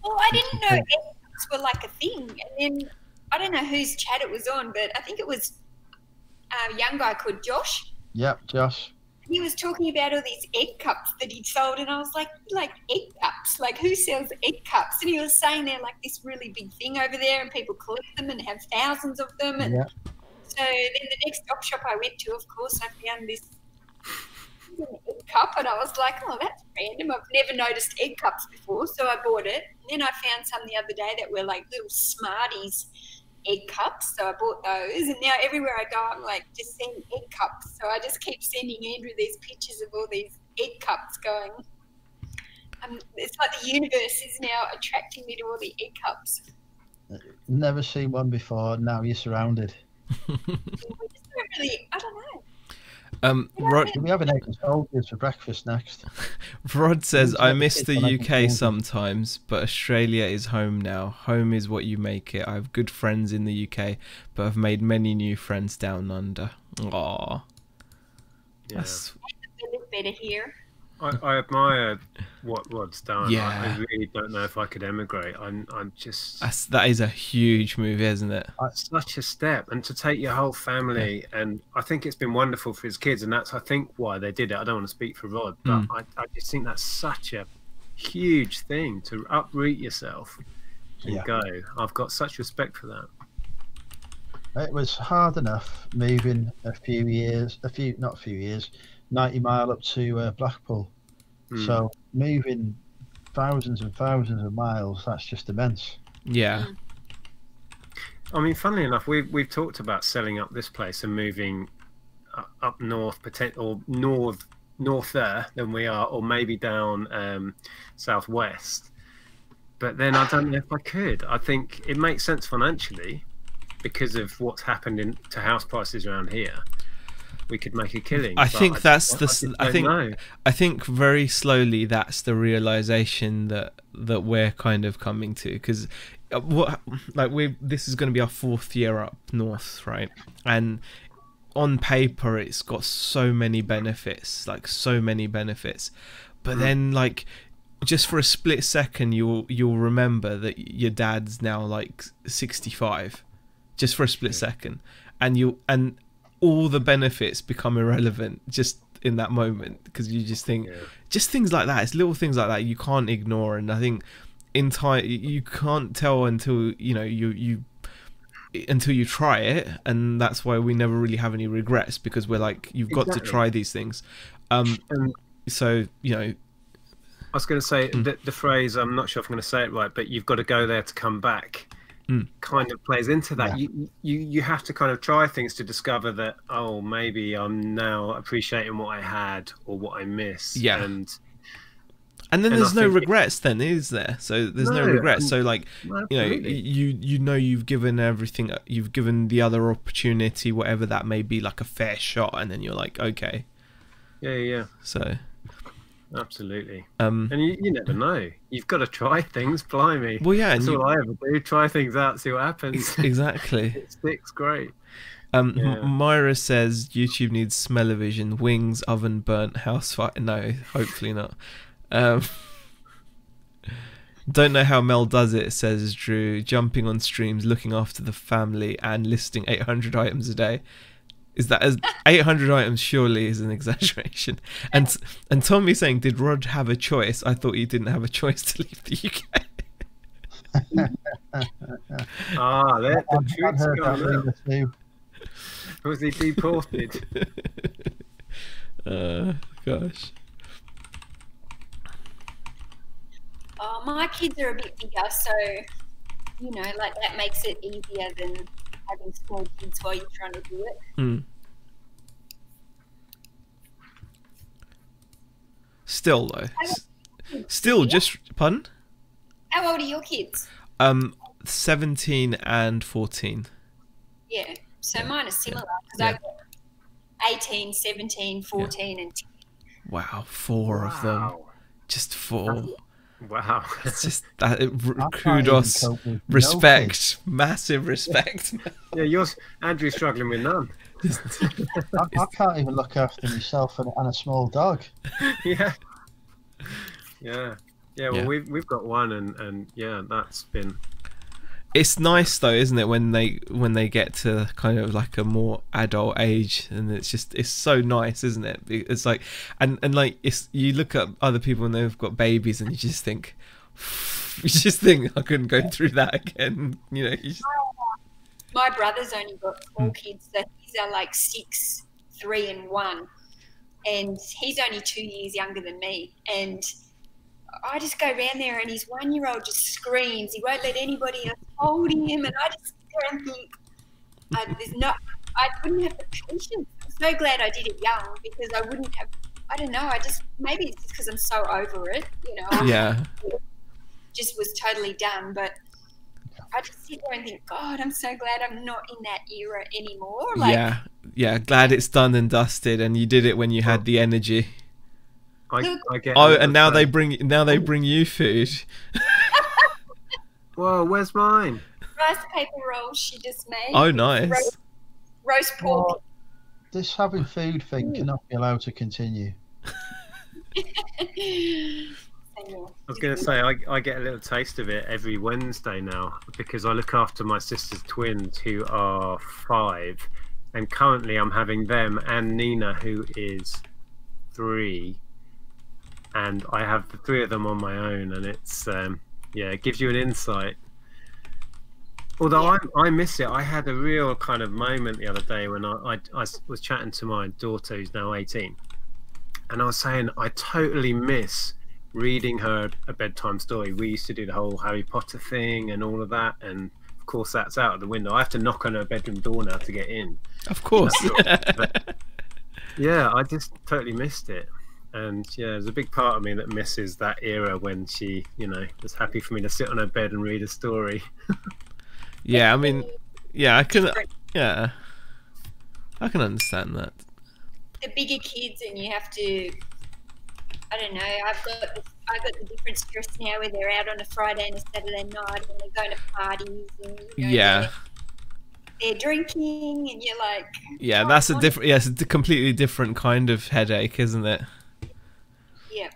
Well, I didn't know eggs were like a thing. And then I don't know whose chat it was on, but I think it was a young guy called Josh. Yep, Josh. he was talking about all these egg cups that he'd sold, and I was like egg cups? Like, who sells egg cups? And he was saying they're like this really big thing over there, and people collect them and have thousands of them. And so then the next op shop I went to, of course, I found this egg cup, and I was like, oh, that's random. I've never noticed egg cups before, so I bought it. And then I found some the other day that were like little Smarties egg cups, so I bought those, and now everywhere I go I'm like just seeing egg cups, so I just keep sending Andrew these pictures of all these egg cups going. It's like the universe is now attracting me to all the egg cups. Never seen one before, now you're surrounded. We just don't really, I don't know. Rod, we have an egg and soldiers for breakfast next. Rod says, I miss the UK sometimes, but Australia is home now. Home is what you make it. I have good friends in the UK, but I've made many new friends down under. Aww. Yeah. That's a little better here. I admire what Rod's done. Yeah. I really don't know if I could emigrate. I'm just... That is a huge move, isn't it? Such a step. And to take your whole family, and I think it's been wonderful for his kids, and that's, I think, why they did it. I don't want to speak for Rod, but I just think that's such a huge thing, to uproot yourself and go. I've got such respect for that. It was hard enough moving 90 mile up to Blackpool. So moving thousands and thousands of miles, that's just immense. Yeah. I mean, funnily enough, we've talked about selling up this place and moving up north, or north there than we are, or maybe down southwest. But then I don't know if I could. I think it makes sense financially because of what's happened to house prices around here. We could make a killing. I think very slowly that's the realization that we're kind of coming to, because this is going to be our 4th year up north, right? And on paper it's got so many benefits, but then like just for a split second you'll remember that your dad's now like 65, just for a split second, and all the benefits become irrelevant just in that moment, because you just think just things like that. It's little things like that you can't ignore, and I think in time you can't tell until you try it, and that's why we never really have any regrets, because we're like, you've got to try these things. So I was going to say the phrase, I'm not sure if I'm going to say it right, but you've got to go there to come back. Kind of plays into that. You have to kind of try things to discover that, oh, maybe I'm now appreciating what I had or what I missed. And then there's no regrets then, is there? So there's no regrets. So like, you've given everything, you've given the other opportunity, whatever that may be, like a fair shot, and then you're like, okay. So absolutely. And you never know. You've got to try things, blimey. Well, yeah, that's all I ever do. Try things out, see what happens. Exactly. It sticks, great. Myra says YouTube needs smell-o-vision, wings, oven burnt, house fire. No, hopefully not. Don't know how Mel does it, says Drew. Jumping on streams, looking after the family, and listing 800 items a day. Is that as 800 items? Surely is an exaggeration. And Tommy saying, did Rod have a choice? I thought he didn't have a choice to leave the UK. The truth's coming out. Was he deported? Gosh. Oh, my kids are a bit bigger, so like that makes it easier than having small kids while you're trying to do it. Still though, just pardon? How old are your kids? 17 and 14. Yeah, so mine are similar, because I got 18, 17, 14 and 10. Wow, 4 of them. Just 4. Wow. It's just that kudos, respect, massive respect. Andrew's struggling with none. I can't even look after myself and a small dog. Well, we've got one, and that's been It's nice though, isn't it, when they get to kind of like a more adult age, and it's so nice, isn't it? It's like, and like, it's, you look at other people and they've got babies, and you just think I couldn't go through that again. You know. My brother's only got 4 kids, so these are like 6, 3, and 1, and he's only 2 years younger than me, and I just go around there and his 1-year-old just screams. He won't let anybody else hold him, and I just sit there and think, I wouldn't have the patience. I'm so glad I did it young, because I wouldn't have. I don't know. Maybe it's just because I'm so over it, you know. Yeah. Just was totally done, but I just sit there and think, God, I'm so glad I'm not in that era anymore. Like, yeah. Glad it's done and dusted, and you did it when you had the energy. I get. Oh, and now they bring you food. Whoa, where's mine? Rice paper rolls she just made. Oh, nice. Roast pork. Well, this having food thing cannot be allowed to continue. I was going to say, I get a little taste of it every Wednesday now, because I look after my sister's twins, who are 5, and currently I'm having them and Nina, who is 3. And I have the 3 of them on my own, and it's it gives you an insight. Although I miss it. I had a real kind of moment the other day when I was chatting to my daughter, who's now 18, and I was saying I totally miss reading her a bedtime story. We used to do the whole Harry Potter thing and all of that, and of course that's out of the window. I have to knock on her bedroom door now to get in. Of course. But, yeah, I just totally missed it. And yeah, there's a big part of me that misses that era when she, you know, was happy for me to sit on her bed and read a story. Yeah, I mean, yeah, I can understand that. The bigger kids, and you have to, I don't know, I've got the different stress now where they're out on a Friday and a Saturday night, and they're going to parties, and they're drinking, and you're like, that's a different, it's a completely different kind of headache, isn't it? Yeah.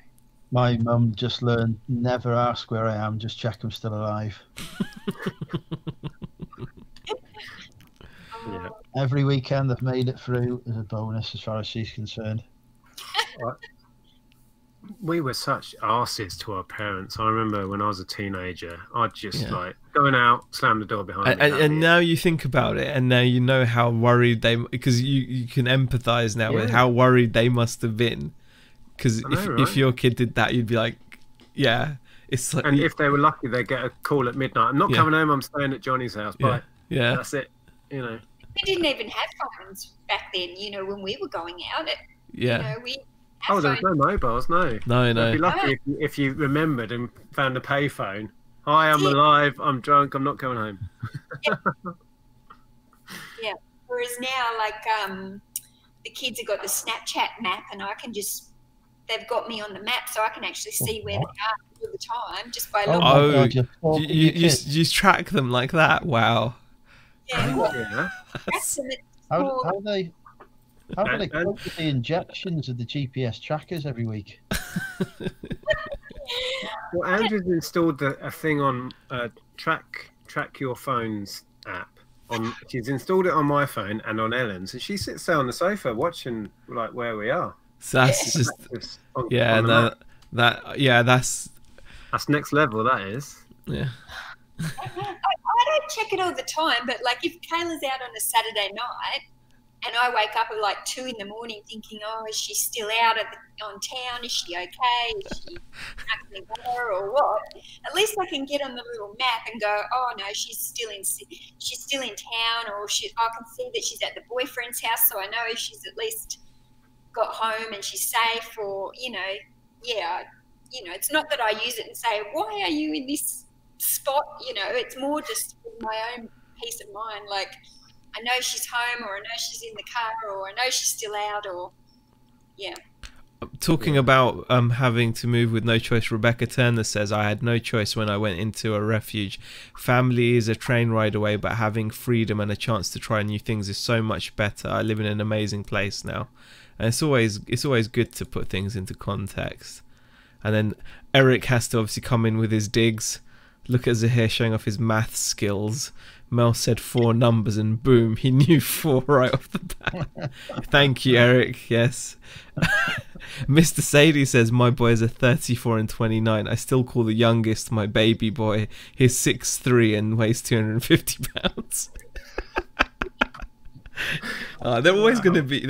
My mum just learned, never ask where I am, just check I'm still alive. Yeah. Every weekend I've made it through as a bonus as far as she's concerned. We were such arses to our parents. I remember when I was a teenager, I'd just like going out, slam the door behind me. And now you think about it, and now you know how worried they, because you can empathise now with how worried they must have been. Because if your kid did that, you'd be like, it's like, and if they were lucky, they'd get a call at midnight. I'm not coming home. I'm staying at Johnny's house. Bye. Yeah, that's it. You know, we didn't even have phones back then. You know, when we were going out, you know, there was no mobiles. No. I'd be lucky if you remembered and found a payphone. Hi, I'm alive. I'm drunk. I'm not coming home. Yeah. Whereas now, like, the kids have got the Snapchat map, and I can just. They've got me on the map, so I can actually see where they are all the time just by looking. You track them like that? Wow. Yeah. How do they cope with the injections of the GPS trackers every week? Well, Andrew's installed a thing on track your phone's app. She's installed it on my phone and on Ellen's, and she sits there on the sofa watching like where we are. So that's just that's next level. That is. Yeah. I don't check it all the time, but like if Kayla's out on a Saturday night and I wake up at like 2 a.m. thinking, oh, is she still out on town? Is she okay? Is she acting better or what? At least I can get on the little map and go, oh no, she's still in town, or I can see that she's at the boyfriend's house, so I know she's at least got home and she's safe, or it's not that I use it and say, why are you in this spot? It's more just for my own peace of mind, like I know she's home, or I know she's in the car, or I know she's still out, or Talking about having to move with no choice, Rebecca Turner says, I had no choice when I went into a refuge. Family is a train ride away, but having freedom and a chance to try new things is so much better. I live in an amazing place now. And it's always good to put things into context. And then Eric has to obviously come in with his digs, Look at Zaheer showing off his math skills. Mel said 4 numbers and boom, he knew 4 right off the bat. Thank you, Eric. Yes. Mr. Sadie says, my boys are 34 and 29. I still call the youngest my baby boy. He's 6'3" and weighs 250 pounds. They're always going to be.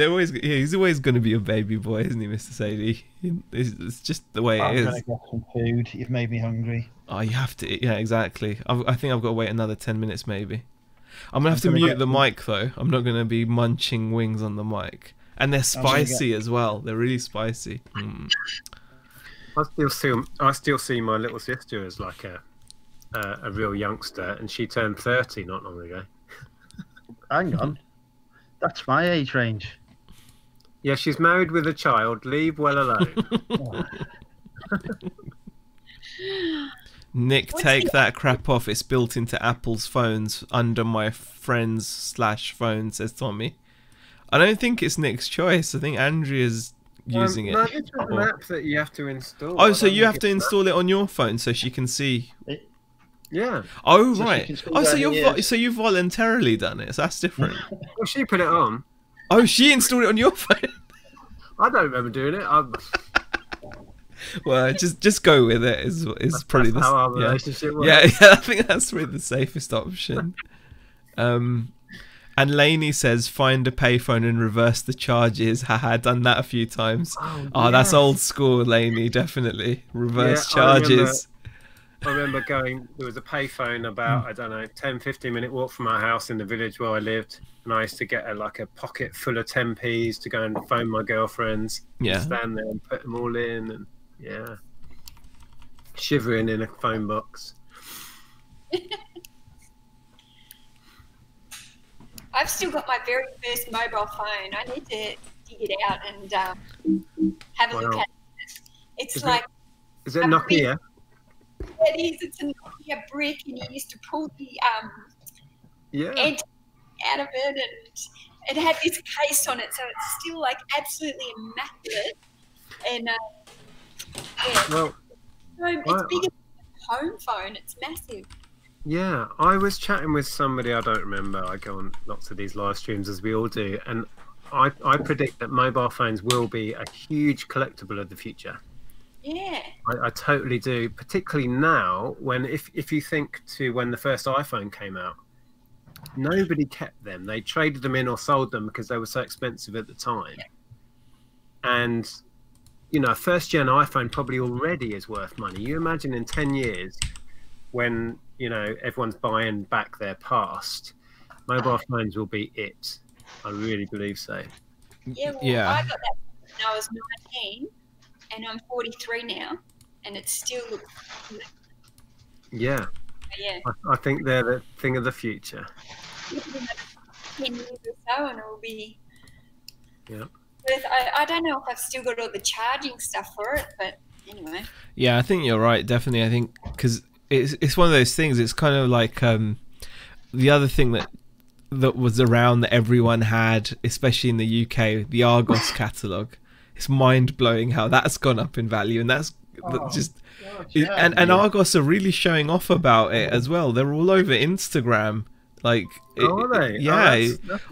He's always going to be a baby boy, isn't he, Mr. Sadie? It's just the way it is. I'm going to get some food. You've made me hungry. Oh, you have to. Yeah, exactly. I think I've got to wait another 10 minutes, maybe. I'm going to have to mute the mic, though. I'm not going to be munching wings on the mic. And they're spicy as well. They're really spicy. Mm. I still see my little sister as like a real youngster, and she turned 30 not long ago. Hang on. That's my age range. Yeah, she's married with a child. Leave well alone. Nick, take that crap off. It's built into Apple's phones under my friends / phone, says Tommy. I don't think it's Nick's choice. I think Andrea's using it. No, this is an app that you have to install. Oh, so you have to install it on your phone so she can see. Yeah. Oh, So right. Oh, so you've voluntarily done it. So that's different. Well, she put it on. Oh, she installed it on your phone. I don't remember doing it. Well, just go with it. Is probably how our relationship works. Yeah. I think that's probably the safest option. And Lainey says, find a payphone and reverse the charges. Haha, done that a few times. Oh, that's old school, Lainey. Definitely reverse charges. I remember going, there was a payphone about, I don't know, 10-15 minute walk from our house in the village where I lived. And I used to get a pocket full of 10p's to go and phone my girlfriends. Yeah. Stand there and put them all in. And yeah. Shivering in a phone box. I've still got my very first mobile phone. I need to dig it out and have a look at it. It's Is it Nokia? It is. It's a Nokia brick, and you used to pull the antenna out of it, and it had this case on it, so it's still absolutely immaculate. And Well, it's bigger than a home phone. It's massive. Yeah, I was chatting with somebody, I don't remember. I go on lots of these live streams, as we all do, and I predict that mobile phones will be a huge collectible of the future. Yeah. I totally do, particularly now when if you think to when the first iPhone came out, nobody kept them. They traded them in or sold them because they were so expensive at the time. Yeah. And, you know, a first-gen iPhone probably already is worth money. You imagine in 10 years when, you know, everyone's buying back their past, mobile phones will be it. I really believe so. Yeah, well, I got that when I was 19. And I'm 43 now, and it still looks good. Yeah. Yeah. I think they're the thing of the future. 10 years or so, and it will be. Yeah. I don't know if I've still got all the charging stuff for it, but anyway. Yeah, I think you're right. Definitely, I think because it's one of those things. It's kind of like the other thing that was around that everyone had, especially in the UK, the Argos catalogue. It's mind blowing how that's gone up in value, and that's just and Argos are really showing off about it as well. They're all over Instagram, are they? Yeah,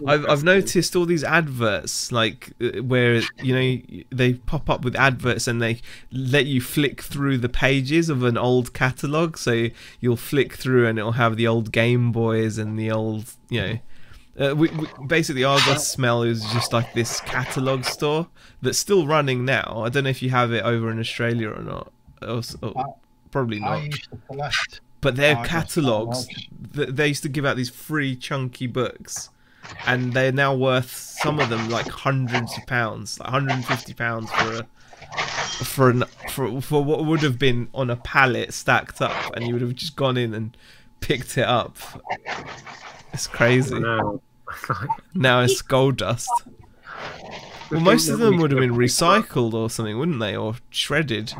I've noticed all these adverts where they pop up with adverts and they let you flick through the pages of an old catalogue. So you'll flick through and it'll have the old Game Boys and the old basically Argos Smell is just like this catalogue store that's still running now. I don't know if you have it over in Australia or not. Probably not. I used to collect, but their catalogues, they used to give out these free chunky books, and they're now worth, some of them, like hundreds of pounds, like £150 for what would have been on a pallet stacked up, and you would have just gone in and picked it up. It's crazy. Now it's gold dust. Well, most of them would have been recycled or something, wouldn't they? Or shredded.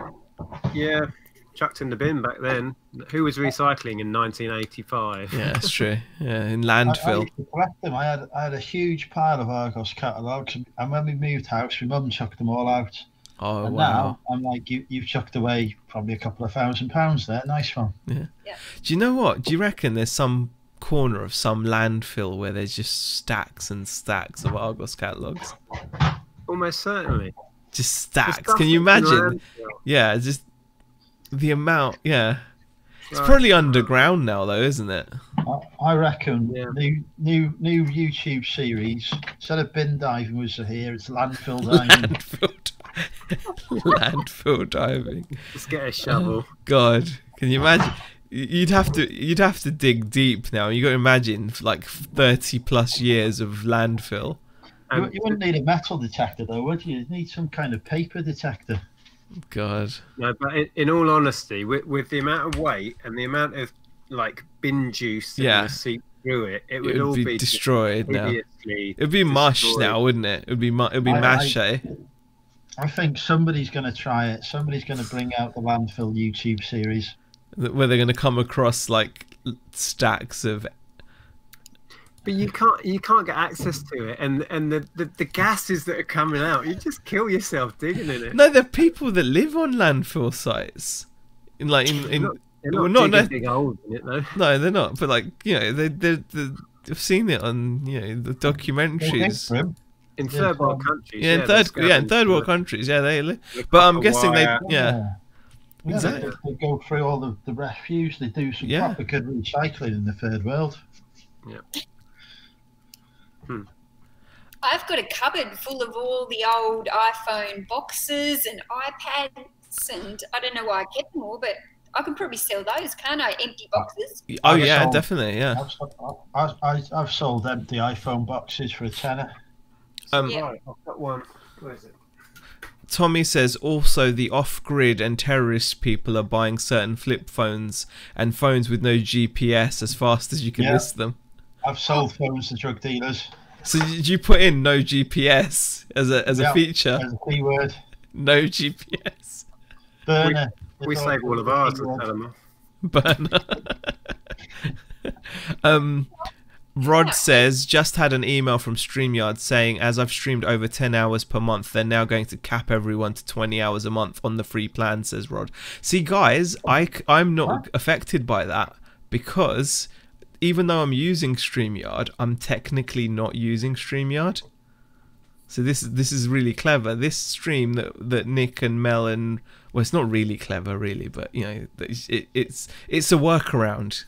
Yeah, chucked in the bin back then. Who was recycling in 1985? Yeah, that's true. Yeah, in landfill. I used to collect them. I had a huge pile of Argos catalogues, and when we moved house, my mum took them all out. Oh And wow. now I'm like, you've chucked away probably a couple of £1,000 there. Nice one. Yeah. Yeah. Do you know what? Do you reckon there's some corner of some landfill where there's just stacks and stacks of Argos catalogs? Almost certainly. Just The stacks. stuff Can you that's in imagine? landfill. Yeah, just the amount. Yeah. It's Right. probably underground now, though, isn't it? I reckon Yeah. new YouTube series, instead of bin diving with Zaheer, it's landfill diving. Landfill diving. Just get a shovel. God, can you imagine? You'd have to dig deep now. You got to imagine like 30+ years of landfill. You wouldn't need a metal detector though, would you? You'd need some kind of paper detector. God. No, but in all honesty, with the amount of weight and the amount of like bin juice that would seep through it, it would all be destroyed now. hideously It'd be mush destroyed. now, wouldn't it? It'd be mash, eh? I think somebody's going to try it. Somebody's going to bring out the landfill YouTube series Where they're going to come across like stacks of. But you can't get access to it, and the gases that are coming out, you just kill yourself digging in it. No, there are people that live on landfill sites. They're not digging big holes in it though. No, they're not. But like, you know, they've seen it on, you know, the documentaries. In third world countries, Yeah, in third world countries, yeah, they live. But I'm guessing Exactly. They go through all the refuse. They do some proper good recycling in the third world. Yeah. I've got a cupboard full of all the old iPhone boxes and iPads, and I don't know why I kept them all, but I can probably sell those, can't I? Empty boxes. Oh yeah, definitely, yeah. I've sold empty iPhone boxes for £10. Right, I've got one. Where is it? Tommy says also the off-grid and terrorist people are buying certain flip phones and phones with no GPS as fast as you can list them. I've sold phones to drug dealers. So did you put in no GPS as a feature? As a keyword. No GPS. Burner. We save all of ours and tell them off. Burner. Rod says, just had an email from StreamYard saying, as I've streamed over 10 hours per month, they're now going to cap everyone to 20 hours a month on the free plan, says Rod. See, guys, I'm not affected by that because even though I'm using StreamYard, I'm technically not using StreamYard. So this is really clever. This stream that Nick and Mel and well, it's not really clever, really, but you know, it's a workaround.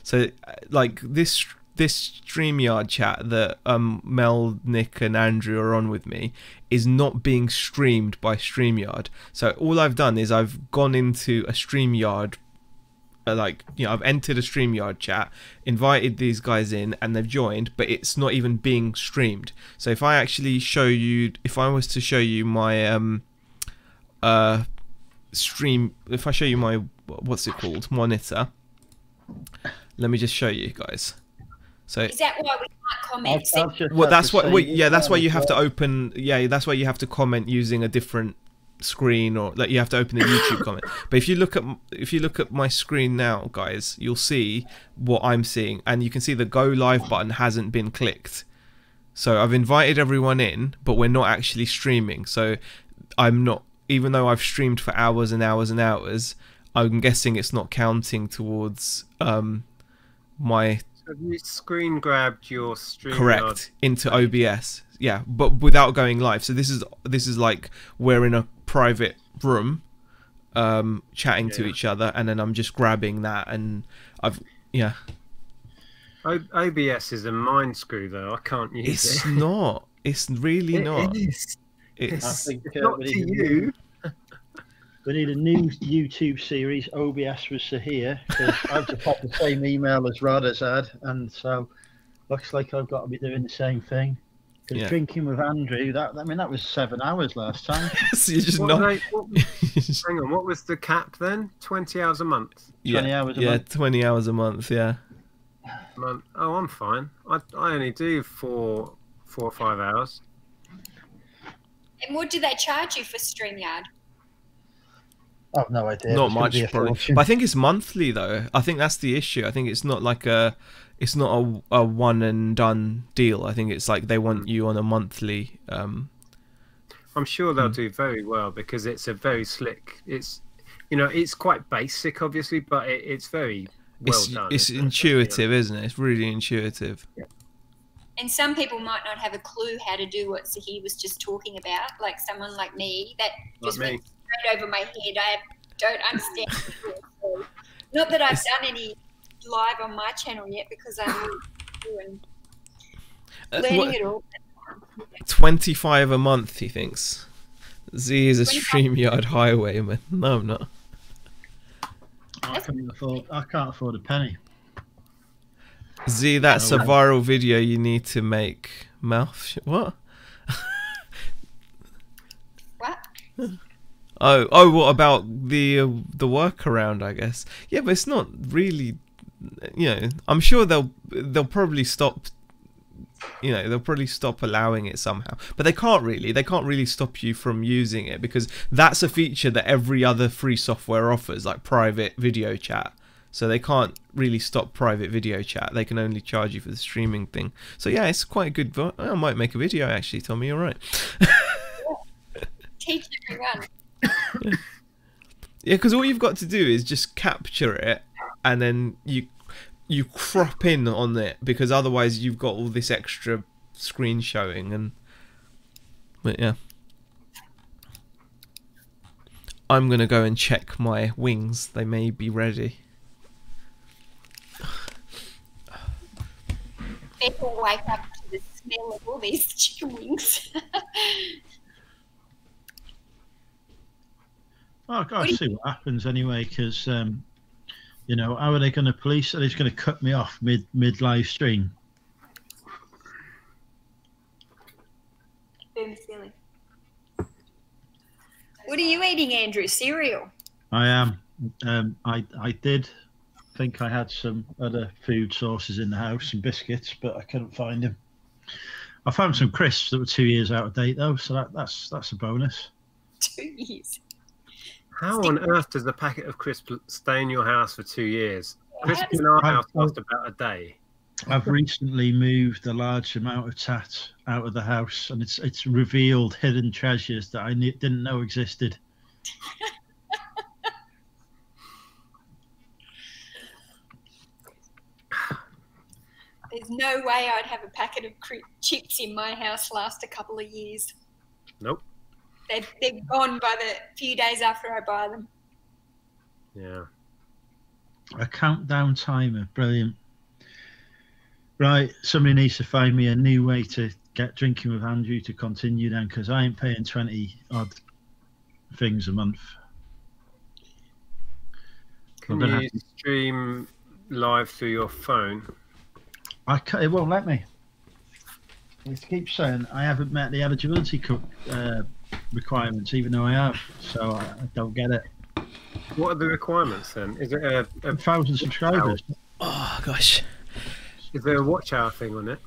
So like this StreamYard chat that Mel, Nick, and Andrew are on with me is not being streamed by StreamYard. So all I've done is I've gone into a StreamYard. I've entered a StreamYard chat, invited these guys in, and they've joined, but it's not even being streamed. So if I was to show you my stream, if I show you my what's it called, monitor, let me just show you guys. So is that why we can't comment? Well, that's what. That's why you have to open. Yeah, that's why you have to comment using a different screen, or like you have to open the YouTube comment. But if you look at my screen now, guys, you'll see what I'm seeing, and you can see the go live button hasn't been clicked. So I've invited everyone in, but we're not actually streaming. So I'm not, even though I've streamed for hours and hours and hours, I'm guessing it's not counting towards my. Have you screen grabbed your stream? Correct, into OBS. Yeah, but without going live. So this is like we're in a private room chatting to each other, and then I'm just grabbing that, and OBS is a mind screw though. I can't use it. It's not. It's really not. I think Not to you. We need a new YouTube series, OBS with Zaheer, because I've just had the same email as Rod has had, and so looks like I've got to be doing the same thing. Because drinking with Andrew, that was 7 hours last time. So you're just hang on, what was the cap then? 20 hours a month? 20 hours a month. Yeah, 20 hours a month, yeah. Oh, I'm fine. I only do 4 or 5 hours. And what do they charge you for StreamYard? I have no idea. Not much, probably. But I think it's monthly, though. I think that's the issue. I think it's not like it's not a one and done deal. I think it's like they want you on a monthly. I I'm sure they'll do very well because it's a very slick. It's, you know, it's quite basic, obviously, but it's very well done. It's intuitive, isn't it? It's really intuitive. Yeah. And some people might not have a clue how to do what Zaheer was just talking about, like someone like me that just went straight over my head. I don't understand. Not that I've done any live on my channel yet because I'm doing learning it all. 25 a month, he thinks. Z is a StreamYard highwayman. No, I'm not. I can't afford a penny. Z, that's a viral video you need to make. What? What? Oh, what about the workaround? I guess. Yeah, but it's not really. You know, I'm sure they'll probably stop. You know, they'll probably stop allowing it somehow, but they can't really. They can't really stop you from using it because that's a feature that every other free software offers, like private video chat. So they can't really stop private video chat. They can only charge you for the streaming thing. So yeah, it's quite a good. I might make a video actually, Tommy. You're right. Teach everyone. Yeah, because all you've got to do is just capture it, and then you crop in on it, because otherwise you've got all this extra screen showing. And but yeah, I'm gonna go and check my wings. They may be ready. People wake up to the smell of all these chicken wings. Oh, I've got to see what happens anyway, because you know, how are they going to police? Are they just going to cut me off mid live stream? Boom, silly. What are you eating, Andrew? Cereal? I am. I did think I had some other food sources in the house, some biscuits, but I couldn't find them. I found some crisps that were 2 years out of date though, so that's a bonus. 2 years. How on earth does a packet of crisps stay in your house for 2 years? Crisps in our house last about a day. I've recently moved a large amount of tat out of the house, and it's revealed hidden treasures that I didn't know existed. There's no way I'd have a packet of chips in my house last a couple of years. Nope. They're gone by the few days after I buy them. Yeah. A countdown timer, brilliant. Right, somebody needs to find me a new way to get drinking with Andrew to continue then, because I ain't paying 20 odd things a month. Can you stream live through your phone? It won't let me. It keeps saying I haven't met the eligibility requirements, even though I have, so I don't get it. What are the requirements then? Is it a 1,000 subscribers? Oh gosh. Is there a watch hour thing on it?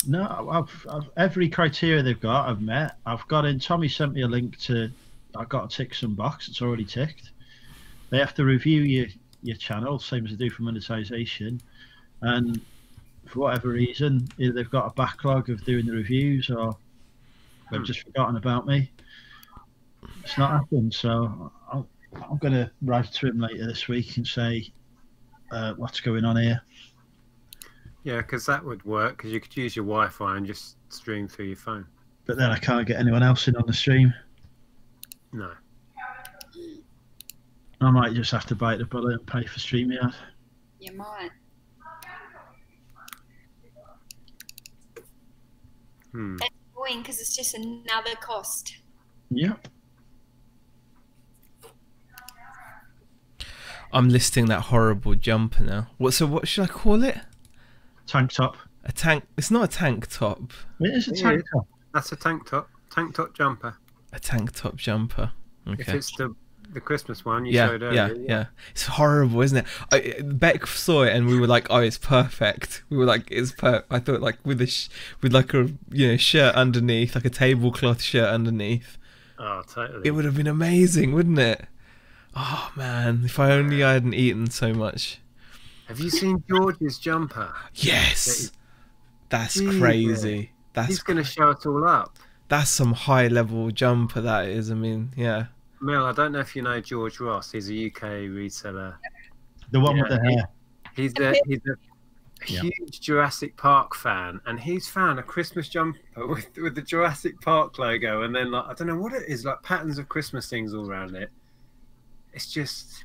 No, I've every criteria they've got I've met. I've got in. Tommy sent me a link to. I've got to tick some box. It's already ticked. They have to review your channel, same as they do for monetization, and for whatever reason, either they've got a backlog of doing the reviews or they've just forgotten about me. It's not happened, so I'm going to write to him later this week and say what's going on here. Yeah, because that would work, because you could use your Wi-Fi and just stream through your phone. But then I can't get anyone else in on the stream. No. I might just have to bite the bullet and pay for StreamYard. You might. That's annoying because it's just another cost. Yep. I'm listing that horrible jumper now. What should I call it? Tank top. A tank. It's not a tank top. It is a tank top. That's a tank top. Tank top jumper. A tank top jumper. Okay. If it's the Christmas one you showed earlier. Yeah. It's horrible, isn't it? Beck saw it and we were like, "Oh, it's perfect." We were like, "It's perfect." I thought like with like a shirt underneath, like a tablecloth shirt underneath. Oh, totally. It would have been amazing, wouldn't it? Oh man, if I only I hadn't eaten so much. Have you seen George's jumper? Yes. That's crazy. He's going to show it all up. That's some high level jumper. That is. I mean, yeah. Mel, I don't know if you know George Ross. He's a UK reseller. The one with the hair. He's a huge Jurassic Park fan, and he's found a Christmas jumper with the Jurassic Park logo, and then like I don't know what it is, like patterns of Christmas things all around it. It's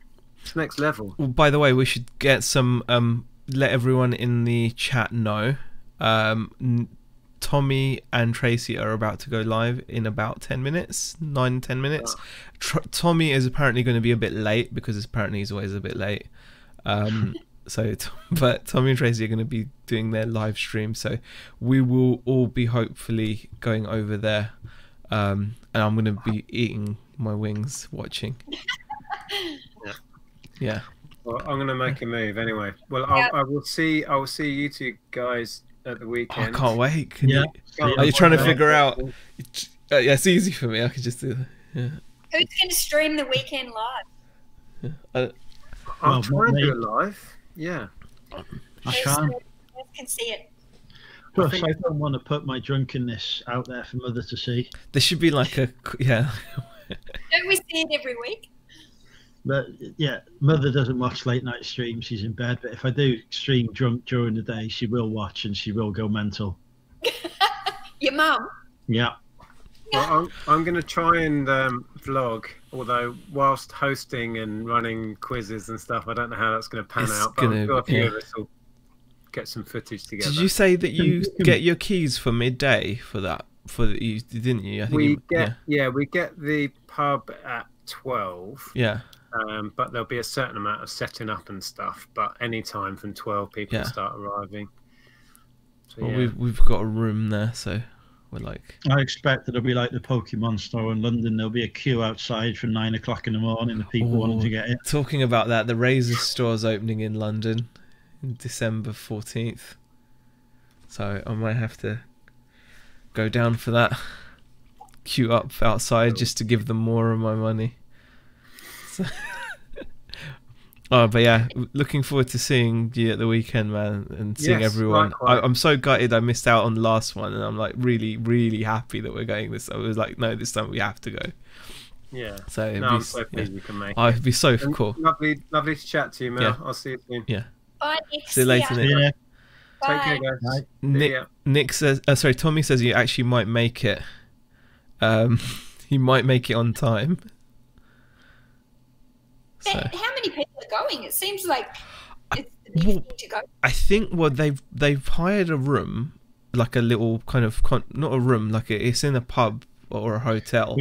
next level. Well, by the way, we should get some. Let everyone in the chat know. Tommy and Tracy are about to go live in about 10 minutes, 9-10 minutes. Tommy is apparently going to be a bit late because apparently he's always a bit late. But Tommy and Tracy are going to be doing their live stream, so we will all be hopefully going over there, and I'm going to be eating my wings watching. Yeah. Well, I'm going to make a move anyway. Well, I will see you two guys at the weekend. I can't wait. Are you trying to figure out? Yeah, it's easy for me. I could just do that. Yeah. Who's going to stream the weekend live? I'm trying to do it live. Yeah. I can't. Can see it. Plus, I don't want to put my drunkenness out there for Mother to see. There should be like a Don't we see it every week? But yeah, Mother doesn't watch late night streams. She's in bed. But if I do stream drunk during the day, she will watch and she will go mental. Your mum? Yeah. Well, I'm going to try and vlog, although whilst hosting and running quizzes and stuff, I don't know how that's going to pan out. But I'm sure a few of us will get some footage together. Did you say that you get your keys for midday for that? Didn't you? I think we get the pub at 12. Yeah. But there'll be a certain amount of setting up and stuff. But any time from 12, people start arriving. So, well, we've got a room there, so we're like. I expect it'll be like the Pokemon store in London. There'll be a queue outside from 9 o'clock in the morning. The people wanting to get in. Talking about that, the Razor store's opening in London, in December 14th. So I might have to go down for that. Queue up outside just to give them more of my money. So but yeah, looking forward to seeing you at the weekend, man, and seeing everyone. I'm so gutted I missed out on the last one, and I'm like really, really happy that we're going this. I was like, no, this time we have to go. Yeah. So I'm so pleased we can make it. It'd be so cool. Lovely to chat to you, Mel. I'll see you soon. Yeah. Bye, Nick. See you later, Nick. Yeah. Take care, guys. Nick says, sorry, Tommy says you actually might make it. He might make it on time. So. How many people are going? It seems like it's the big thing to go. I think they've hired a room, like a little kind of not a room, like it's in a pub or a hotel.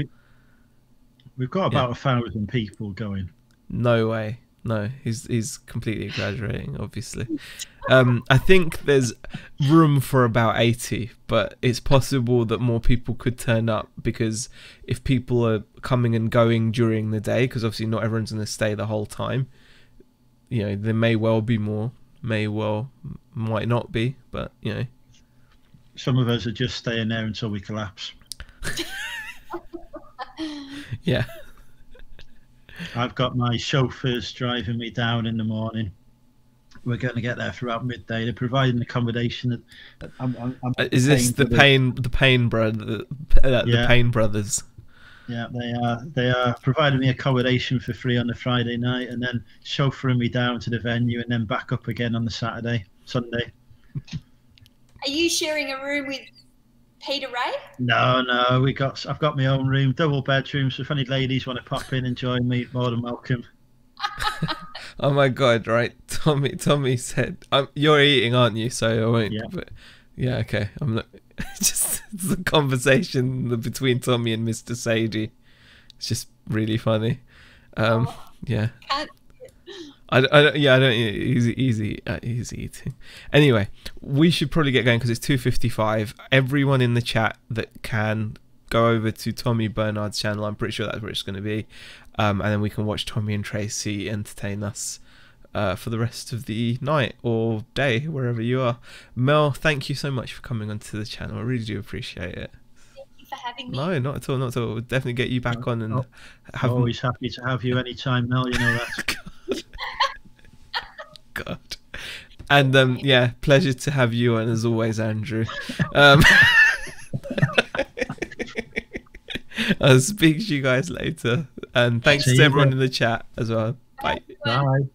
We've got about 1,000 people going. No way. No, he's completely exaggerating, obviously. I think there's room for about 80, but it's possible that more people could turn up because if people are coming and going during the day, because obviously not everyone's going to stay the whole time, you know, there may well be more, might not be, but, you know. Some of us are just staying there until we collapse. Yeah. I've got my chauffeurs driving me down in the morning. We're going to get there for about midday. They're providing accommodation. Is this the Payne brothers? The Payne brothers. Yeah, they are providing me accommodation for free on the Friday night, and then chauffeuring me down to the venue, and then back up again on the Sunday. Are you sharing a room with Peter Ray? No, I've got my own room, double bedroom. So if any ladies want to pop in and join me, more than welcome. Oh my god! Right, Tommy said, "You're eating, aren't you?" So I won't. Yeah. But, yeah. Okay. I'm not. Just the conversation between Tommy and Mr. Sadie. It's just really funny. Yeah. I don't easy eating. Anyway, we should probably get going because it's 2:55. Everyone in the chat that can go over to Tommy Bernard's channel. I'm pretty sure that's where it's going to be, and then we can watch Tommy and Tracy entertain us for the rest of the night or day, wherever you are. Mel, thank you so much for coming onto the channel. I really do appreciate it. Thank you for having me. No, not at all. Not at all. We'll definitely get you back on and have. Always happy to have you anytime, Mel. You know that. God. And yeah, pleasure to have you on as always, Andrew. I'll speak to you guys later. And thanks See to you everyone then. in the chat as well. Bye. Bye.